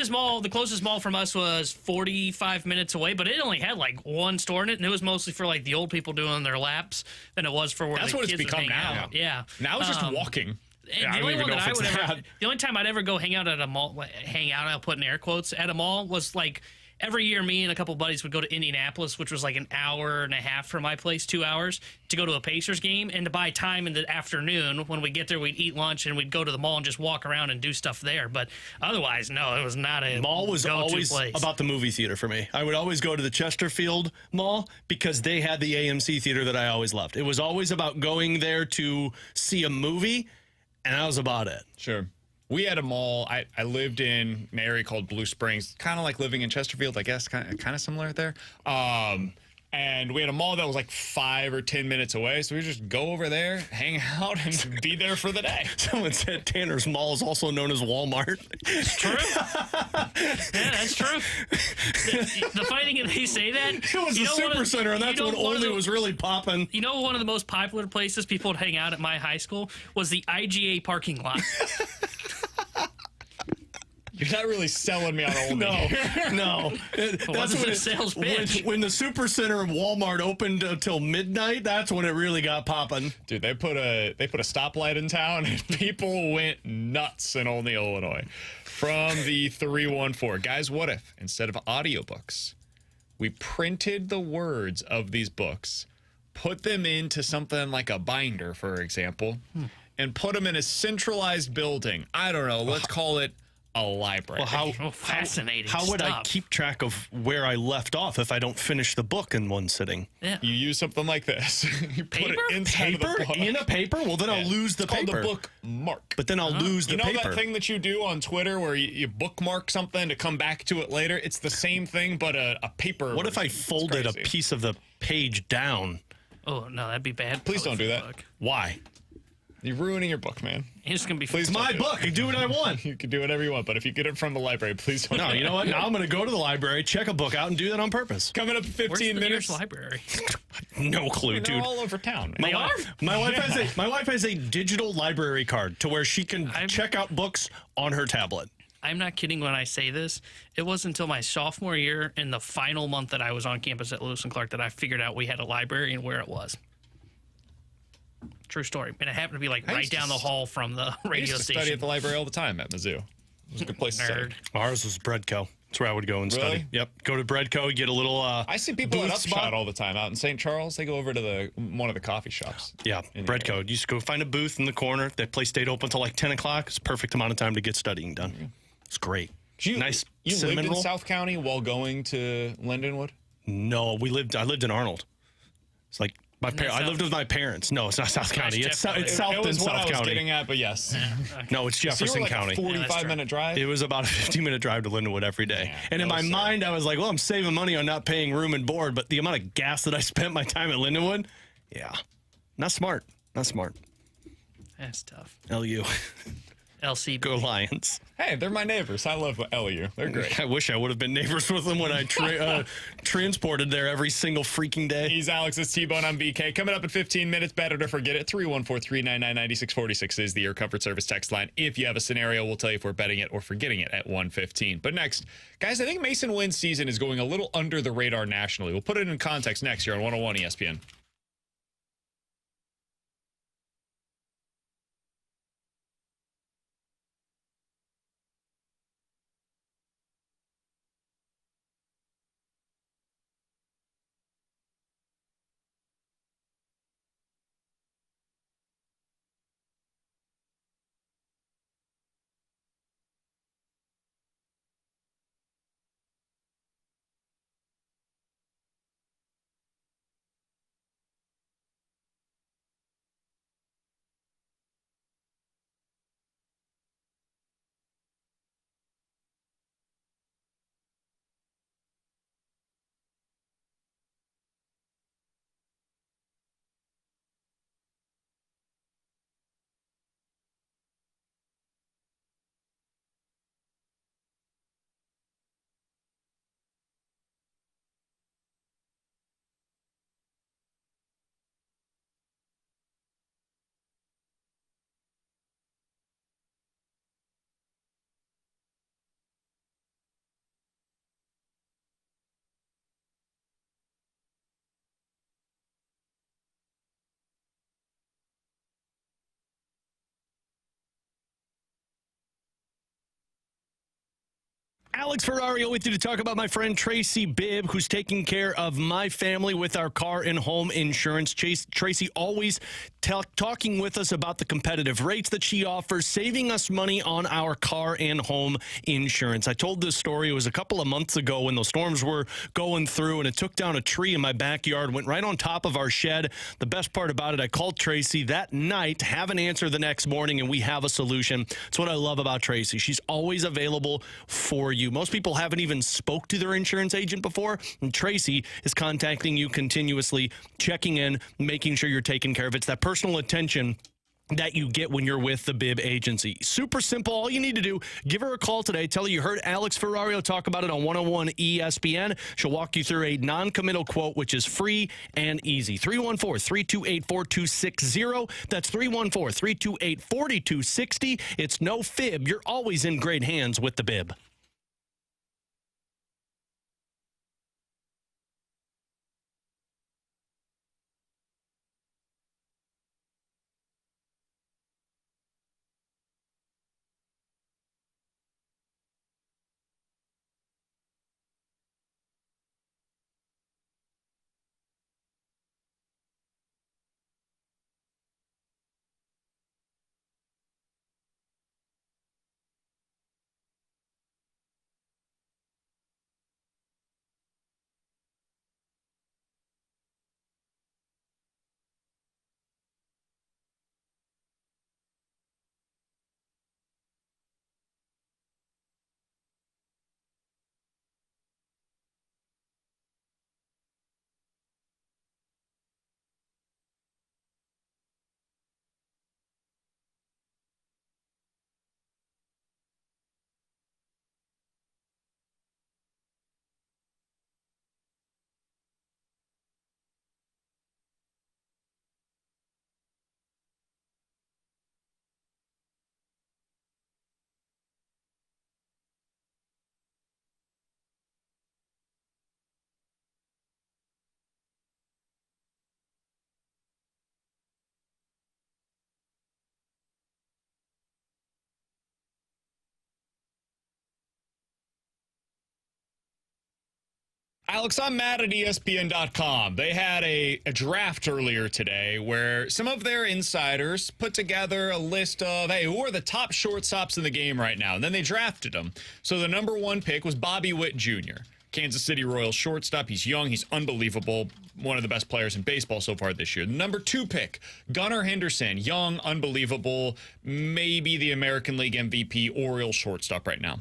mall. The closest mall from us was 45 minutes away, but it only had like one store in it, and it was mostly for like the old people doing their laps than it was for where That's the what kids it's would become hang now. out. Yeah. Now it's just walking. And the only time I'd ever go hang out at a mall, I'll put in air quotes, at a mall was like every year me and a couple buddies would go to Indianapolis, which was like an hour and a half from my place, 2 hours, to go to a Pacers game and to buy time in the afternoon. When we get there, we'd eat lunch and we'd go to the mall and just walk around and do stuff there. But otherwise, no, it was not a mall was always place. About the movie theater for me. I would always go to the Chesterfield Mall because they had the AMC theater that I always loved. It was always about going there to see a movie, and that was about it. Sure. We had a mall. I lived in an area called Blue Springs, kind of like living in Chesterfield, I guess, kind of similar there. And we had a mall that was like 5 or 10 minutes away, so we just go over there, hang out, and be there for the day. Someone said Tanner's Mall is also known as Walmart. It's true. Yeah, that's true. The funny thing is they say that. It was the Super Center, and that's when only was really popping. You know, one of the most popular places people would hang out at my high school was the IGA parking lot. You're not really selling me on old. No. That's when sales pitch. When the Super Center and Walmart opened until midnight, that's when it really got popping. Dude, they put a stoplight in town, and people went nuts in Olney, Illinois. From the 314. Guys, what if instead of audiobooks, we printed the words of these books, put them into something like a binder, for example, and put them in a centralized building? I don't know. Let's call it a library. Well, Fascinating. How would I stuff. keep track of where I left off if I don't finish the book in one sitting? Yeah. You use something like this. You put it inside of the book. In a paper? Well, then I'll lose the It's called paper. the bookmark. But then I'll lose the You know paper. that thing that you do on Twitter where you bookmark something to come back to it later? It's the same thing, but a paper. What if I folded a piece of the page down? Oh, no, that'd be bad. Please don't do that. Why? You're ruining your book, man. It's going to be Please It's my book. I do what I want. You can do whatever you want, but if you get it from the library, please don't. No, you know what? Now I'm going to go to the library, check a book out, and do that on purpose. Coming up in 15 Where's the minutes. nearest library? No clue, They're dude. all over town. They are? My wife has a digital library card to where she can check out books on her tablet. I'm not kidding when I say this. It wasn't until my sophomore year in the final month that I was on campus at Lewis and Clark that I figured out we had a library and where it was. True story. And it happened to be like right down the hall from the I radio used to station. study at the library all the time at Mizzou. It was a good place to study. Nerd. Ours was Breadco. That's where I would go and study. Really? Yep. Go to Breadco, get a little I see people at booth Upshot spot. all the time out in St. Charles. They go over to one of the coffee shops. Yeah, Breadco. You just go find a booth in the corner. That place stayed open until like 10 o'clock. It's a perfect amount of time to get studying done. It's great. Nice You lived cinnamon in roll. South County while going to Lindenwood? No, I lived in Arnold. It's like I lived with my parents. No, it's not South County. It's south It than was what I South was County. getting at, but yes. No, it's So you Jefferson were like County. a 45-minute drive? It was about a 15-minute drive to Lindenwood every day. Yeah, and in no, my sir. mind, I was like, well, I'm saving money on not paying room and board, but the amount of gas that I spent my time at Lindenwood, yeah. Not smart. Not smart. That's tough. LU. LCB. Go Lions. Hey, they're my neighbors. I love LU. They're great. I wish I would have been neighbors with them when I transported there every single freaking day. He's Alex. It's T-Bone. I'm BK. Coming up in 15 minutes. Better to forget it. 314-399-9646 is the Air Comfort Service text line. If you have a scenario, we'll tell you if we're betting it or forgetting it at 1:15. But next, guys, I think Masyn Winn's season is going a little under the radar nationally. We'll put it in context next year on 101 ESPN. Alex Ferrario with you to talk about my friend Tracy Bibb, who's taking care of my family with our car and home insurance. Tracy always talking with us about the competitive rates that she offers, saving us money on our car and home insurance. I told this story. It was a couple of months ago when those storms were going through, and it took down a tree in my backyard, went right on top of our shed. The best part about it, I called Tracy that night, have an answer the next morning, and we have a solution. It's what I love about Tracy. She's always available for you. Most people haven't even spoke to their insurance agent before, and Tracy is contacting you continuously, checking in, making sure you're taken care of. It's that personal attention that you get when you're with the Bibb agency. Super simple. All you need to do, give her a call today. Tell her you heard Alex Ferrario talk about it on 101 ESPN. She'll walk you through a non-committal quote, which is free and easy. 314-328-4260. That's 314-328-4260. It's no fib. You're always in great hands with the Bibb. Alex, I'm mad at ESPN.com. They had a draft earlier today where some of their insiders put together a list of, hey, who are the top shortstops in the game right now? And then they drafted them. So the number 1 pick was Bobby Witt Jr., Kansas City Royals shortstop. He's young. He's unbelievable. One of the best players in baseball so far this year. The number 2 pick, Gunnar Henderson, young, unbelievable, maybe the American League MVP, Orioles shortstop right now.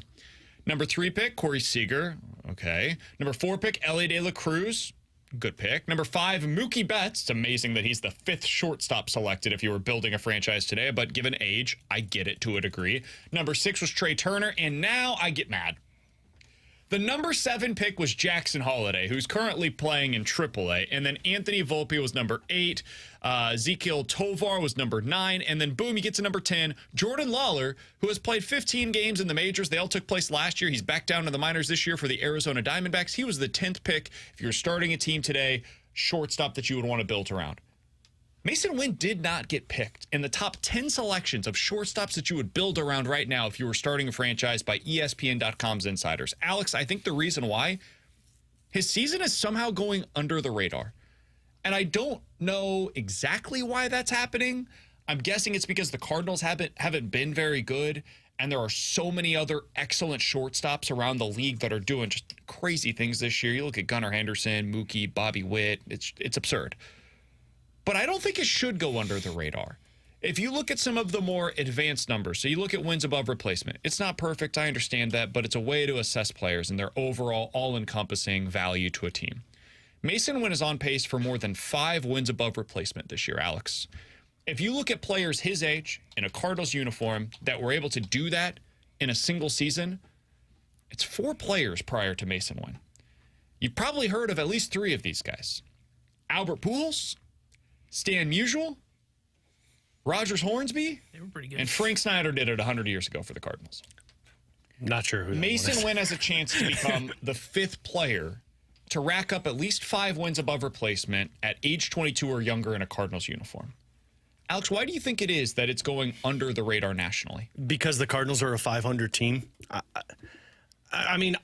Number 3 pick, Corey Seager. Okay. Number 4 pick, Elly De La Cruz. Good pick. Number 5, Mookie Betts. It's amazing that he's the 5th shortstop selected if you were building a franchise today, but given age, I get it to a degree. Number 6 was Trey Turner, and now I get mad. The number 7 pick was Jackson Holliday, who's currently playing in AAA. And then Anthony Volpe was number 8. Ezekiel Tovar was number 9. And then, boom, you get to number 10, Jordan Lawler, who has played 15 games in the majors. They all took place last year. He's back down to the minors this year for the Arizona Diamondbacks. He was the 10th pick. If you're starting a team today, shortstop that you would want to build around. Masyn Winn did not get picked in the top 10 selections of shortstops that you would build around right now if you were starting a franchise by ESPN.com's insiders. Alex, I think the reason why, his season is somehow going under the radar. And I don't know exactly why that's happening. I'm guessing it's because the Cardinals haven't been very good, and there are so many other excellent shortstops around the league that are doing just crazy things this year. You look at Gunnar Henderson, Mookie, Bobby Witt. It's absurd. But I don't think it should go under the radar. If you look at some of the more advanced numbers, so you look at wins above replacement, it's not perfect, I understand that, but it's a way to assess players and their overall all-encompassing value to a team. Masyn Winn is on pace for more than 5 wins above replacement this year, Alex. If you look at players his age in a Cardinals uniform that were able to do that in a single season, it's 4 players prior to Masyn Winn. You've probably heard of at least 3 of these guys. Albert Pujols, Stan Musial, Rogers Hornsby, they were pretty good, and Frank Snyder did it 100 years ago for the Cardinals. Not sure who Masyn Winn has a chance to become the 5th player to rack up at least 5 wins above replacement at age 22 or younger in a Cardinals uniform. Alex, why do you think it is that it's going under the radar nationally? Because the Cardinals are a 500 team. I mean,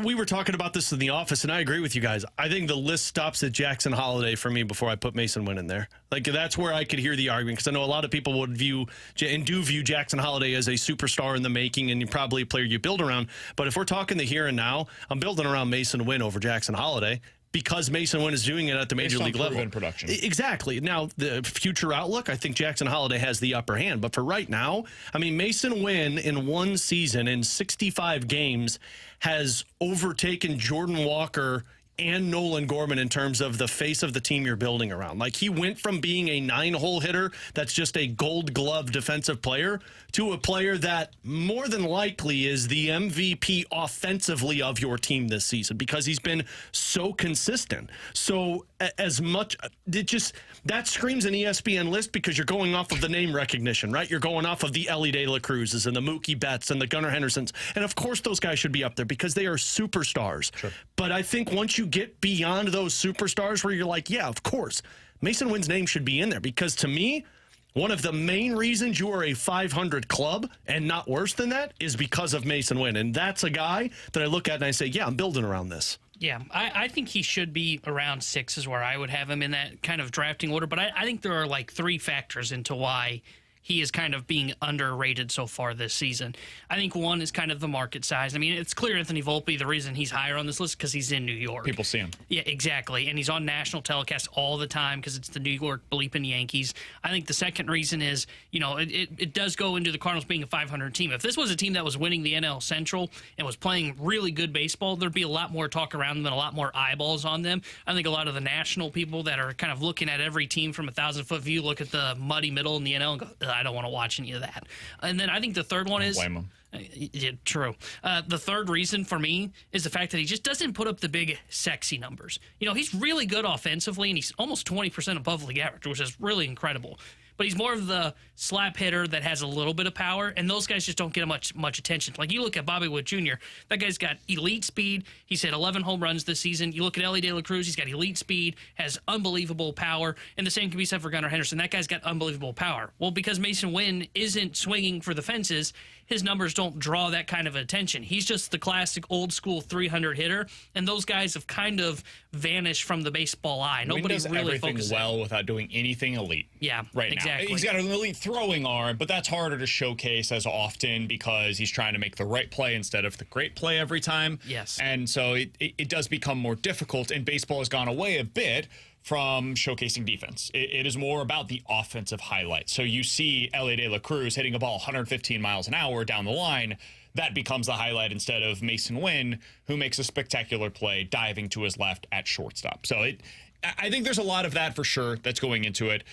we were talking about this in the office, and I agree with you guys. I think the list stops at Jackson Holliday for me before I put Masyn Winn in there. Like, that's where I could hear the argument, because I know a lot of people would view and do view Jackson Holliday as a superstar in the making, and probably a player you build around. But if we're talking the here and now, I'm building around Masyn Winn over Jackson Holliday, because Masyn Winn is doing it at the major league level. Production. Exactly. Now, the future outlook, I think Jackson Holliday has the upper hand. But for right now, I mean, Masyn Winn in one season, in 65 games, has overtaken Jordan Walker and Nolan Gorman in terms of the face of the team you're building around. Like, he went from being a 9-hole hitter that's just a gold glove defensive player to a player that more than likely is the MVP offensively of your team this season, because he's been so consistent. So as much, that screams an ESPN list, because you're going off of the name recognition, right? You're going off of the Elly De La Cruzes and the Mookie Betts and the Gunnar Hendersons. And of course those guys should be up there because they are superstars. Sure. But I think once you get beyond those superstars where you're like, yeah, of course, Masyn Winn's name should be in there, because to me, one of the main reasons you are a 500 club and not worse than that is because of Masyn Winn. And that's a guy that I look at and I say, yeah, I'm building around this. Yeah, I think he should be around 6 is where I would have him in that kind of drafting order. But I think there are like 3 factors into why he is kind of being underrated so far this season. I think one is kind of the market size. I mean, it's clear Anthony Volpe, the reason he's higher on this list, because he's in New York. People see him. Yeah, exactly. And he's on national telecast all the time because it's the New York bleeping Yankees. I think the second reason is, you know, it does go into the Cardinals being a 500 team. If this was a team that was winning the NL Central and was playing really good baseball, there'd be a lot more talk around them and a lot more eyeballs on them. I think a lot of the national people that are kind of looking at every team from a 1,000-foot view look at the muddy middle in the NL and go, I don't want to watch any of that. And then I think the third one is... Blame him. Yeah, true. The third reason for me is the fact that he just doesn't put up the big, sexy numbers. You know, he's really good offensively, and he's almost 20% above league average, which is really incredible. But he's more of the slap hitter that has a little bit of power, and those guys just don't get much attention. Like, you look at Bobby Witt Jr., that guy's got elite speed. He's hit 11 home runs this season. You look at Elly De La Cruz, he's got elite speed, has unbelievable power, and the same can be said for Gunnar Henderson. That guy's got unbelievable power. Well, because Masyn Winn isn't swinging for the fences, his numbers don't draw that kind of attention. He's just the classic old school 300 hitter, and those guys have kind of vanished from the baseball eye. Nobody does really everything focuses well without doing anything elite. Yeah, right exactly. now. He's got an elite throwing arm, but that's harder to showcase as often because he's trying to make the right play instead of the great play every time. Yes. And so it does become more difficult, and baseball has gone away a bit from showcasing defense. It is more about the offensive highlights. So you see Elly De La Cruz hitting a ball 115 miles an hour down the line. That becomes the highlight instead of Masyn Winn, who makes a spectacular play diving to his left at shortstop. So I think there's a lot of that for sure that's going into it.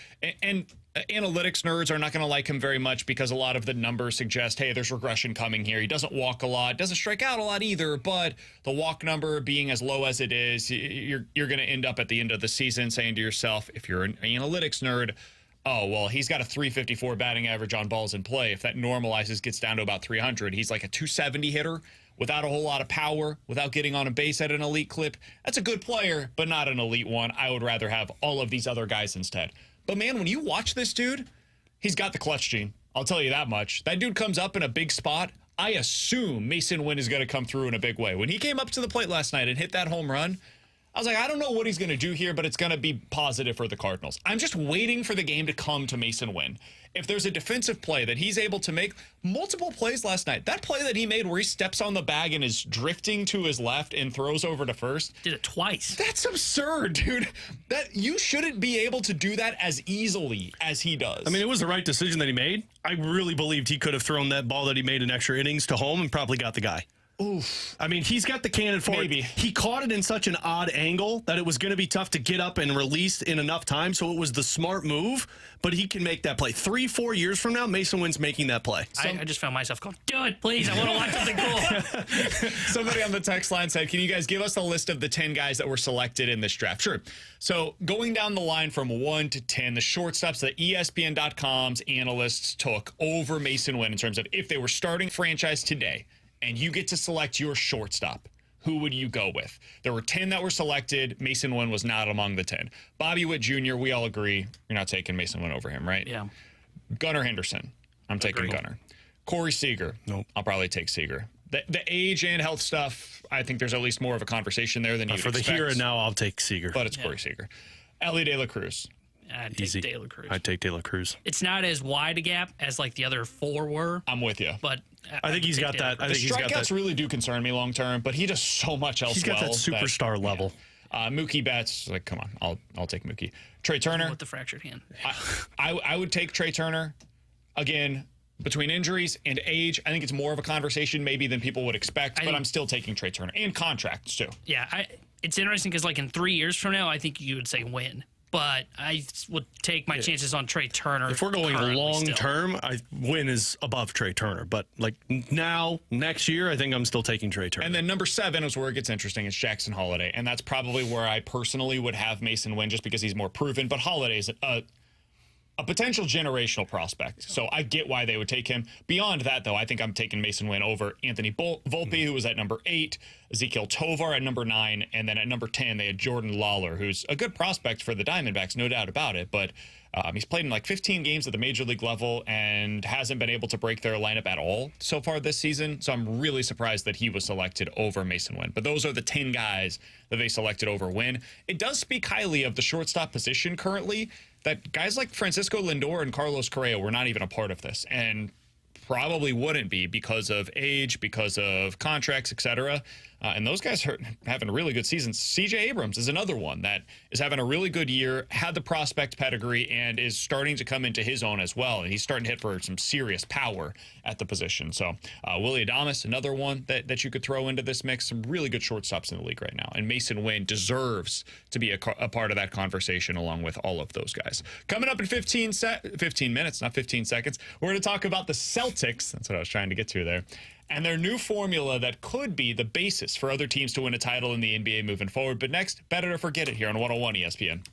And analytics nerds are not going to like him very much because a lot of the numbers suggest, hey, there's regression coming here. He doesn't walk a lot, doesn't strike out a lot either, but the walk number being as low as it is, you're going to end up at the end of the season saying to yourself, if you're an analytics nerd, oh, well, he's got a 354 batting average on balls in play. If that normalizes, gets down to about 300, he's like a 270 hitter without a whole lot of power, without getting on a base at an elite clip. That's a good player, but not an elite one. I would rather have all of these other guys instead. But, man, when you watch this dude, he's got the clutch gene. I'll tell you that much. That dude comes up in a big spot. I assume Masyn Winn is going to come through in a big way. When he came up to the plate last night and hit that home run, I was like, I don't know what he's going to do here, but it's going to be positive for the Cardinals. I'm just waiting for the game to come to Masyn Winn. If there's a defensive play that he's able to make, multiple plays last night, that play that he made where he steps on the bag and is drifting to his left and throws over to first. Did it twice. That's absurd, dude. That you shouldn't be able to do that as easily as he does. I mean, it was the right decision that he made. I really believed he could have thrown that ball that he made in extra innings to home and probably got the guy. Oof. I mean, he's got the cannon for Maybe. it. He caught it in such an odd angle that it was going to be tough to get up and release in enough time, so it was the smart move, but he can make that play. 3-4 years from now, Masyn Winn's making that play. I just found myself going, do it, please. I want to watch something cool. Somebody on the text line said, can you guys give us a list of the 10 guys that were selected in this draft? Sure. So going down the line from 1 to 10, the shortstops that ESPN.com's analysts took over Masyn Winn in terms of if they were starting franchise today, and you get to select your shortstop, who would you go with? There were 10 that were selected. Masyn Winn was not among the 10. Bobby Witt Jr., we all agree, you're not taking Masyn Winn over him, right? Yeah. Gunnar Henderson, I'm taking Gunnar. Corey Seager, nope. I'll probably take Seager. The age and health stuff, I think there's at least more of a conversation there than you For expect. the here and now, I'll take Seager. But it's Corey Seager. Elly De La Cruz. I'd take De La Cruz. I'd take De La Cruz. It's not as wide a gap as like the other 4 were. I'm with you. But I think he's got that. I think the strikeouts really do concern me long term, but he does so much else. He's got that superstar level. Yeah. Mookie Betts, like, come on, I'll take Mookie. Trey Turner with the fractured hand. I would take Trey Turner. Again, between injuries and age, I think it's more of a conversation maybe than people would expect, but I'm still taking Trey Turner and contracts too. Yeah, it's interesting because like in 3 years from now, I think you would say Win. But I would take my chances on Trey Turner. If we're going long term, Win is above Trey Turner. But like now, next year, I think I'm still taking Trey Turner. And then number 7 is where it gets interesting. It's Jackson Holliday. And that's probably where I personally would have Masyn Winn just because he's more proven. But Holliday's a potential generational prospect. So I get why they would take him. Beyond that, though, I think I'm taking Masyn Winn over Anthony Volpe, who was at number 8, Ezekiel Tovar at number 9, and then at number 10, they had Jordan Lawler, who's a good prospect for the Diamondbacks, no doubt about it. But he's played in like 15 games at the major league level and hasn't been able to break their lineup at all so far this season. So I'm really surprised that he was selected over Masyn Winn. But those are the 10 guys that they selected over Winn. It does speak highly of the shortstop position currently, that guys like Francisco Lindor and Carlos Correa were not even a part of this and probably wouldn't be because of age, because of contracts, etc. And those guys are having a really good season. C.J. Abrams is another one that is having a really good year, had the prospect pedigree, and is starting to come into his own as well. And he's starting to hit for some serious power at the position. So Willy Adames, another one that you could throw into this mix. Some really good shortstops in the league right now. And Masyn Winn deserves to be a part of that conversation along with all of those guys. Coming up in 15 minutes, not 15 seconds, we're going to talk about the Celtics. That's what I was trying to get to there. And their new formula that could be the basis for other teams to win a title in the NBA moving forward. But next, Better to Forget It here on 101 ESPN.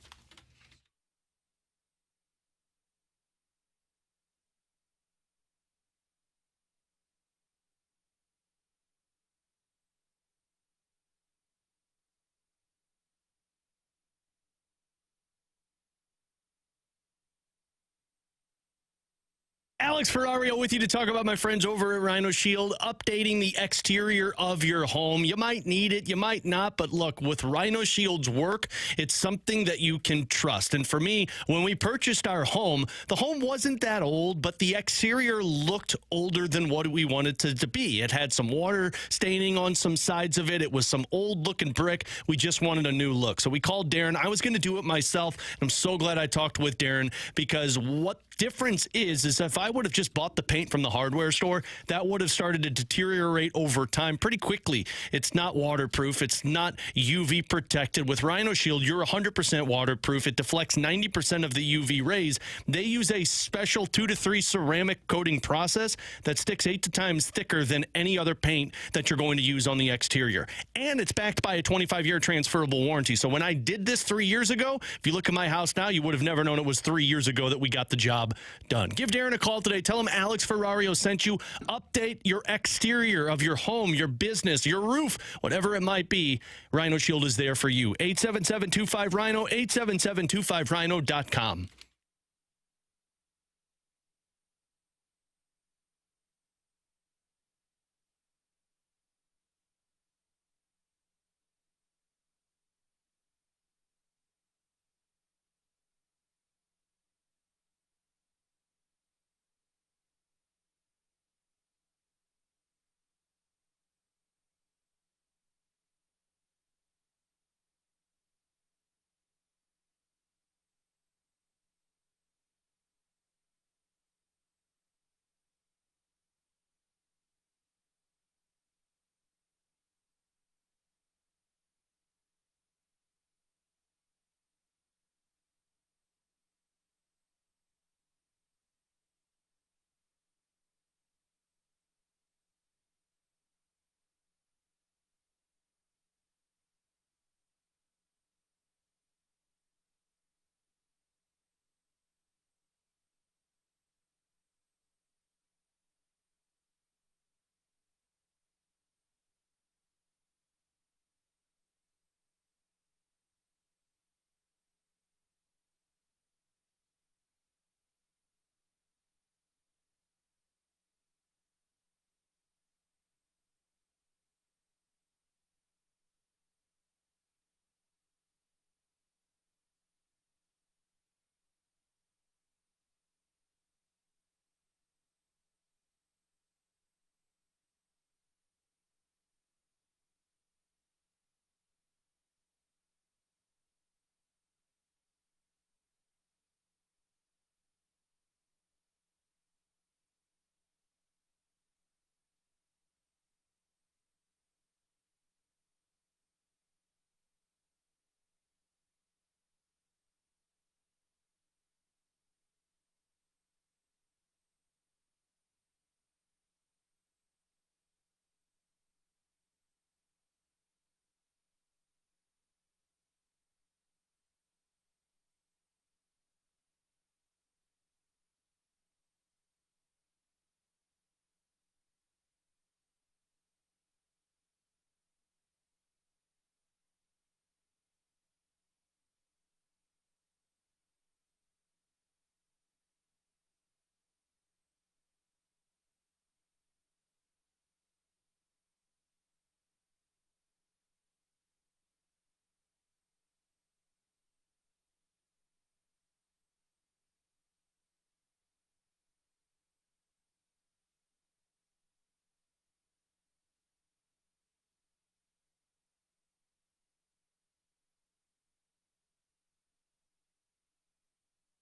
Alex Ferrario with you to talk about my friends over at Rhino Shield, updating the exterior of your home. You might need it, you might not, but look, with Rhino Shield's work, it's something that you can trust. And for me, when we purchased our home, the home wasn't that old, but the exterior looked older than what we wanted it to be. It had some water staining on some sides of it. It was some old-looking brick. We just wanted a new look. So we called Darren. I was going to do it myself, and I'm so glad I talked with Darren, because what difference is if I would have just bought the paint from the hardware store, that would have started to deteriorate over time pretty quickly. It's not waterproof. It's not UV protected. With Rhino Shield, you're 100% waterproof. It deflects 90% of the UV rays. They use a special 2 to 3 ceramic coating process that sticks 8 times thicker than any other paint that you're going to use on the exterior. And it's backed by a 25-year transferable warranty. So when I did this 3 years ago, if you look at my house now, you would have never known it was 3 years ago that we got the job done. Give Darren a call today. Tell him Alex Ferrario sent you. Update your exterior of your home, your business, your roof, whatever it might be. Rhino Shield is there for you. 877-25-RHINO, 877-25RHINO.com.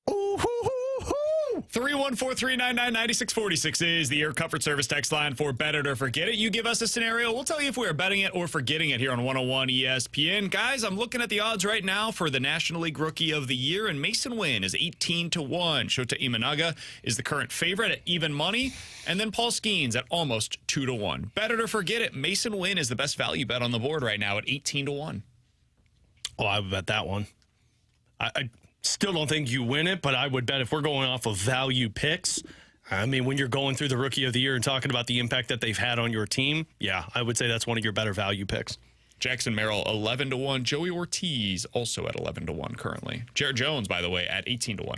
Ooh, hoo, hoo, hoo. 314-399-9646 is the Air Comfort Service text line for Bet It or Forget It. You give us a scenario, we'll tell you if we're betting it or forgetting it here on 101 ESPN. Guys, I'm looking at the odds right now for the National League Rookie of the Year, and Masyn Winn is 18-1. Shota Imanaga is the current favorite at even money, and then Paul Skeens at almost 2-1. Bet it or forget it, Masyn Winn is the best value bet on the board right now at 18-1. Oh, I would bet that one. I still don't think you win it, but I would bet if we're going off of value picks, I mean, when you're going through the Rookie of the Year and talking about the impact that they've had on your team, yeah, I would say that's one of your better value picks. Jackson Merrill, 11-1. Joey Ortiz also at 11-1 currently. Jared Jones, by the way, at 18-1.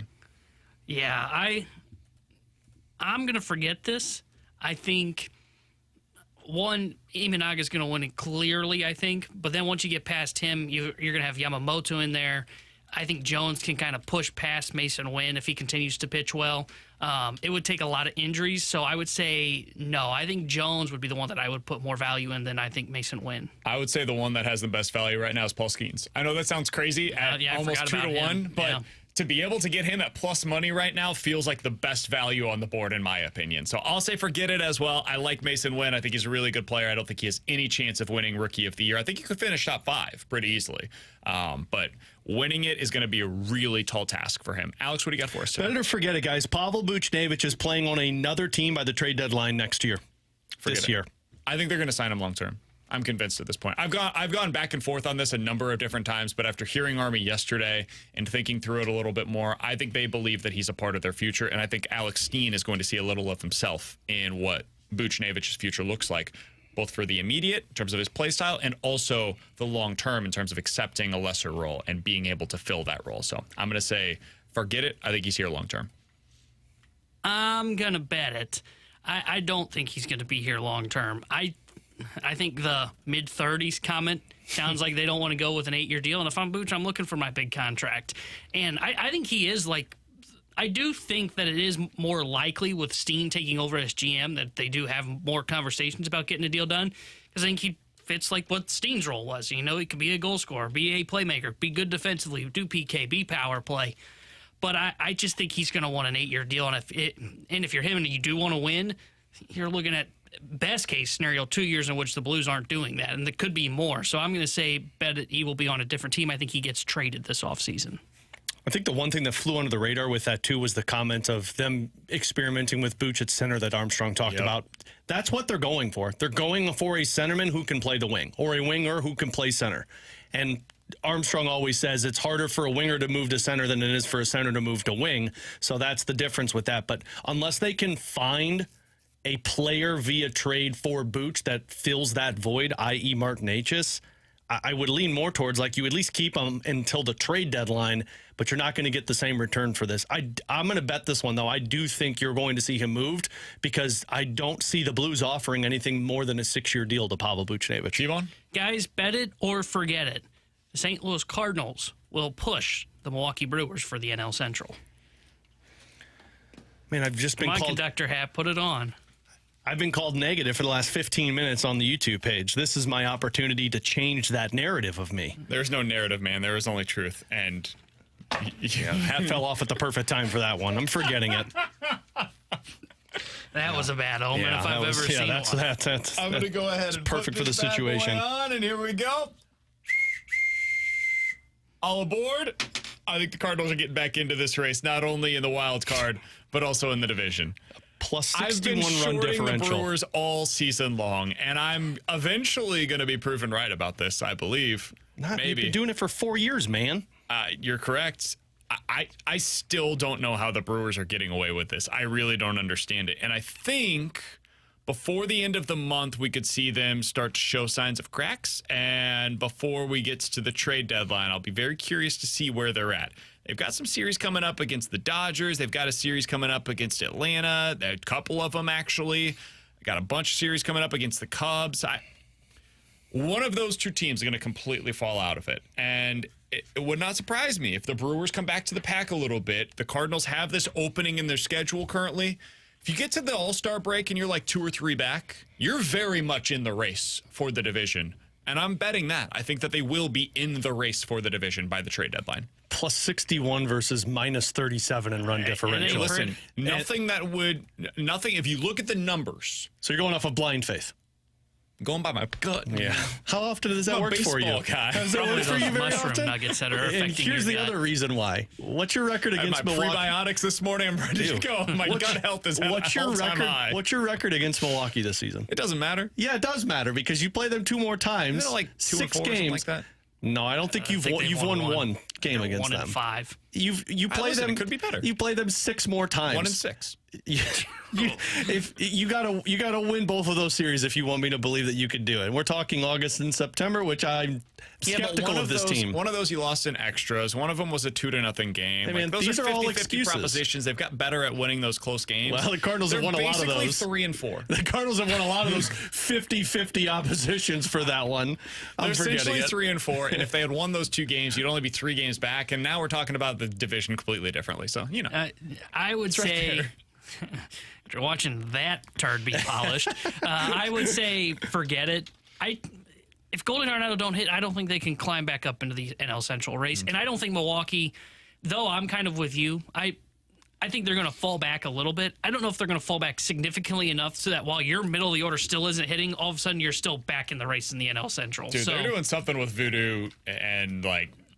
Yeah, I'm going to forget this. I think, one, Imanaga's going to win it clearly, I think. But then once you get past him, you're going to have Yamamoto in there. I think Jones can kind of push past Masyn Winn if he continues to pitch well. It would take a lot of injuries, so I would say no. I think Jones would be the one that I would put more value in than I think Masyn Winn. I would say the one that has the best value right now is Paul Skeens. I know that sounds crazy at almost 2-1, but to be able to get him at plus money right now feels like the best value on the board, in my opinion. So I'll say forget it as well. I like Masyn Winn. I think he's a really good player. I don't think he has any chance of winning Rookie of the Year. I think he could finish top 5 pretty easily. But winning it is going to be a really tall task for him. Alex, what do you got for us today? Better forget it, guys. Pavel Buchnevich is playing on another team by the trade deadline next year. This year. I think they're going to sign him long term. I'm convinced at this point. I've gone back and forth on this a number of different times, but after hearing Army yesterday and thinking through it a little bit more, I think they believe that he's a part of their future, and I think Alex Steen is going to see a little of himself in what Buchnevich's future looks like, both for the immediate in terms of his play style and also the long term in terms of accepting a lesser role and being able to fill that role. So I'm going to say forget it. I think he's here long term. I'm going to bet it. I don't think he's going to be here long term. I think the mid-30s comment sounds like they don't want to go with an 8-year deal. And if I'm Booch, I'm looking for my big contract. And I think he is like, I do think that it is more likely with Steen taking over as GM that they do have more conversations about getting a deal done. Because I think he fits like what Steen's role was. You know, he could be a goal scorer, be a playmaker, be good defensively, do PK, be power play. But I just think he's going to want an 8-year deal. And if you're him and you do want to win, you're looking at best case scenario 2 years in which the Blues aren't doing that, and there could be more. So I'm going to say bet that he will be on a different team. I think he gets traded this offseason. I think the one thing that flew under the radar with that too was the comment of them experimenting with Booch at center that Armstrong talked about. That's what they're going for. They're going for a centerman who can play the wing or a winger who can play center. And Armstrong always says it's harder for a winger to move to center than it is for a center to move to wing. So that's the difference with that. But unless they can find a player via trade for Booch that fills that void, i.e. Martin Necas, I would lean more towards like you at least keep him until the trade deadline, but you're not going to get the same return for this. I'm going to bet this one, though. I do think you're going to see him moved because I don't see the Blues offering anything more than a 6-year deal to Pavel Buchnevich. Yvonne? Guys, bet it or forget it. The St. Louis Cardinals will push the Milwaukee Brewers for the NL Central. Man, I've just been called... conductor hat, put it on. I've been called negative for the last 15 minutes on the YouTube page. This is my opportunity to change that narrative of me. There's no narrative, man. There is only truth. And hat fell off at the perfect time for that one. I'm forgetting it. That was a bad omen if I've ever seen one. I'm going to go ahead and perfect for the situation. On, and here we go. All aboard. I think the Cardinals are getting back into this race, not only in the wild card, but also in the division. Plus 61 I've been run differential. The Brewers all season long, and I'm eventually going to be proven right about this, I believe. Maybe. You've been doing it for 4 years, man. You're correct. I still don't know how the Brewers are getting away with this. I really don't understand it. And I think before the end of the month, we could see them start to show signs of cracks. And before we get to the trade deadline, I'll be very curious to see where they're at. They've got some series coming up against the Dodgers. They've got a series coming up against Atlanta. A couple of them, actually. They got a bunch of series coming up against the Cubs. One of those two teams is going to completely fall out of it. And it would not surprise me if the Brewers come back to the pack a little bit. The Cardinals have this opening in their schedule currently. If you get to the All-Star break and you're like 2 or 3 back, you're very much in the race for the division. And I'm betting that. I think that they will be in the race for the division by the trade deadline. Plus 61 versus minus 37 in run differential. Listen, nothing, if you look at the numbers. So you're going off of blind faith. Going by my gut. Yeah. How often does that work for you? Guy. Does that work for you very often? Nuggets that are and here's the other reason why. What's your record against Milwaukee? My prebiotics this morning. I'm ready to go. My gut health is what's your record? High. What's your record against Milwaukee this season? It doesn't matter. Yeah, it does matter because you play them 2 more times. Like 2 6 or 4 games like that. No, I don't think you've won one game against them. 1-5. you play them. It could be better. You play them 6 more times. 1 and 6. If you gotta win both of those series if you want me to believe that you could do it. And we're talking August and September, which I'm skeptical of this team. One of those you lost in extras. One of them was a 2-0 game. I mean, those these are 50, all 50 excuses. propositions. They've got better at winning those close games. Well, the Cardinals have won a lot of those. Basically 3 and 4. The Cardinals have won a lot of those 50-50 oppositions for that one. They're essentially 3 and 4, and if they had won those 2 games, you'd only be 3 games back. And now we're talking about the division completely differently. So I would say. Right After watching that turd be polished, I would say forget it. If Golden Arenado don't hit, I don't think they can climb back up into the NL Central race. And I don't think Milwaukee, though I'm kind of with you, I think they're going to fall back a little bit. I don't know if they're going to fall back significantly enough so that while your middle of the order still isn't hitting, all of a sudden you're still back in the race in the NL Central. Dude, they're doing something with voodoo and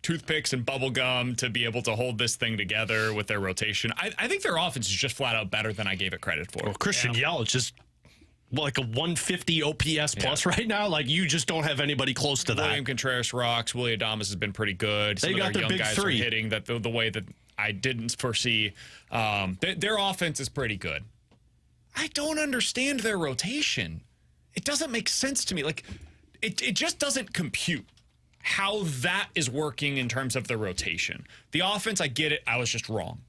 toothpicks and bubble gum to be able to hold this thing together with their rotation. I think their offense is just flat out better than I gave it credit for. Well, Christian Yelich just like a 150 OPS plus right now. Like, you just don't have anybody close to that. William Contreras rocks. Willie Adames has been pretty good. They got their big guys 3 are hitting that the way that I didn't foresee. Their offense is pretty good. I don't understand their rotation. It doesn't make sense to me. Like, it just doesn't compute how that is working in terms of the rotation. The offense, I get it. I was just wrong.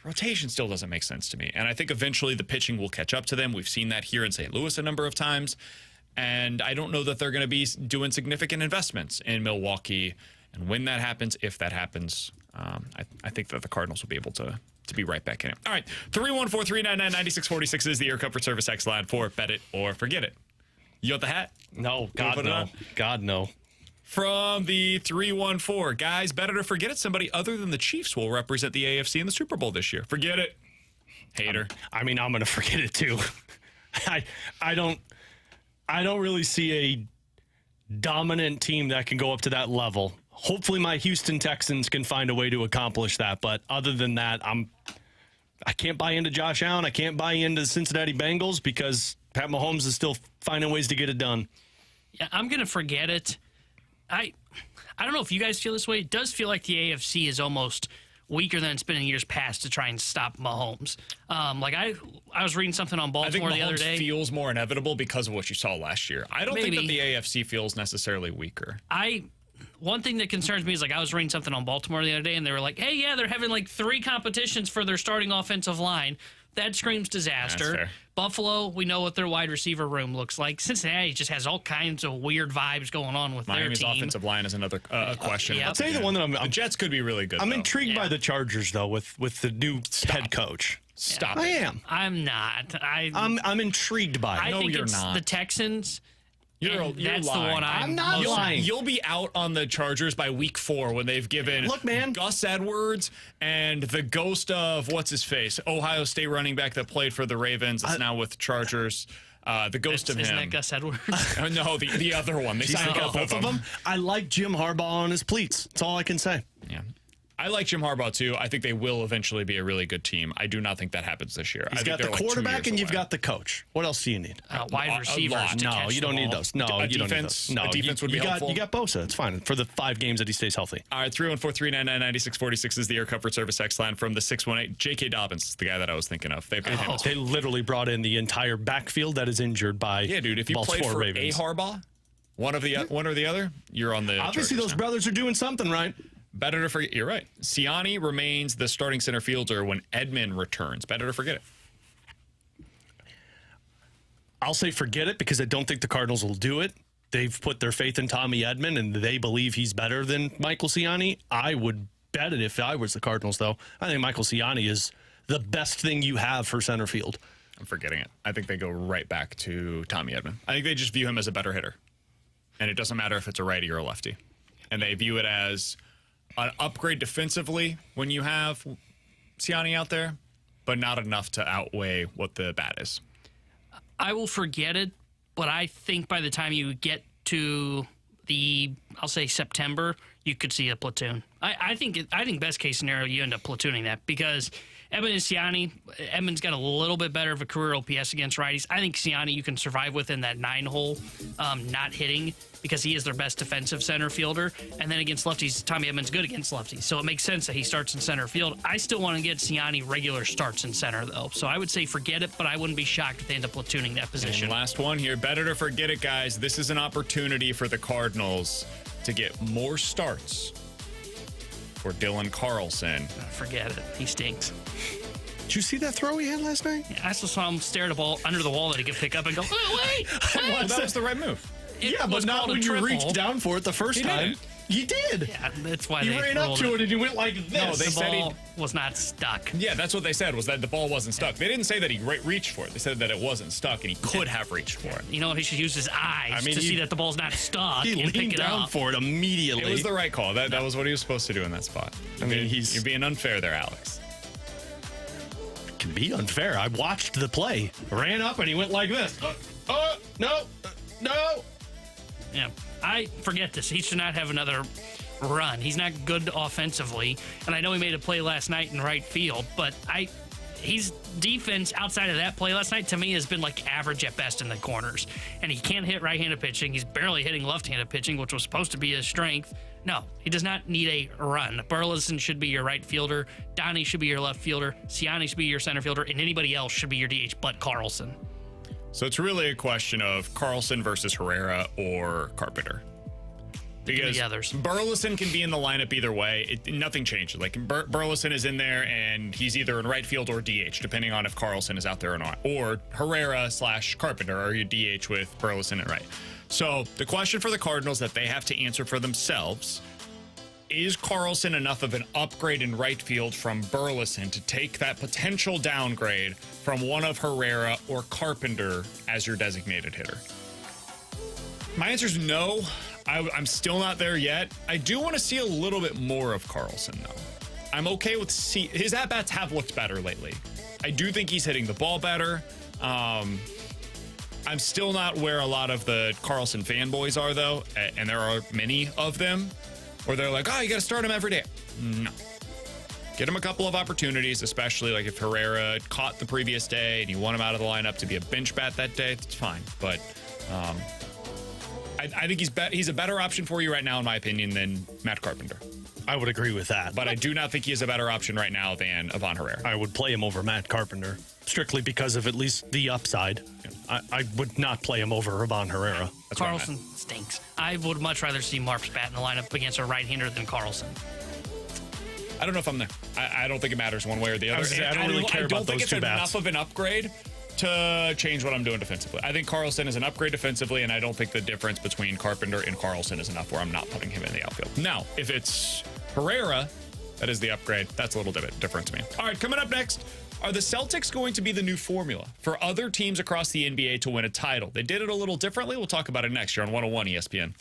The rotation still doesn't make sense to me. And I think eventually the pitching will catch up to them. We've seen that here in St. Louis a number of times. And I don't know that they're going to be doing significant investments in Milwaukee. And when that happens, if that happens, I think that the Cardinals will be able to be right back in it. All right, 314-399-9646 is the Air Comfort Service X line for Bet It or Forget It. You got the hat? No, God, no. God, no. From the 314, guys, better to forget it. Somebody other than the Chiefs will represent the AFC in the Super Bowl this year. Forget it. Hater. I'm going to forget it too. I don't really see a dominant team that can go up to that level. Hopefully my Houston Texans can find a way to accomplish that. But other than that, I can't buy into Josh Allen. I can't buy into the Cincinnati Bengals because Pat Mahomes is still finding ways to get it done. Yeah, I'm going to forget it. I don't know if you guys feel this way. It does feel like the AFC is almost weaker than it's been in years past to try and stop Mahomes. I was reading something on Baltimore the other day. I think Mahomes feels more inevitable because of what you saw last year. I don't think that the AFC feels necessarily weaker. One thing that concerns me is, I was reading something on Baltimore the other day, and they were like, hey, yeah, they're having 3 competitions for their starting offensive line. That screams disaster. That's fair. Buffalo, we know what their wide receiver room looks like. Cincinnati just has all kinds of weird vibes going on with Miami's their team. offensive line is another question. Yep. I'll tell you the one that the Jets could be really good. I'm intrigued by the Chargers, though, with the new head coach. Stop. I am. I'm not. I'm intrigued by it. I think you're it's not. the Texans. You're that's lying. the one I'm not lying. You'll be out on the Chargers by week 4 when they've given Gus Edwards and the ghost of what's his face, Ohio State running back that played for the Ravens. It's now with Chargers. The ghost of him. Isn't that Gus Edwards? No, the other one. They signed both of them. I like Jim Harbaugh on his cleats. That's all I can say. Yeah. I like Jim Harbaugh, too. I think they will eventually be a really good team. I do not think that happens this year. He's got the quarterback and you've got the coach. What else do you need? Wide receivers. No, you don't need those. No, you don't need those. No, defense would be helpful. You got Bosa. It's fine for the 5 games that he stays healthy. All right, 314-399-9646 is the Air Comfort Service X line from the 618. J.K. Dobbins is the guy that I was thinking of. They literally brought in the entire backfield that is injured by if you played for Ravens. A Harbaugh, one or the other, you're on the obviously those brothers are doing something right. Better to forget. You're right. Siani remains the starting center fielder when Edman returns. Better to forget it. I'll say forget it because I don't think the Cardinals will do it. They've put their faith in Tommy Edman, and they believe he's better than Michael Siani. I would bet it if I was the Cardinals, though. I think Michael Siani is the best thing you have for center field. I'm forgetting it. I think they go right back to Tommy Edman. I think they just view him as a better hitter. And it doesn't matter if it's a righty or a lefty. And they view it as an upgrade defensively when you have Siani out there, but not enough to outweigh what the bat is. I will forget it, but I think by the time you get to I'll say September, you could see a platoon. I think best case scenario, you end up platooning that because Edmund and Siani, Edmund's got a little bit better of a career OPS against righties. I think Siani you can survive within that 9-hole, not hitting because he is their best defensive center fielder. And then against lefties, Tommy Edman's good against lefties. So it makes sense that he starts in center field. I still want to get Siani regular starts in center, though. So I would say forget it, but I wouldn't be shocked if they end up platooning that position. And last one here. Better to forget it, guys. This is an opportunity for the Cardinals to get more starts for Dylan Carlson. Forget it. He stinks. Did you see that throw he had last night? Yeah, I still saw him stare at a ball under the wall that he could pick up and go, wait. Well, that was the right move. Yeah, but not when you reached down for it the first time. You did. Yeah, that's why you they ran up to it and you went like this. No, they the said ball was not stuck. Yeah, that's what they said, was that the ball wasn't stuck. They didn't say that he reached for it. They said that it wasn't stuck and he could have reached for it. You know what? He should use his eyes to see that the ball's not stuck he and pick leaned it down up. for it immediately. It was the right call. That was what he was supposed to do in that spot. I mean, you're being unfair there, Alex. Can be unfair. I watched the play. Ran up and he went like this. No. Yeah, I forget this. He should not have another run. He's not good offensively, and I know he made a play last night in right field, but his defense outside of that play last night to me has been like average at best in the corners, and he can't hit right-handed pitching. He's barely hitting left-handed pitching, which was supposed to be his strength. No, he does not need a run. Burleson should be your right fielder. Donnie should be your left fielder. Siani should be your center fielder, and anybody else should be your DH but Carlson. So it's really a question of Carlson versus Herrera or Carpenter. Because the others. Burleson can be in the lineup either way. Nothing changes. Like Burleson is in there and he's either in right field or DH, depending on if Carlson is out there or not. Or Herrera/Carpenter are you DH with Burleson at right. So the question for the Cardinals that they have to answer for themselves, is Carlson enough of an upgrade in right field from Burleson to take that potential downgrade from one of Herrera or Carpenter as your designated hitter? My answer is no. I'm still not there yet. I do want to see a little bit more of Carlson, though. I'm okay with his at-bats have looked better lately. I do think he's hitting the ball better. I'm still not where a lot of the Carlson fanboys are, though, and there are many of them, where they're like, oh, you got to start him every day. No. Get him a couple of opportunities, especially like if Herrera caught the previous day and you want him out of the lineup to be a bench bat that day, it's fine. But I think he's a better option for you right now, in my opinion, than Matt Carpenter. I would agree with that. But I do not think he is a better option right now than Ivan Herrera. I would play him over Matt Carpenter, strictly because of at least the upside. Yeah. I would not play him over Ivan Herrera. Carlson stinks. I would much rather see Marps bat in the lineup against a right-hander than Carlson. I don't know if I'm there. I don't think it matters one way or the other. I don't really care about those two bats. I don't think it's enough of an upgrade to change what I'm doing defensively. I think Carlson is an upgrade defensively, and I don't think the difference between Carpenter and Carlson is enough where I'm not putting him in the outfield. Now, if it's Herrera, that is the upgrade. That's a little different to me. All right, coming up next, are the Celtics going to be the new formula for other teams across the NBA to win a title? They did it a little differently. We'll talk about it next year on 101 ESPN.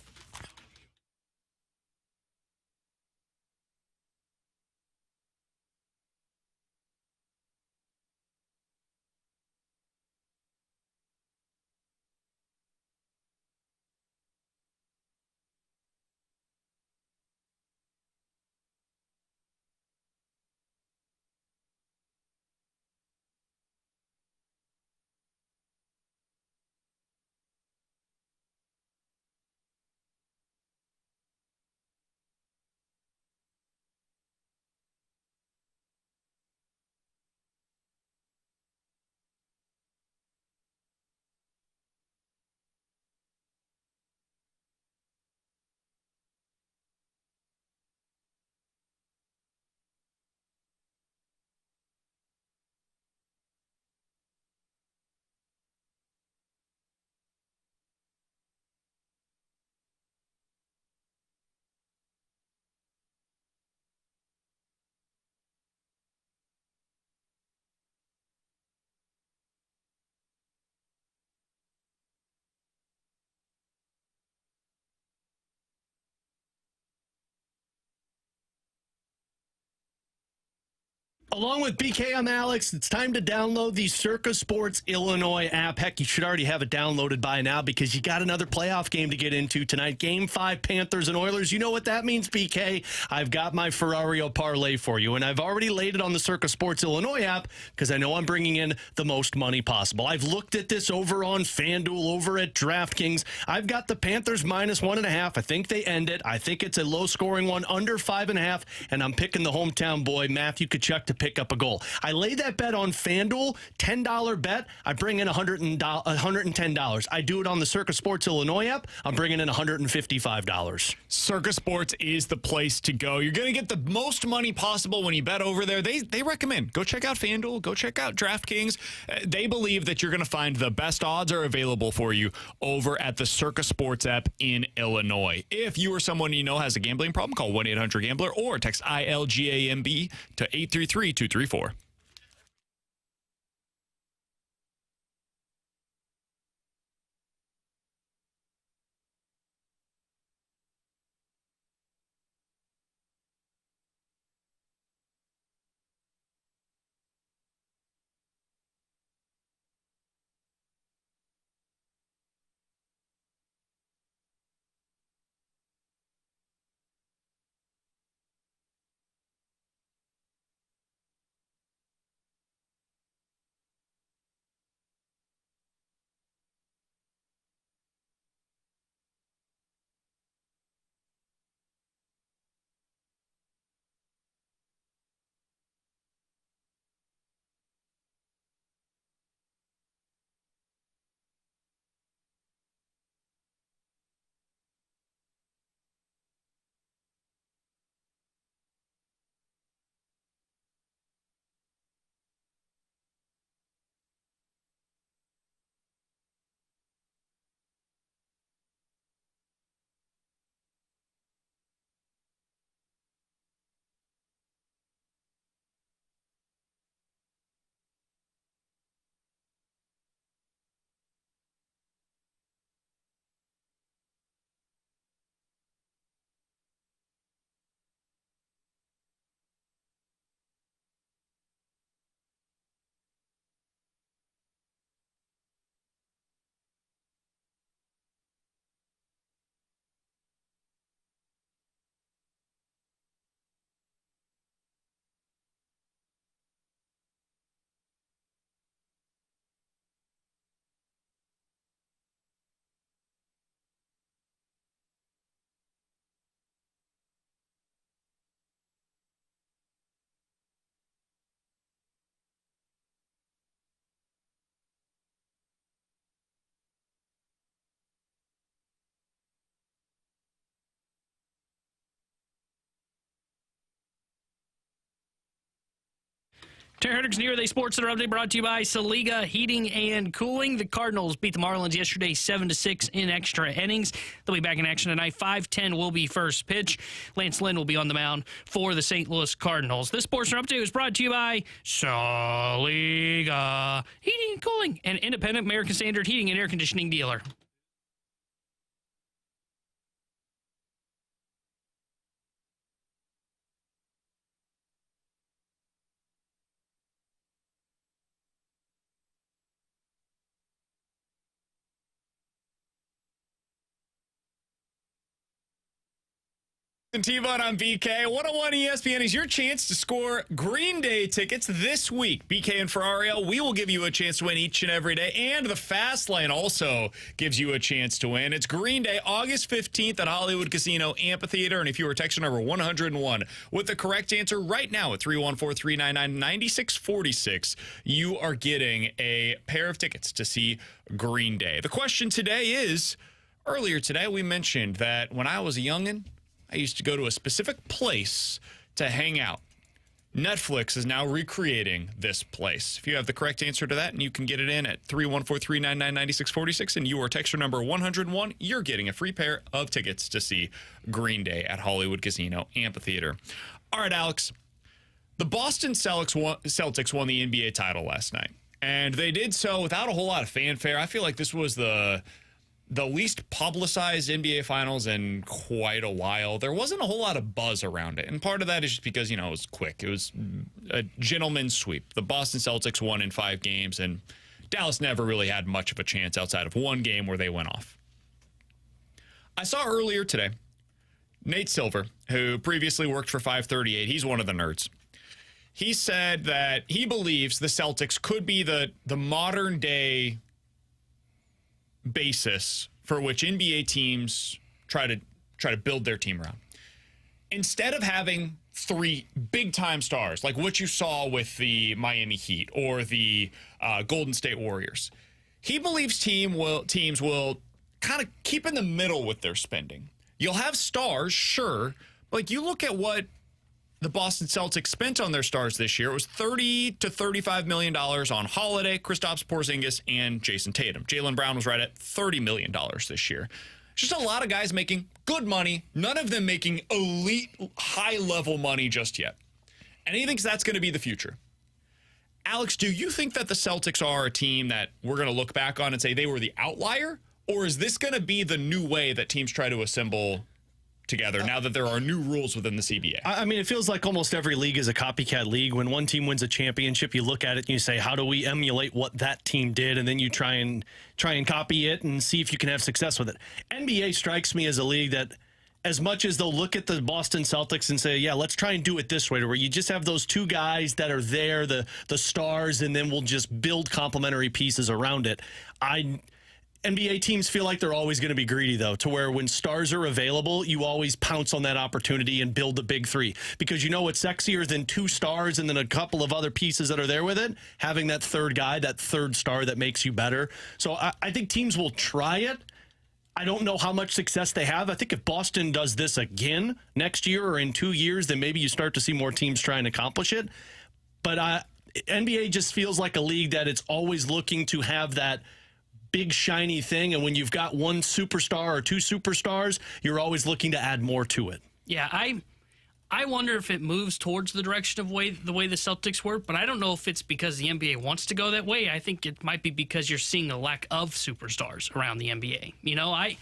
Along with BK, I'm Alex. It's time to download the Circa Sports Illinois app. Heck, you should already have it downloaded by now because you got another playoff game to get into tonight. Game 5, Panthers and Oilers. You know what that means, BK. I've got my Ferrario parlay for you, and I've already laid it on the Circa Sports Illinois app because I know I'm bringing in the most money possible. I've looked at this over on FanDuel, over at DraftKings. I've got the Panthers minus 1.5. I think they end it. I think it's a low-scoring one, under 5.5, and I'm picking the hometown boy, Matthew Tkachuk, to pick up a goal. I lay that bet on FanDuel, $10 bet. I bring in $110. I do it on the Circa Sports Illinois app. I'm bringing in $155. Circa Sports is the place to go. You're going to get the most money possible when you bet over there. They recommend go check out FanDuel, go check out DraftKings. They believe that you're going to find the best odds are available for you over at the Circa Sports app in Illinois. If you or someone you know has a gambling problem, call 1-800-GAMBLER or text ILGAMB to 833-234. Terry Hendricks Near They Sports Center update brought to you by Saliga Heating and Cooling. The Cardinals beat the Marlins yesterday 7-6 in extra innings. They'll be back in action tonight. 5:10 will be first pitch. Lance Lynn will be on the mound for the St. Louis Cardinals. This Sports Center update was brought to you by Saliga Heating and Cooling, an independent American Standard heating and air conditioning dealer. And T-Bone on BK. 101 ESPN is your chance to score Green Day tickets this week. BK and Ferrario, we will give you a chance to win each and every day. And the Fast Lane also gives you a chance to win. It's Green Day, August 15th at Hollywood Casino Amphitheater. And if you were texting number 101 with the correct answer right now at 314-399-9646, you are getting a pair of tickets to see Green Day. The question today is, earlier today we mentioned that when I was a youngin', I used to go to a specific place to hang out. Netflix is now recreating this place. If you have the correct answer to that, and you can get it in at 314-399-9646, and you are texter number 101, you're getting a free pair of tickets to see Green Day at Hollywood Casino Amphitheater. All right, Alex. The Boston Celtics won the NBA title last night, and they did so without a whole lot of fanfare. I feel like this was the the least publicized NBA Finals in quite a while. There wasn't a whole lot of buzz around it. And part of that is just because, it was quick. It was a gentleman's sweep. The Boston Celtics won in 5 games, and Dallas never really had much of a chance outside of one game where they went off. I saw earlier today Nate Silver, who previously worked for 538. He's one of the nerds. He said that he believes the Celtics could be the modern day basis for which NBA teams try to build their team around. Instead of having 3 big-time stars, like what you saw with the Miami Heat or the Golden State Warriors, he believes teams will kind of keep in the middle with their spending. You'll have stars, sure, but like you look at what the Boston Celtics spent on their stars this year. It was $30 to $35 million on Holiday, Kristaps Porzingis, and Jason Tatum. Jaylen Brown was right at $30 million this year. Just a lot of guys making good money, none of them making elite, high-level money just yet. And he thinks that's going to be the future. Alex, do you think that the Celtics are a team that we're going to look back on and say they were the outlier? Or is this going to be the new way that teams try to assemble together now that there are new rules within the CBA? I mean, it feels like almost every league is a copycat league. When one team wins a championship, you look at it and you say, how do we emulate what that team did? And then you try and copy it and see if you can have success with it. NBA strikes me as a league that, as much as they'll look at the Boston Celtics and say, yeah, let's try and do it this way, to where you just have those 2 guys that are there, the stars, and then we'll just build complementary pieces around it. NBA teams feel like they're always going to be greedy, though, to where when stars are available, you always pounce on that opportunity and build the big 3. Because you know what's sexier than 2 stars and then a couple of other pieces that are there with it? Having that 3rd guy, that 3rd star that makes you better. So I think teams will try it. I don't know how much success they have. I think if Boston does this again next year or in 2 years, then maybe you start to see more teams try and accomplish it. But NBA just feels like a league that it's always looking to have that big shiny thing, and when you've got 1 superstar or 2 superstars, you're always looking to add more to it. Yeah, I wonder if it moves towards the direction of the way the Celtics work, but I don't know if it's because the NBA wants to go that way. I think it might be because you're seeing a lack of superstars around the NBA.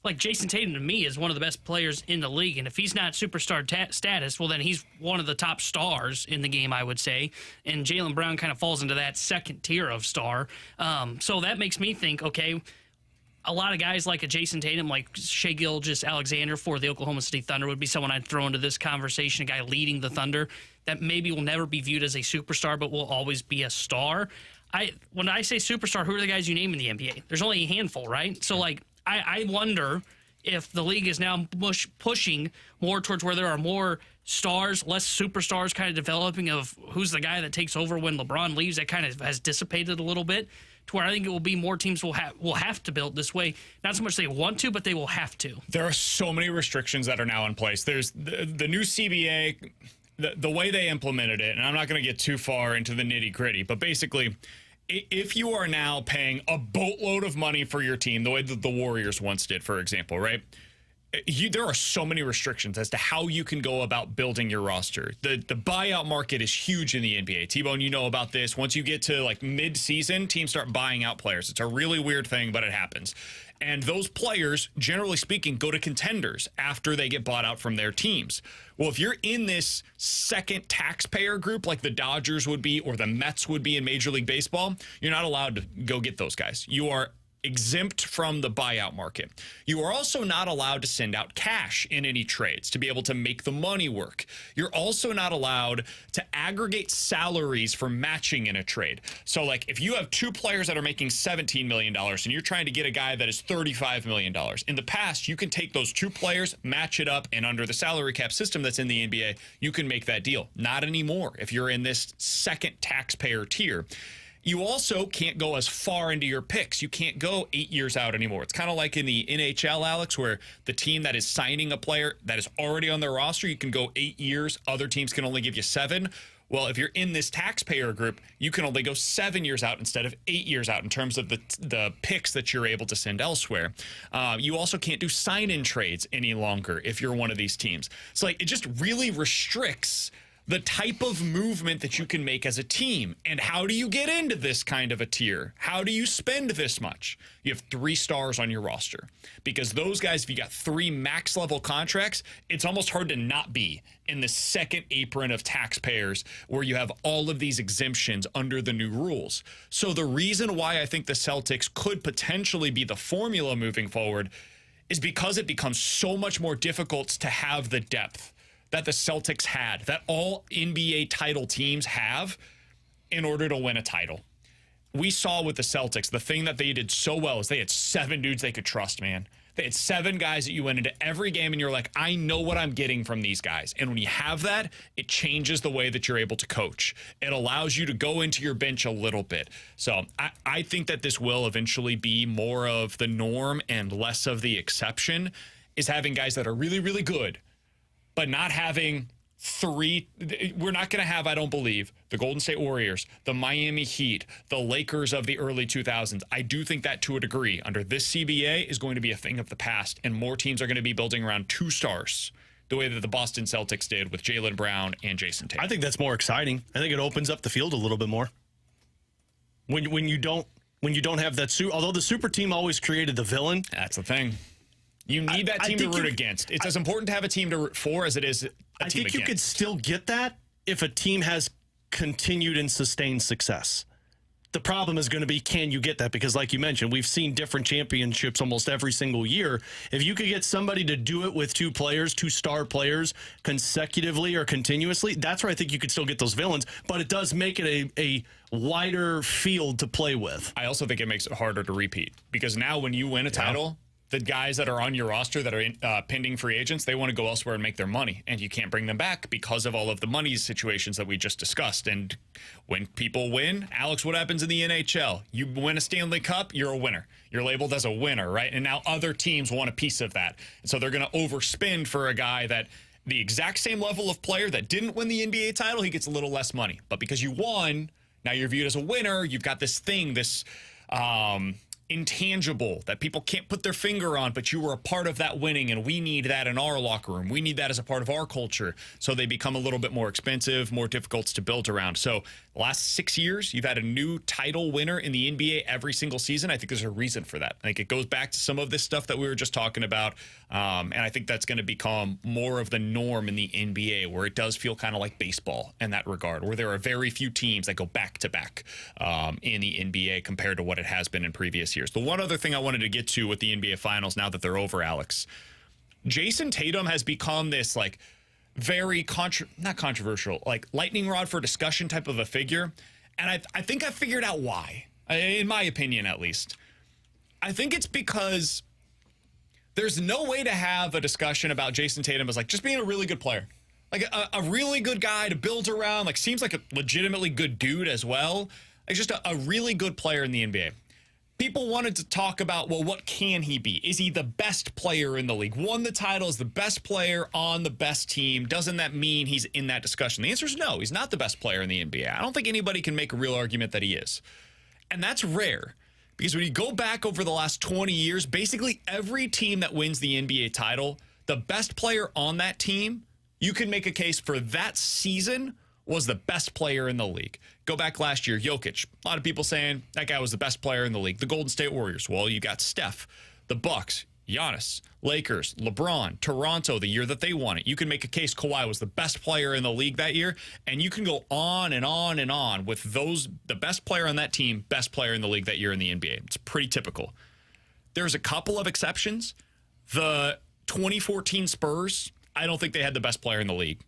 Like Jason Tatum, to me, is one of the best players in the league. And if he's not superstar status, well, then he's one of the top stars in the game, I would say. And Jaylen Brown kind of falls into that second tier of star. So that makes me think, okay, a lot of guys like a Jason Tatum, like Shai Gilgeous-Alexander for the Oklahoma City Thunder would be someone I'd throw into this conversation, a guy leading the Thunder that maybe will never be viewed as a superstar but will always be a star. When I say superstar, who are the guys you name in the NBA? There's only a handful, right? So, I wonder if the league is now pushing more towards where there are more stars, less superstars, kind of developing of who's the guy that takes over when LeBron leaves. That kind of has dissipated a little bit to where I think it will be more teams will have to build this way. Not so much they want to, but they will have to. There are so many restrictions that are now in place. There's the new CBA, the way they implemented it, and I'm not going to get too far into the nitty-gritty, but basically, if you are now paying a boatload of money for your team, the way that the Warriors once did, for example, right? There are so many restrictions as to how you can go about building your roster. The buyout market is huge in the NBA. T-Bone, you know about this. Once you get to mid-season, teams start buying out players. It's a really weird thing, but it happens. And those players, generally speaking, go to contenders after they get bought out from their teams. Well, if you're in this second taxpayer group like the Dodgers would be or the Mets would be in Major League Baseball, you're not allowed to go get those guys. You are exempt from the buyout market. You are also not allowed to send out cash in any trades to be able to make the money work. You're also not allowed to aggregate salaries for matching in a trade. So if you have 2 players that are making $17 million and you're trying to get a guy that is $35 million, in the past, you can take those 2 players, match it up, and under the salary cap system that's in the NBA, you can make that deal. Not anymore if you're in this second taxpayer tier. You also can't go as far into your picks. You can't go 8 years out anymore. It's kind of like in the NHL, Alex, where the team that is signing a player that is already on their roster, you can go 8 years. Other teams can only give you 7. Well, if you're in this taxpayer group, you can only go 7 years out instead of 8 years out in terms of the picks that you're able to send elsewhere. You also can't do sign-in trades any longer if you're one of these teams. So it just really restricts the type of movement that you can make as a team. And how do you get into this kind of a tier? How do you spend this much? You have 3 stars on your roster, because those guys, if you got 3 max level contracts, it's almost hard to not be in the second apron of taxpayers where you have all of these exemptions under the new rules. So the reason why I think the Celtics could potentially be the formula moving forward is because it becomes so much more difficult to have the depth that the Celtics had, that all NBA title teams have in order to win a title. We saw with the Celtics, the thing that they did so well is they had 7 dudes they could trust, man. They had 7 guys that you went into every game and you're like, I know what I'm getting from these guys. And when you have that, it changes the way that you're able to coach. It allows you to go into your bench a little bit. So I think that this will eventually be more of the norm and less of the exception, is having guys that are really, really good, but not having 3. We're not going to have, I don't believe, the Golden State Warriors, the Miami Heat, the Lakers of the early 2000s. I do think that to a degree under this CBA is going to be a thing of the past, and more teams are going to be building around 2 stars the way that the Boston Celtics did with Jaylen Brown and Jason Tatum. I think that's more exciting. I think it opens up the field a little bit more. When you don't have that although the super team always created the villain. That's the thing. You need that team to root against. It's as important to have a team to root for as it is a team against. I think you could still get that if a team has continued and sustained success. The problem is going to be, can you get that? Because like you mentioned, we've seen different championships almost every single year. If you could get somebody to do it with 2 star players consecutively or continuously, that's where I think you could still get those villains. But it does make it a wider field to play with. I also think it makes it harder to repeat, because now when you win a title, the guys that are on your roster that are pending free agents, they want to go elsewhere and make their money, and you can't bring them back because of all of the money situations that we just discussed. And when people win, Alex, what happens in the NHL? You win a Stanley Cup, you're a winner. You're labeled as a winner, right? And now other teams want a piece of that. And so they're going to overspend for a guy that the exact same level of player that didn't win the NBA title, he gets a little less money. But because you won, now you're viewed as a winner. You've got this thing, this intangible that people can't put their finger on, but you were a part of that winning, and we need that in our locker room. We need that as a part of our culture. So they become a little bit more expensive, more difficult to build around. So the last 6 years, you've had a new title winner in the NBA every single season. I think there's a reason for that. I think it goes back to some of this stuff that we were just talking about. And I think that's going to become more of the norm in the NBA, where it does feel kind of like baseball in that regard, where there are very few teams that go back to back in the NBA compared to what it has been in previous years. The one other thing I wanted to get to with the NBA Finals, now that they're over, Alex, Jason Tatum has become this like very not controversial, like lightning rod for discussion type of a figure. And I think I figured out why, in my opinion at least. I think it's because there's no way to have a discussion about Jason Tatum as like just being a really good player. Like a really good guy to build around, like seems like a legitimately good dude as well. Like just a really good player in the NBA. People wanted to talk about, well, what can he be? Is he the best player in the league? Won the title, is the best player on the best team. Doesn't that mean he's in that discussion? The answer is no. He's not the best player in the NBA. I don't think anybody can make a real argument that he is. And that's rare, because when you go back over the last 20 years, basically every team that wins the NBA title, the best player on that team, you can make a case for that season was the best player in the league. Go back last year, Jokic. A lot of people saying that guy was the best player in the league. The Golden State Warriors. Well, you got Steph. The Bucks, Giannis, Lakers, LeBron, Toronto, the year that they won it. You can make a case Kawhi was the best player in the league that year, and you can go on and on and on with those, the best player on that team, best player in the league that year in the NBA. It's pretty typical. There's a couple of exceptions. The 2014 Spurs, I don't think they had the best player in the league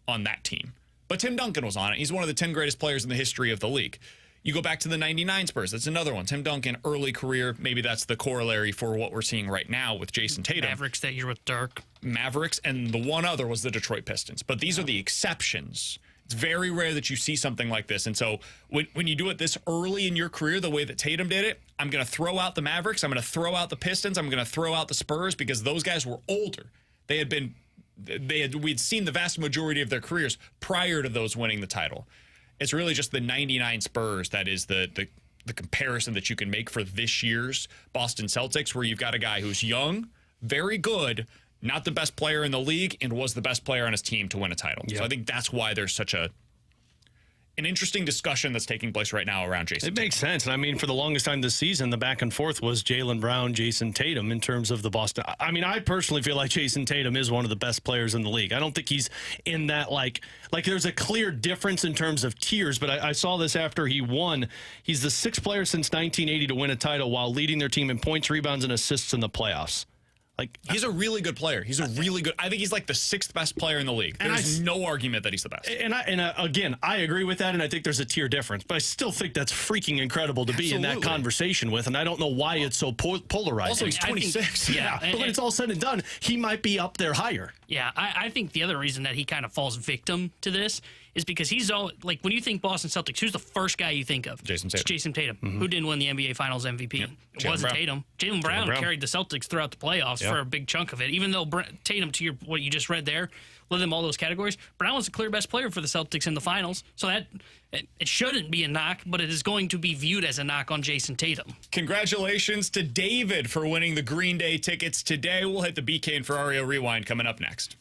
on that team. But Tim Duncan was on it. He's one of the 10 greatest players in the history of the league. You go back to the 99 Spurs. That's another one. Tim Duncan, early career. Maybe that's the corollary for what we're seeing right now with Jason Tatum. Mavericks that year with Dirk. Mavericks, and the one other was the Detroit Pistons. But these are the exceptions. It's very rare that you see something like this. And so when you do it this early in your career, the way that Tatum did it, I'm going to throw out the Mavericks. I'm going to throw out the Pistons. I'm going to throw out the Spurs, because those guys were older. We'd seen the vast majority of their careers prior to those winning the title. It's really just the 99 Spurs that is the comparison that you can make for this year's Boston Celtics, where you've got a guy who's young, very good, not the best player in the league and was the best player on his team to win a title. Yep. So I think that's why there's such an interesting discussion that's taking place right now around Jason Tatum. Makes sense. And I mean, for the longest time this season, the back and forth was Jaylen Brown, Jason Tatum in terms of the Boston. I mean, I personally feel like Jason Tatum is one of the best players in the league. I don't think he's in that, like there's a clear difference in terms of tiers, but I saw this after he won. He's the 6th player since 1980 to win a title while leading their team in points, rebounds, and assists in the playoffs. Like, he's a really good player. He's a really good. I think he's like the 6th best player in the league. There's no argument that he's the best. And again, I agree with that, and I think there's a tier difference. But I still think that's freaking incredible to be in that conversation with, and I don't know why it's so polarizing. Also, he's 26. But when it's all said and done, he might be up there higher. Yeah, I think the other reason that he kind of falls victim to this is because he's all like, when you think Boston Celtics, who's the first guy you think of? Jason Tatum. It's Jason Tatum, who didn't win the NBA Finals MVP. Yep. It wasn't Tatum. Jaylen Brown carried the Celtics throughout the playoffs for a big chunk of it. Even though Tatum, to what you just read there, led them all those categories, Brown was the clear best player for the Celtics in the finals. So that it shouldn't be a knock, but it is going to be viewed as a knock on Jason Tatum. Congratulations to David for winning the Green Day tickets today. We'll hit the BK and Ferrario Rewind coming up next.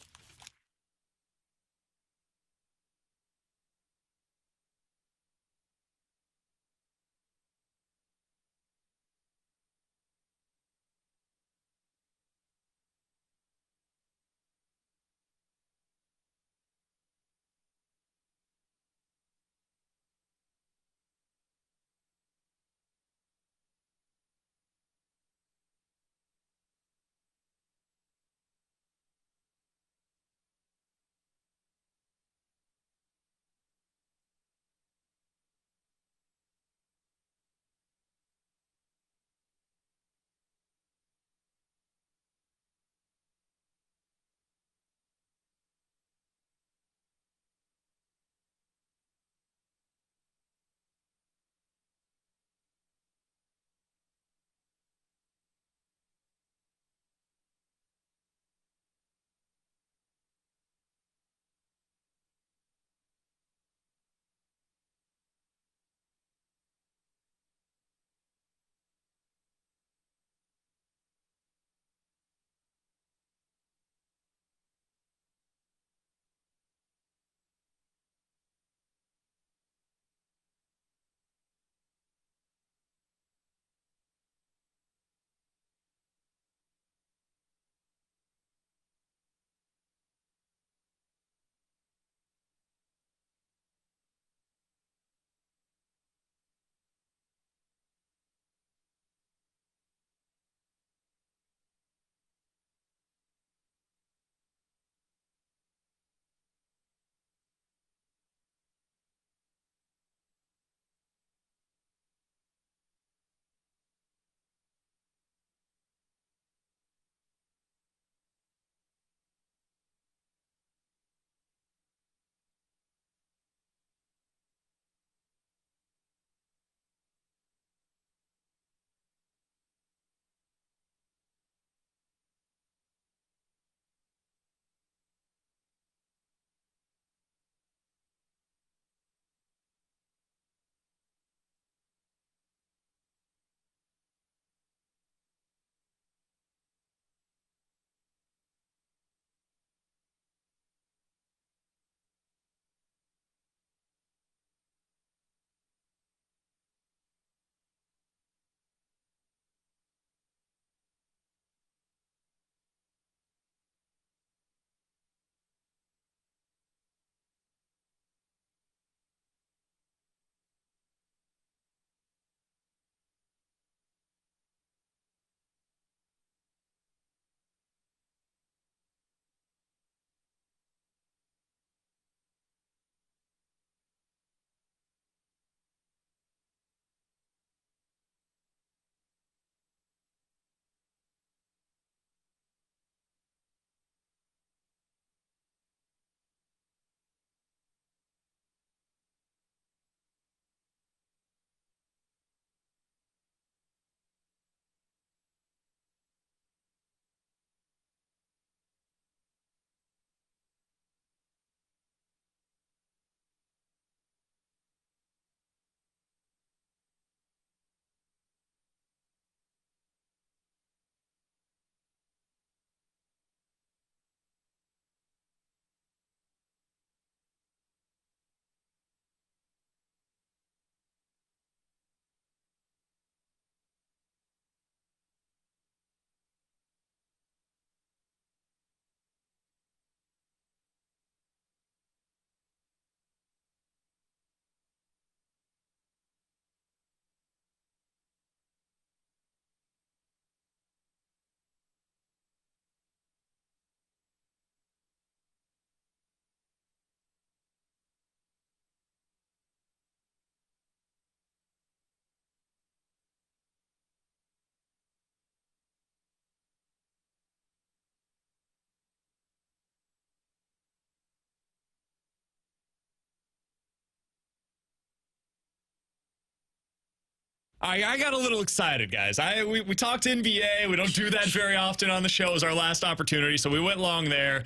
I got a little excited, guys. We talked NBA. We don't do that very often on the show. It was our last opportunity, so we went long there.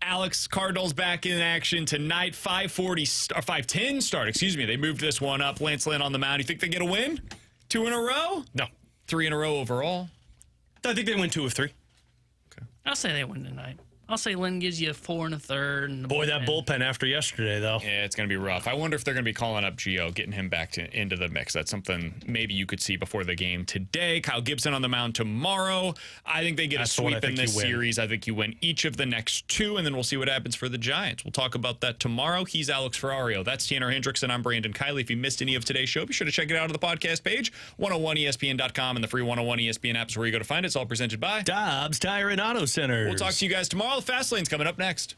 Alex, Cardinals back in action tonight, 5:10 start. Excuse me. They moved this one up. Lance Lynn on the mound. You think they get a win? 2 in a row? No. 3 in a row overall? I think they win 2 of 3. Okay. I'll say they win tonight. I'll say Lynn gives you 4 1/3. And boy, that bullpen after yesterday, though. Yeah, it's going to be rough. I wonder if they're going to be calling up Gio, getting him back into the mix. That's something maybe you could see before the game today. Kyle Gibson on the mound tomorrow. I think they get a sweep in this series. I think you win each of the next 2, and then we'll see what happens for the Giants. We'll talk about that tomorrow. He's Alex Ferrario. That's Tanner Hendrickson. I'm Brandon Kiley. If you missed any of today's show, be sure to check it out on the podcast page, 101ESPN.com, and the free 101 ESPN apps where you go to find it. It's all presented by Dobbs Tire and Auto Centers. We'll talk to you guys tomorrow. The Fast Lane's coming up next.